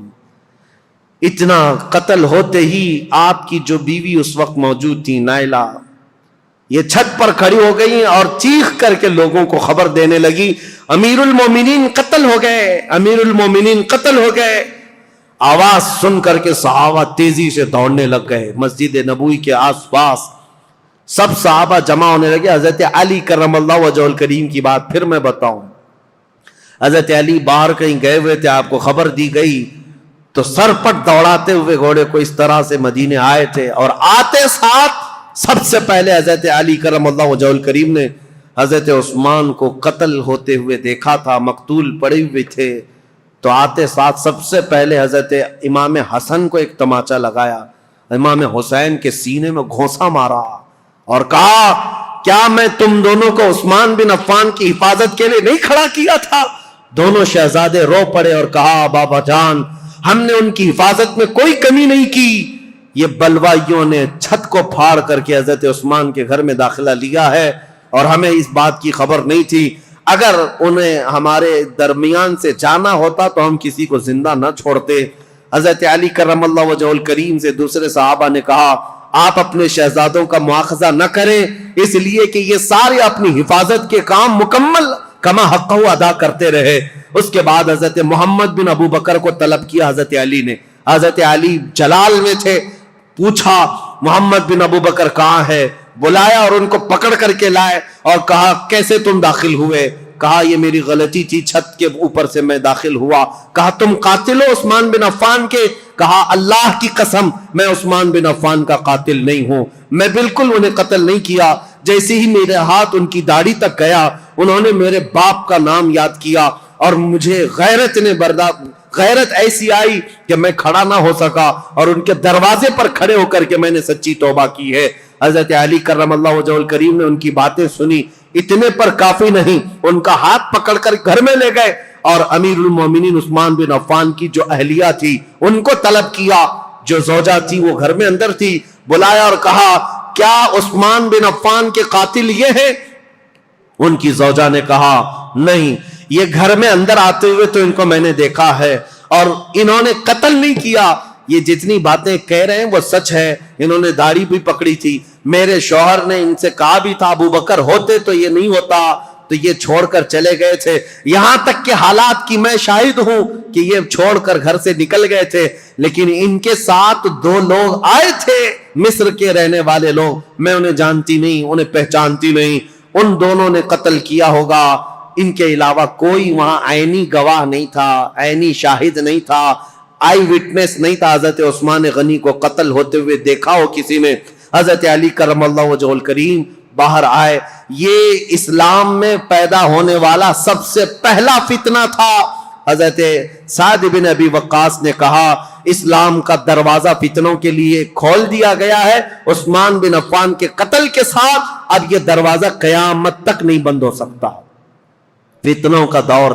اتنا قتل ہوتے ہی آپ کی جو بیوی اس وقت موجود تھی، نائلہ، یہ چھت پر کھڑی ہو گئی اور چیخ کر کے لوگوں کو خبر دینے لگی، امیر المومنین قتل ہو گئے، امیر المومنین قتل ہو گئے. آواز سن کر کے صحابہ تیزی سے دوڑنے لگ گئے. مسجد نبوی کے آس پاس سب صحابہ جمع ہونے لگے. حضرت علی کرم اللہ وجہہ الکریم کی بات پھر میں بتاؤں. حضرت علی باہر کہیں گئے ہوئے تھے، آپ کو خبر دی گئی تو سرپٹ دوڑاتے ہوئے گھوڑے کو اس طرح سے مدینے آئے تھے، اور آتے ساتھ سب سے پہلے حضرت علی کرم اللہ وجہہ الکریم نے حضرت عثمان کو قتل ہوتے ہوئے دیکھا تھا، مقتول پڑے ہوئے تھے. تو آتے ساتھ سب سے پہلے حضرت امام حسن کو ایک تماچا لگایا، امام حسین کے سینے میں گھونسا مارا اور کہا، کیا میں تم دونوں کو عثمان بن عفان کی حفاظت کے لیے نہیں کھڑا کیا تھا؟ دونوں شہزادے رو پڑے اور کہا، بابا جان، ہم نے ان کی حفاظت میں کوئی کمی نہیں کی. یہ بلوائیوں نے چھت کو پھاڑ کر کے حضرت عثمان کے گھر میں داخلہ لیا ہے اور ہمیں اس بات کی خبر نہیں تھی. اگر انہیں ہمارے درمیان سے جانا ہوتا تو ہم کسی کو زندہ نہ چھوڑتے. حضرت علی کرم اللہ وجہہ الکریم سے دوسرے صحابہ نے کہا، آپ اپنے شہزادوں کا مواخذہ نہ کریں، اس لیے کہ یہ سارے اپنی حفاظت کے کام مکمل کما حقہ ادا کرتے رہے. اس کے بعد حضرت محمد بن ابو بکر کو طلب کیا حضرت علی نے. حضرت علی جلال میں تھے، پوچھا محمد بن ابو بکر کہاں ہے؟ بلایا اور ان کو پکڑ کر کے لائے اور کہا، کیسے تم داخل ہوئے؟ کہا، یہ میری غلطی تھی، چھت کے اوپر سے میں داخل ہوا. کہا، تم قاتل ہو عثمان بن عفان کے؟ کہا، اللہ کی قسم میں عثمان بن عفان کا قاتل نہیں ہوں، میں بالکل انہیں قتل نہیں کیا. جیسے ہی میرے ہاتھ ان کی داڑھی تک گیا، انہوں نے میرے باپ کا نام یاد کیا اور مجھے غیرت ایسی آئی کہ میں کھڑا نہ ہو سکا اور ان کے دروازے پر کھڑے ہو کر کے میں نے سچی توبہ کی ہے. حضرت علی کرم اللہ وجہہ الکریم نے ان کی باتیں سنی، اتنے پر کافی نہیں، ان کا ہاتھ پکڑ کر گھر میں لے گئے اور امیر المومنین عثمان بن عفان کی جو اہلیہ تھی ان کو طلب کیا. جو زوجہ تھی وہ گھر میں اندر تھی، بلایا اور کہا، کیا عثمان بن عفان کے قاتل یہ ہیں؟ ان کی زوجہ نے کہا، نہیں، یہ گھر میں اندر آتے ہوئے تو ان کو میں نے دیکھا ہے اور انہوں نے قتل نہیں کیا. یہ جتنی باتیں کہہ رہے ہیں وہ سچ ہے. انہوں نے داڑھی بھی پکڑی تھی، میرے شوہر نے ان سے کہا بھی تھا، ابو بکر ہوتے تو یہ نہیں ہوتا، تو یہ چھوڑ کر چلے گئے تھے. یہاں تک کہ حالات کی میں شاہد ہوں کہ یہ چھوڑ کر گھر سے نکل گئے تھے، لیکن ان کے ساتھ 2 لوگ آئے تھے مصر کے رہنے والے لوگ، میں انہیں جانتی نہیں، انہیں پہچانتی نہیں، ان دونوں نے قتل کیا ہوگا. ان کے علاوہ کوئی وہاں عینی گواہ نہیں تھا، عینی شاہد نہیں تھا، آئی وٹنس نہیں تھا حضرت عثمان غنی کو قتل ہوتے ہوئے دیکھا ہو کسی نے. حضرت علی کرم اللہ وجہہ الکریم باہر آئے. یہ اسلام میں پیدا ہونے والا سب سے پہلا فتنہ تھا. حضرت سعد بن ابی وقاص نے کہا، اسلام کا دروازہ فتنوں کے لیے کھول دیا گیا ہے، عثمان بن عفان کے قتل کے ساتھ اب یہ دروازہ قیامت تک نہیں بند ہو سکتا. فتنوں کا دور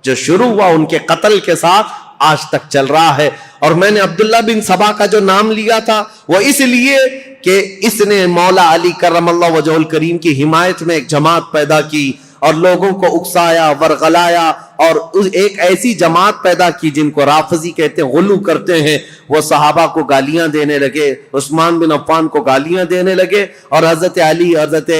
جو شروع ہوا ان کے قتل کے ساتھ آج تک چل رہا ہے. اور میں نے عبداللہ بن سبا کا جو نام لیا تھا وہ اس لیے کہ اس نے مولا علی کرم اللہ وجہہ الکریم کی حمایت میں ایک جماعت پیدا کی اور لوگوں کو اکسایا، ورغلایا، اور ایک ایسی جماعت پیدا کی جن کو رافضی کہتے ہیں، غلو کرتے ہیں. وہ صحابہ کو گالیاں دینے لگے، عثمان بن عفان کو گالیاں دینے لگے اور حضرت علی، حضرت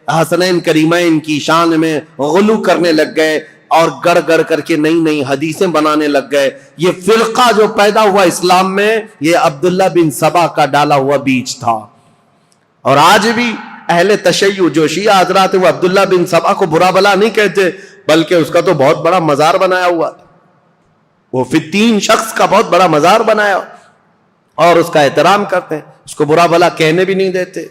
حسنین کریمین کی شان میں غلو کرنے لگ گئے اور گڑ گڑ کر کے نئی نئی حدیثیں بنانے لگ گئے. یہ فرقہ جو پیدا ہوا اسلام میں، یہ عبداللہ بن سبا کا ڈالا ہوا بیج تھا. اور آج بھی اہل تشیع جو شیعہ حضرات وہ عبداللہ بن سبا کو برا بلا نہیں کہتے، بلکہ اس کا تو بہت بڑا مزار بنایا ہوا، وہ 3 شخص کا بہت بڑا مزار بنایا اور اس کا احترام کرتے ہیں، اس کو برا بلا کہنے بھی نہیں دیتے.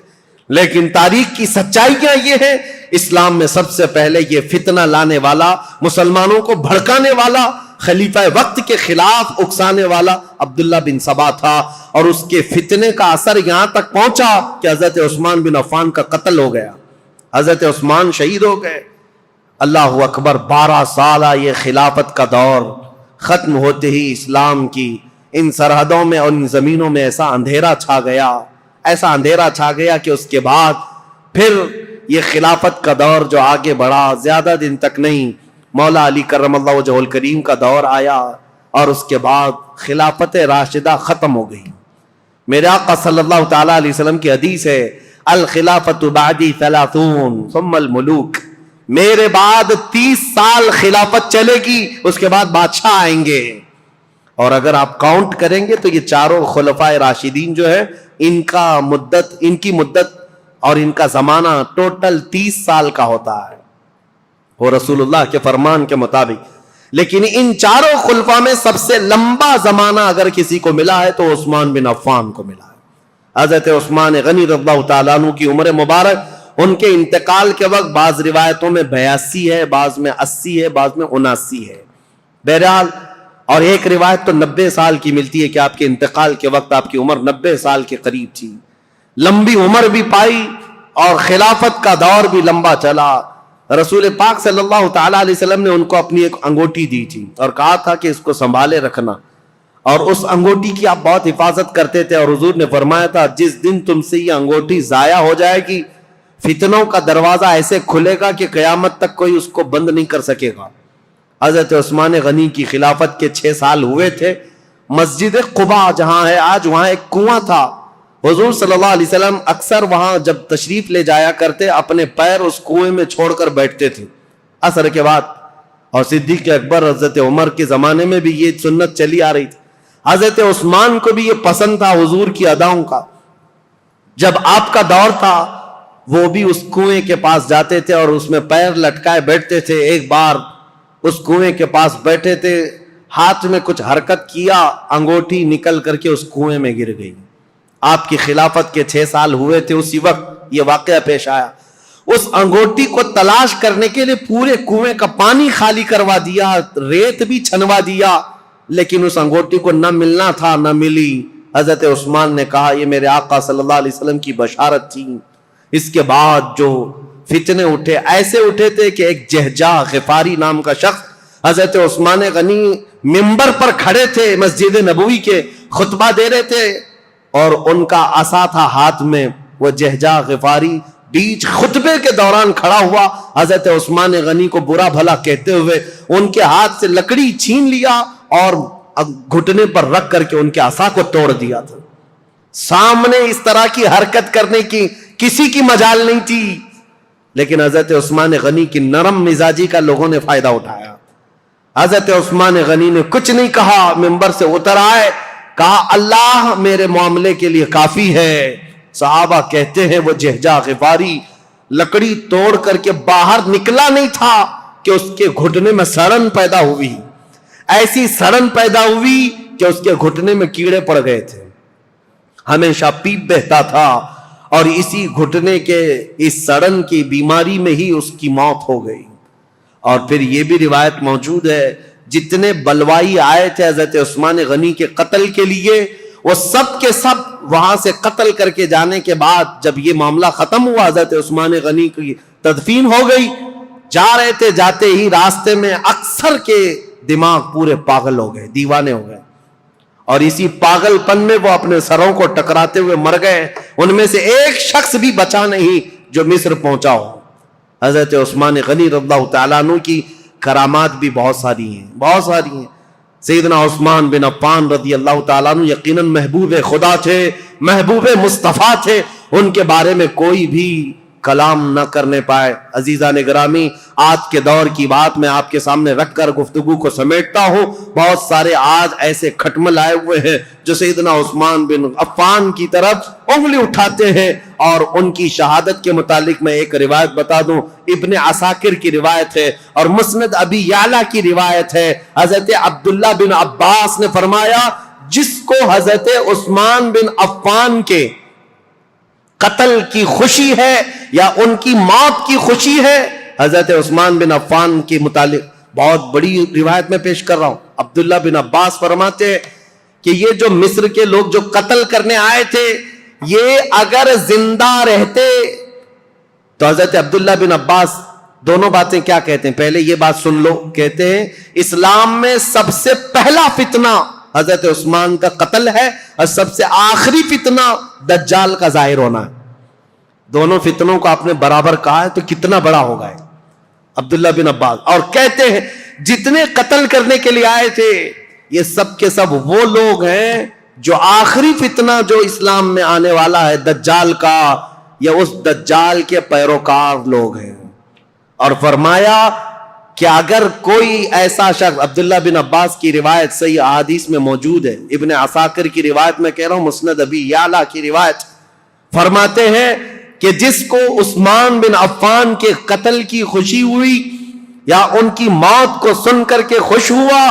لیکن تاریخ کی سچائیاں یہ ہیں، اسلام میں سب سے پہلے یہ فتنہ لانے والا، مسلمانوں کو بھڑکانے والا، خلیفہ وقت کے خلاف اکسانے والا عبداللہ بن سبا تھا. اور اس کے فتنے کا اثر یہاں تک پہنچا کہ حضرت عثمان بن عفان کا قتل ہو گیا، حضرت عثمان شہید ہو گئے. اللہ اکبر، 12 سالہ یہ خلافت کا دور ختم ہوتے ہی اسلام کی ان سرحدوں میں اور ان زمینوں میں ایسا اندھیرا چھا گیا، ایسا اندھیرا چھا گیا کہ اس کے بعد پھر یہ خلافت کا دور جو آگے بڑھا، زیادہ دن تک نہیں، مولا علی کرم اللہ وجہہ الکریم کا دور آیا اور اس کے بعد خلافت راشدہ ختم ہو گئی۔ میرے آقا صلی اللہ تعالیٰ علیہ وسلم کی حدیث ہے، الخلافت بعدی 30 ثم الملوک، میرے بعد 30 سال خلافت چلے گی، اس کے بعد بادشاہ آئیں گے۔ اور اگر آپ کاؤنٹ کریں گے تو یہ چاروں خلفائے راشدین جو ہے ان کی مدت اور ان کا زمانہ ٹوٹل 30 سال کا ہوتا ہے وہ رسول اللہ کے فرمان کے مطابق۔ لیکن ان چاروں خلفاء میں سب سے لمبا زمانہ اگر کسی کو ملا ہے تو عثمان بن عفان کو ملا ہے۔ حضرت عثمان غنی رضی اللہ تعالیٰ عنہ کی عمر مبارک ان کے انتقال کے وقت بعض روایتوں میں 82 ہے، بعض میں 80 ہے، بعض میں 79 ہے، بہرحال، اور ایک روایت تو 90 سال کی ملتی ہے کہ آپ کے انتقال کے وقت آپ کی عمر 90 سال کے قریب تھی۔ لمبی عمر بھی پائی اور خلافت کا دور بھی لمبا چلا۔ رسول پاک صلی اللہ تعالیٰ علیہ وسلم نے ان کو اپنی ایک انگوٹھی دی تھی اور کہا تھا کہ اس کو سنبھالے رکھنا، اور اس انگوٹھی کی آپ بہت حفاظت کرتے تھے، اور حضور نے فرمایا تھا جس دن تم سے یہ انگوٹھی ضائع ہو جائے گی، فتنوں کا دروازہ ایسے کھلے گا کہ قیامت تک کوئی اس کو بند نہیں کر سکے گا۔ حضرت عثمان غنی کی خلافت کے 6 سال ہوئے تھے۔ مسجد قباء جہاں ہے آج، وہاں ایک کنواں تھا، حضور صلی اللہ علیہ وسلم اکثر وہاں جب تشریف لے جایا کرتے اپنے پیر اس کنویں میں چھوڑ کر بیٹھتے تھے عصر کے بعد، اور صدیق اکبر حضرت عمر کے زمانے میں بھی یہ سنت چلی آ رہی تھی۔ حضرت عثمان کو بھی یہ پسند تھا حضور کی اداؤں کا، جب آپ کا دور تھا وہ بھی اس کنویں کے پاس جاتے تھے اور اس میں پیر لٹکائے بیٹھتے تھے۔ ایک بار اس کنویں کے پاس بیٹھے تھے، ہاتھ میں کچھ حرکت کیا، انگوٹھی نکل کر کے اس کنویں میں گر گئی۔ آپ کی خلافت کے 6 سال ہوئے تھے، اسی وقت یہ واقعہ پیش آیا۔ اس انگوٹھی کو تلاش کرنے کے لیے پورے کنویں کا پانی خالی کروا دیا، ریت بھی چھنوا دیا، لیکن اس انگوٹھی کو نہ ملنا تھا، نہ ملی۔ حضرت عثمان نے کہا یہ میرے آقا صلی اللہ علیہ وسلم کی بشارت تھی۔ اس کے بعد جو فتنے اٹھے، ایسے اٹھے تھے کہ ایک جہجہ غفاری نام کا شخص حضرت عثمان غنی منبر پر کھڑے تھے، مسجد نبوی کے خطبہ دے رہے تھے، اور ان کا عصا تھا ہاتھ میں۔ وہ جہجہ غفاری بیچ خطبے کے دوران کھڑا ہوا، حضرت عثمان غنی کو برا بھلا کہتے ہوئے ان کے ہاتھ سے لکڑی چھین لیا اور گھٹنے پر رکھ کر کے ان کے عصا کو توڑ دیا تھا۔ سامنے اس طرح کی حرکت کرنے کی کسی کی مجال نہیں تھی، لیکن حضرت عثمان غنی کی نرم مزاجی کا لوگوں نے فائدہ اٹھایا۔ حضرت عثمان غنی نے کچھ نہیں کہا، منبر سے اتر آئے، کہا اللہ میرے معاملے کے لیے کافی ہے۔ صحابہ کہتے ہیں وہ جہجہ غفاری لکڑی توڑ کر کے باہر نکلا نہیں تھا کہ اس کے گھٹنے میں سڑن پیدا ہوئی، ایسی سڑن پیدا ہوئی کہ اس کے گھٹنے میں کیڑے پڑ گئے تھے، ہمیشہ پیپ بہتا تھا، اور اسی گھٹنے کے اس سڑن کی بیماری میں ہی اس کی موت ہو گئی۔ اور پھر یہ بھی روایت موجود ہے جتنے بلوائی آئے تھے حضرت عثمان غنی کے قتل کے لیے، وہ سب کے سب وہاں سے قتل کر کے جانے کے بعد جب یہ معاملہ ختم ہوا، حضرت عثمان غنی کی تدفین ہو گئی، جا رہے تھے، جاتے ہی راستے میں اکثر کے دماغ پورے پاگل ہو گئے، دیوانے ہو گئے، اور اسی پاگل پن میں وہ اپنے سروں کو ٹکراتے ہوئے مر گئے۔ ان میں سے ایک شخص بھی بچا نہیں جو مصر پہنچا ہو۔ حضرت عثمان غنی رضی اللہ تعالیٰ عنہ کی کرامات بھی بہت ساری ہیں، بہت ساری ہیں۔ سیدنا عثمان بن عفان رضی اللہ تعالیٰ عنہ یقیناً محبوب خدا تھے، محبوب مصطفیٰ تھے، ان کے بارے میں کوئی بھی کلام نہ کرنے پائے۔ عزیزان گرامی، آج کے دور کی بات میں آپ کے سامنے رکھ کر گفتگو کو سمیٹتا ہوں۔ بہت سارے آج ایسے کھٹمل آئے ہوئے ہیں جو سیدنا عثمان بن عفان کی طرف انگلی اٹھاتے ہیں، اور ان کی شہادت کے متعلق میں ایک روایت بتا دوں، ابن عساکر کی روایت ہے اور مسند ابی یعلا کی روایت ہے۔ حضرت عبداللہ بن عباس نے فرمایا جس کو حضرت عثمان بن عفان کے قتل کی خوشی ہے یا ان کی موت کی خوشی ہے، حضرت عثمان بن عفان کے متعلق بہت بڑی روایت میں پیش کر رہا ہوں۔ عبداللہ بن عباس فرماتے ہیں کہ یہ جو مصر کے لوگ جو قتل کرنے آئے تھے، یہ اگر زندہ رہتے تو حضرت عبداللہ بن عباس دونوں باتیں کیا کہتے ہیں؟ پہلے یہ بات سن لو، کہتے ہیں اسلام میں سب سے پہلا فتنہ حضرت عثمان کا قتل ہے، اور سب سے آخری فتنہ دجال کا ظاہر ہونا ہے۔ دونوں فتنوں کو آپ نے برابر کہا ہے تو کتنا بڑا ہوگا ہے عبداللہ بن عباس۔ اور کہتے ہیں جتنے قتل کرنے کے لیے آئے تھے یہ سب کے سب وہ لوگ ہیں جو آخری فتنہ جو اسلام میں آنے والا ہے دجال کا، یا اس دجال کے پیروکار لوگ ہیں۔ اور فرمایا کہ اگر کوئی ایسا شخص، عبداللہ بن عباس کی روایت صحیح احادیث میں موجود ہے، ابن عساکر کی روایت میں کہہ رہا ہوں، مسند ابی یعلا کی روایت، فرماتے ہیں کہ جس کو عثمان بن عفان کے قتل کی خوشی ہوئی یا ان کی موت کو سن کر کے خوش ہوا،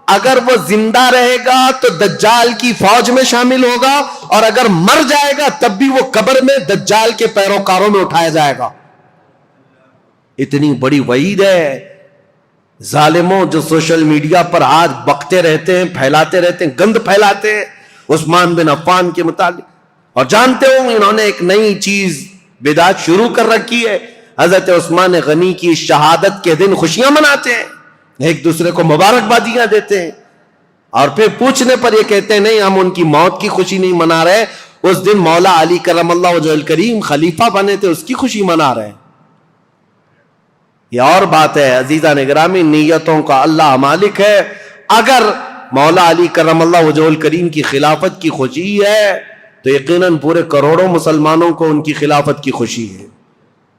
اگر وہ زندہ رہے گا تو دجال کی فوج میں شامل ہوگا، اور اگر مر جائے گا تب بھی وہ قبر میں دجال کے پیروکاروں میں اٹھایا جائے گا۔ اتنی بڑی وعید ہے۔ ظالموں جو سوشل میڈیا پر آج بکتے رہتے ہیں، پھیلاتے رہتے ہیں، گند پھیلاتے ہیں عثمان بن عفان کے متعلق، اور جانتے ہو انہوں نے ایک نئی چیز بدعت شروع کر رکھی ہے۔ حضرت عثمان غنی کی شہادت کے دن خوشیاں مناتے ہیں، ایک دوسرے کو مبارکبادیاں دیتے ہیں، اور پھر پوچھنے پر یہ کہتے ہیں نہیں ہم ان کی موت کی خوشی نہیں منا رہے، اس دن مولا علی کرم اللہ وجہہ الکریم خلیفہ بنے تھے اس کی خوشی منا رہے ہیں۔ یہ اور بات ہے عزیزان گرامی، نیتوں کا اللہ مالک ہے۔ اگر مولا علی کرم اللہ وجہہ الکریم کی خلافت کی خوشی ہے تو یقیناً پورے کروڑوں مسلمانوں کو ان کی خلافت کی خوشی ہے،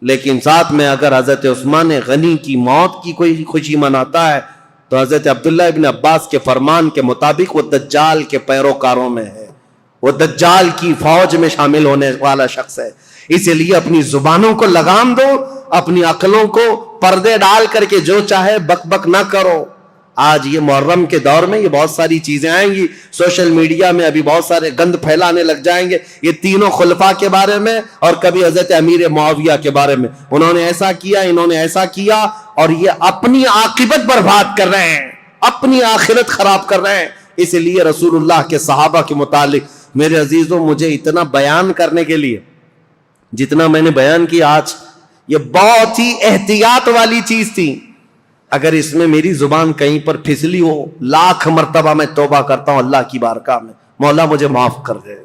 لیکن ساتھ میں اگر حضرت عثمان غنی کی موت کی کوئی خوشی مناتا ہے تو حضرت عبداللہ ابن عباس کے فرمان کے مطابق وہ دجال کے پیروکاروں میں ہے، وہ دجال کی فوج میں شامل ہونے والا شخص ہے۔ اسی لیے اپنی زبانوں کو لگام دو، اپنی عقلوں کو پردے ڈال کر کے جو چاہے بک بک نہ کرو۔ آج یہ محرم کے دور میں یہ بہت ساری چیزیں آئیں گی، سوشل میڈیا میں ابھی بہت سارے گند پھیلانے لگ جائیں گے، یہ تینوں خلفاء کے بارے میں، اور کبھی حضرت امیر معاویہ کے بارے میں، انہوں نے ایسا کیا، انہوں نے ایسا کیا، اور یہ اپنی عاقبت برباد کر رہے ہیں، اپنی آخرت خراب کر رہے ہیں۔ اس لیے رسول اللہ کے صحابہ کے متعلق میرے عزیزوں مجھے اتنا بیان کرنے کے لیے جتنا میں نے بیان کیا آج، یہ بہت ہی احتیاط والی چیز تھی۔ اگر اس میں میری زبان کہیں پر پھسلی ہو، لاکھ مرتبہ میں توبہ کرتا ہوں اللہ کی بارگاہ میں، مولا مجھے معاف کر دے۔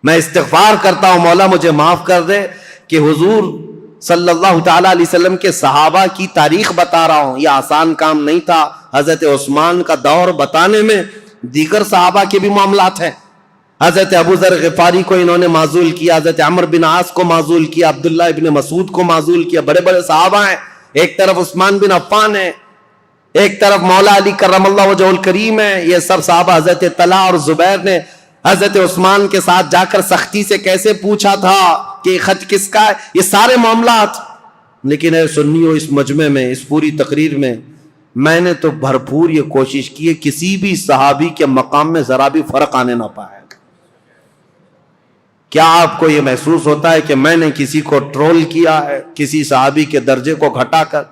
میں استغفار کرتا ہوں مولا مجھے معاف کر دے کہ حضور صلی اللہ تعالی علیہ وسلم کے صحابہ کی تاریخ بتا رہا ہوں، یہ آسان کام نہیں تھا۔ حضرت عثمان کا دور بتانے میں دیگر صحابہ کے بھی معاملات ہیں۔ حضرت ابو ذر غفاری کو انہوں نے معزول کیا، حضرت عمرو بن عاص کو معزول کیا، عبداللہ ابن مسعود کو معزول کیا، بڑے بڑے صحابہ ہیں۔ ایک طرف عثمان بن عفان ہے، ایک طرف مولا علی کرم اللہ وجہہ الکریم ہے۔ یہ سب صحابہ، حضرت طلحہ اور زبیر نے حضرت عثمان کے ساتھ جا کر سختی سے کیسے پوچھا تھا کہ یہ خط کس کا ہے، یہ سارے معاملات۔ لیکن اے سنیو، اس مجمع میں، اس پوری تقریر میں میں نے تو بھرپور یہ کوشش کی ہے کسی بھی صحابی کے مقام میں ذرا بھی فرق آنے نہ پائے۔ کیا آپ کو یہ محسوس ہوتا ہے کہ میں نے کسی کو ٹرول کیا ہے، کسی صحابی کے درجے کو گھٹا کر؟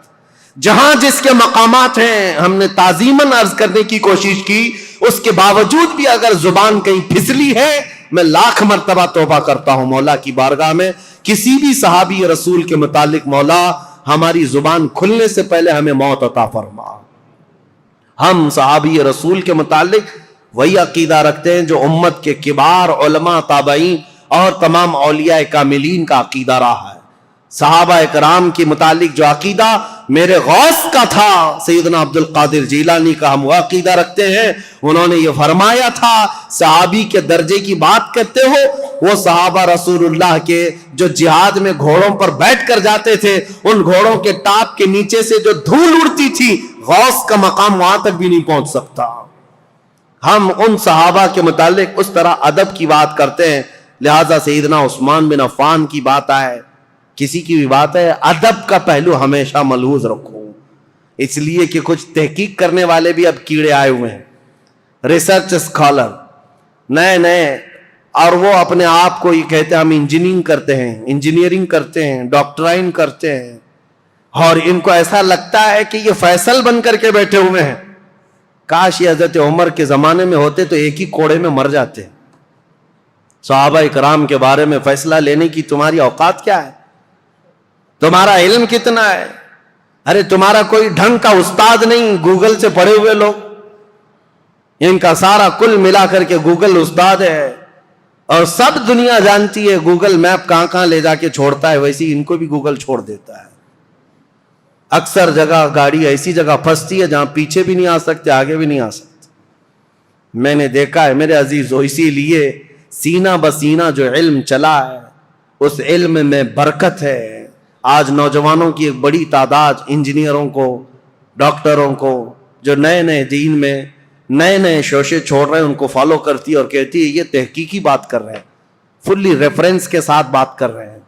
جہاں جس کے مقامات ہیں ہم نے تعظیماً عرض کرنے کی کوشش کی، اس کے باوجود بھی اگر زبان کہیں پھسلی ہے میں لاکھ مرتبہ توبہ کرتا ہوں مولا کی بارگاہ میں۔ کسی بھی صحابی رسول کے متعلق مولا ہماری زبان کھلنے سے پہلے ہمیں موت عطا فرما۔ ہم صحابی رسول کے متعلق وہی عقیدہ رکھتے ہیں جو امت کے کبار علماء، تابعین اور تمام اولیاء کاملین کا عقیدہ رہا ہے۔ صحابہ اکرام کے متعلق جو عقیدہ میرے غوث کا تھا، سیدنا عبد القادر جیلانی کا، ہم وہ عقیدہ رکھتے ہیں۔ انہوں نے یہ فرمایا تھا، صحابی کے درجے کی بات کرتے ہو، وہ صحابہ رسول اللہ کے جو جہاد میں گھوڑوں پر بیٹھ کر جاتے تھے، ان گھوڑوں کے ٹاپ کے نیچے سے جو دھول اڑتی تھی، غوث کا مقام وہاں تک بھی نہیں پہنچ سکتا۔ ہم ان صحابہ کے متعلق اس طرح ادب کی بات کرتے ہیں، لہذا سیدنا عثمان بن عفان کی بات آئے، کسی کی بھی بات ہے، ادب کا پہلو ہمیشہ ملحوظ رکھو۔ اس لیے کہ کچھ تحقیق کرنے والے بھی اب کیڑے آئے ہوئے ہیں، ریسرچ اسکالر نئے نئے، اور وہ اپنے آپ کو یہ کہتے ہیں ہم انجینئرنگ کرتے ہیں، ڈاکٹرائن کرتے ہیں، اور ان کو ایسا لگتا ہے کہ یہ فیصل بن کر کے بیٹھے ہوئے ہیں۔ کاش یہ حضرت عمر کے زمانے میں ہوتے تو ایک ہی کوڑے میں مر جاتے۔ صحابہ کرام کے بارے میں فیصلہ لینے کی تمہاری اوقات کیا ہے؟ تمہارا علم کتنا ہے؟ ارے تمہارا کوئی ڈھنگ کا استاد نہیں، گوگل سے پڑھے ہوئے لوگ، ان کا سارا کل ملا کر کے گوگل استاد ہے، اور سب دنیا جانتی ہے گوگل میپ کہاں کہاں لے جا کے چھوڑتا ہے، ویسے ان کو بھی گوگل چھوڑ دیتا ہے۔ اکثر جگہ گاڑی ایسی جگہ پھنستی ہے جہاں پیچھے بھی نہیں آ سکتے، آگے بھی نہیں آ سکتے۔ میں نے دیکھا ہے میرے عزیزو، اسی لیے سینہ بسینہ جو علم چلا ہے اس علم میں برکت ہے۔ آج نوجوانوں کی ایک بڑی تعداد انجینئروں کو، ڈاکٹروں کو، جو نئے نئے دین میں نئے نئے شوشے چھوڑ رہے ہیں، ان کو فالو کرتی ہے اور کہتی ہے یہ تحقیقی بات کر رہے ہیں، فلی ریفرنس کے ساتھ بات کر رہے ہیں۔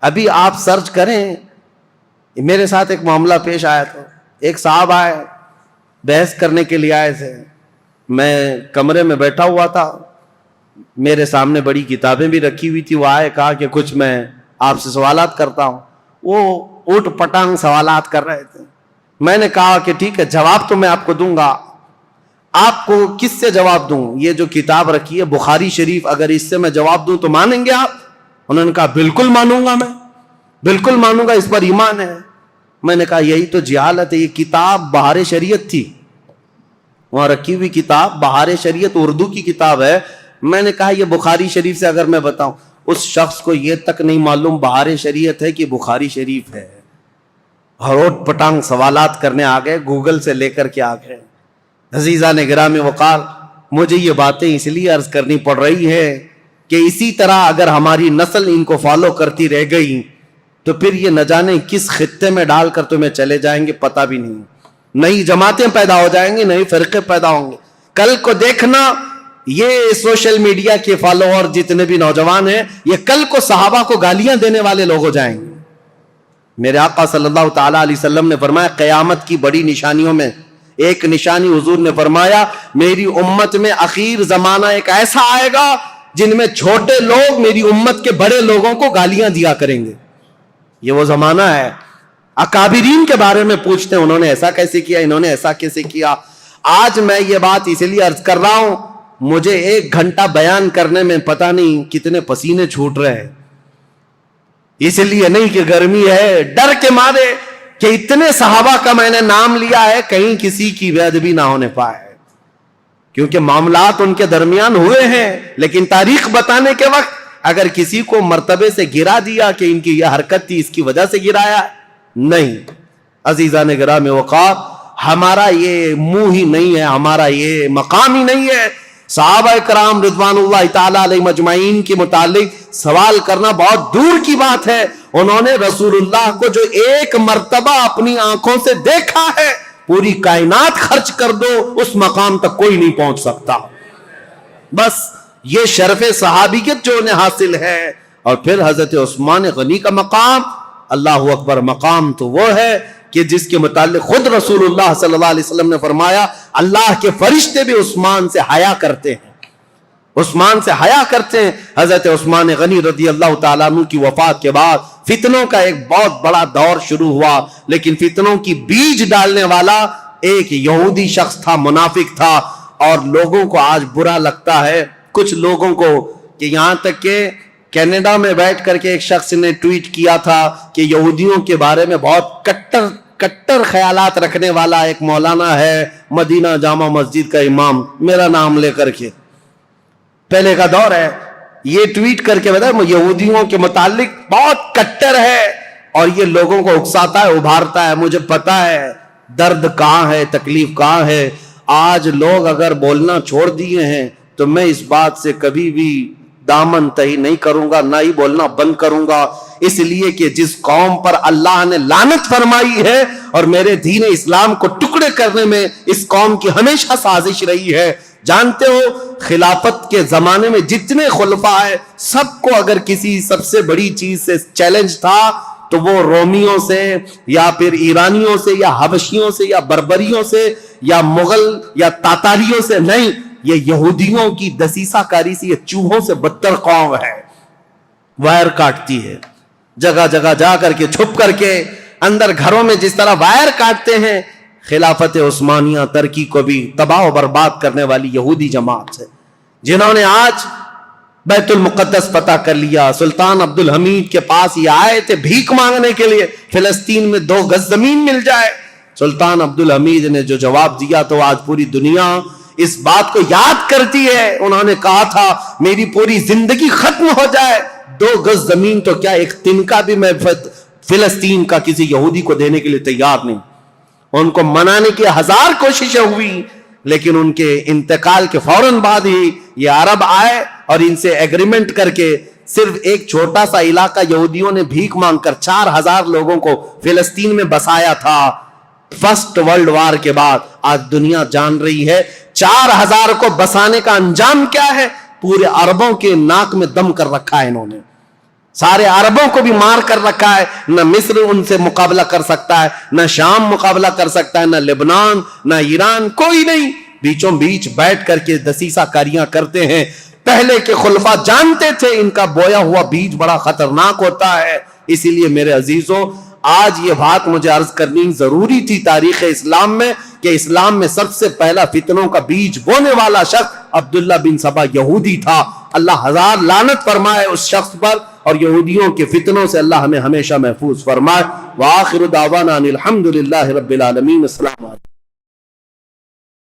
ابھی آپ سرچ کریں، میرے ساتھ ایک معاملہ پیش آیا تھا، ایک صاحب آئے، بحث کرنے کے لیے آئے تھے، میں کمرے میں بیٹھا ہوا تھا، میرے سامنے بڑی کتابیں بھی رکھی ہوئی تھی، وہ آئے، کہا کہ کچھ میں آپ سے سوالات کرتا ہوں۔ وہ اوٹ پٹانگ سوالات کر رہے تھے۔ میں نے کہا کہ ٹھیک ہے، جواب تو میں آپ کو دوں گا، آپ کو کس سے جواب دوں؟ یہ جو کتاب رکھی ہے بخاری شریف، اگر اس سے میں جواب دوں تو مانیں گے آپ؟ انہوں نے کہا بالکل مانوں گا، میں بالکل مانوں گا، اس پر ایمان ہے۔ میں نے کہا یہی تو جہالت ہے، یہ کتاب بہار شریعت تھی، وہاں رکھی ہوئی کتاب بہار شریعت اردو کی کتاب ہے۔ میں نے کہا یہ بخاری شریف سے اگر میں بتاؤں، اس شخص کو یہ تک نہیں معلوم بہار شریعت ہے کہ بخاری شریف ہے، ہروٹ پٹانگ سوالات کرنے آ گئے، گوگل سے لے کر کے آ گئے۔ عزیزان گرامی وقار، مجھے یہ باتیں اس لیے عرض کرنی پڑ رہی ہے کہ اسی طرح اگر ہماری نسل ان کو فالو کرتی رہ گئی تو پھر یہ نہ جانے کس خطے میں ڈال کر تمہیں چلے جائیں گے، پتہ بھی نہیں۔ نئی جماعتیں پیدا ہو جائیں گی، نئے فرقے پیدا ہوں گے۔ کل کو دیکھنا، یہ سوشل میڈیا کے فالوور جتنے بھی نوجوان ہیں، یہ کل کو صحابہ کو گالیاں دینے والے لوگ ہو جائیں گے۔ میرے آقا صلی اللہ تعالی علیہ وسلم نے فرمایا قیامت کی بڑی نشانیوں میں ایک نشانی حضور نے فرمایا، میری امت میں اخیر زمانہ ایک ایسا آئے گا جن میں چھوٹے لوگ میری امت کے بڑے لوگوں کو گالیاں دیا کریں گے۔ یہ وہ زمانہ ہے۔ اکابرین کے بارے میں پوچھتے ہیں، انہوں نے ایسا کیسے کیا، انہوں نے ایسا کیسے کیا۔ آج میں یہ بات اس لیے عرض کر رہا ہوں، مجھے 1 گھنٹہ بیان کرنے میں پتہ نہیں کتنے پسینے چھوٹ رہے ہیں، اس لیے نہیں کہ گرمی ہے، ڈر کے مارے کہ اتنے صحابہ کا میں نے نام لیا ہے، کہیں کسی کی بے ادبی نہ ہونے پائے، کیونکہ معاملات ان کے درمیان ہوئے ہیں، لیکن تاریخ بتانے کے وقت اگر کسی کو مرتبے سے گرا دیا کہ ان کی یہ حرکت تھی اس کی وجہ سے گرایا، نہیں۔ عزیزان گرامی وقار، ہمارا یہ منہ ہی نہیں ہے، ہمارا یہ مقام ہی نہیں ہے۔ صحابہ کرام رضوان اللہ تعالی علیہ مجمعین کے متعلق سوال کرنا بہت دور کی بات ہے۔ انہوں نے رسول اللہ کو جو 1 مرتبہ اپنی آنکھوں سے دیکھا ہے، پوری کائنات خرچ کر دو، اس مقام تک کوئی نہیں پہنچ سکتا۔ بس یہ شرف صحابیت جو انہیں حاصل ہے۔ اور پھر حضرت عثمان غنی کا مقام، اللہ اکبر، مقام تو وہ ہے کہ جس کے متعلق خود رسول اللہ صلی اللہ علیہ وسلم نے فرمایا اللہ کے فرشتے بھی عثمان سے حیا کرتے ہیں، عثمان سے حیا کرتے ہیں۔ حضرت عثمان غنی رضی اللہ تعالیٰ عنہ کی وفات کے بعد فتنوں کا ایک بہت بڑا دور شروع ہوا، لیکن فتنوں کی بیج ڈالنے والا ایک یہودی شخص تھا، منافق تھا، اور لوگوں کو آج برا لگتا ہے، کچھ لوگوں کو، کہ یہاں تک کہ کینیڈا میں بیٹھ کر کے ایک شخص نے ٹویٹ کیا تھا کہ یہودیوں کے بارے میں بہت کٹر خیالات رکھنے والا ایک مولانا ہے، مدینہ جامع مسجد کا امام، میرا نام لے کر کے، پہلے کا دور ہے، یہ ٹویٹ کر کے بتا یہودیوں کے متعلق بہت کٹر ہے اور یہ لوگوں کو اکساتا ہے، ابھارتا ہے۔ مجھے پتا ہے درد کہاں ہے، تکلیف کہاں ہے۔ آج لوگ اگر بولنا چھوڑ دیے ہیں تو میں اس بات سے کبھی بھی دامن تہی نہیں کروں گا، نہ ہی بولنا بند کروں گا، اس لیے کہ جس قوم پر اللہ نے لعنت فرمائی ہے اور میرے دین اسلام کو ٹکڑے کرنے میں اس قوم کی ہمیشہ سازش رہی ہے۔ جانتے ہو خلافت کے زمانے میں جتنے خلفاء ہیں، سب کو اگر کسی سب سے بڑی چیز سے چیلنج تھا تو وہ رومیوں سے یا پھر ایرانیوں سے یا حبشیوں سے یا بربریوں سے یا مغل یا تاتاریوں سے نہیں، یہ یہودیوں کی دسیسہ کاری سے، یہ چوہوں سے بدتر قوم ہے۔ وائر کاٹتی ہے، جگہ جگہ جا کر کے چھپ کر کے، اندر گھروں میں جس طرح وائر کاٹتے ہیں، خلافت عثمانیہ ترکی کو بھی تباہ و برباد کرنے والی یہودی جماعت ہے، جنہوں نے آج بیت المقدس فتح کر لیا. سلطان عبد الحمید کے پاس یہ آئے تھے بھیک مانگنے کے لیے فلسطین میں 2 گز زمین مل جائے. سلطان عبد الحمید نے جو جواب دیا تو آج پوری دنیا اس بات کو یاد کرتی ہے. انہوں نے کہا تھا میری پوری زندگی ختم ہو جائے 2 گز زمین تو کیا ایک تنکا بھی میں فلسطین کا کسی یہودی کو دینے کے لیے تیار نہیں. ان کو منانے کی 1000 کوششیں ہوئی لیکن ان کے انتقال کے فوراً بعد ہی یہ عرب آئے اور ان سے ایگریمنٹ کر کے صرف ایک چھوٹا سا علاقہ یہودیوں نے بھیک مانگ کر 4000 لوگوں کو فلسطین میں بسایا تھا. فرسٹ ورلڈ وار کے بعد آج دنیا جان رہی ہے 4000 کو بسانے کا انجام کیا ہے. پورے عربوں کے ناک میں دم کر رکھا ہے انہوں نے. سارے عربوں کو بھی مار کر رکھا ہے. نہ مصر ان سے مقابلہ کر سکتا ہے, نہ شام مقابلہ کر سکتا ہے, نہ لبنان, نہ ایران, کوئی نہیں. بیچوں بیچ بیٹھ کر کے دسیسہ کاریاں کرتے ہیں. پہلے کے خلفاء جانتے تھے ان کا بویا ہوا بیج بڑا خطرناک ہوتا ہے. اسی لیے میرے عزیزوں آج یہ بات مجھے عرض کرنی ضروری تھی تاریخ اسلام میں کہ اسلام میں سب سے پہلا فتنوں کا بیج بونے والا شخص عبداللہ بن سبا یہودی تھا. اللہ 1000 لعنت فرمائے اس شخص پر اور یہودیوں کے فتنوں سے اللہ ہمیں ہمیشہ محفوظ فرمائے. وآخر دعوانا ان الحمدللہ رب العالمین. السلام علیکم.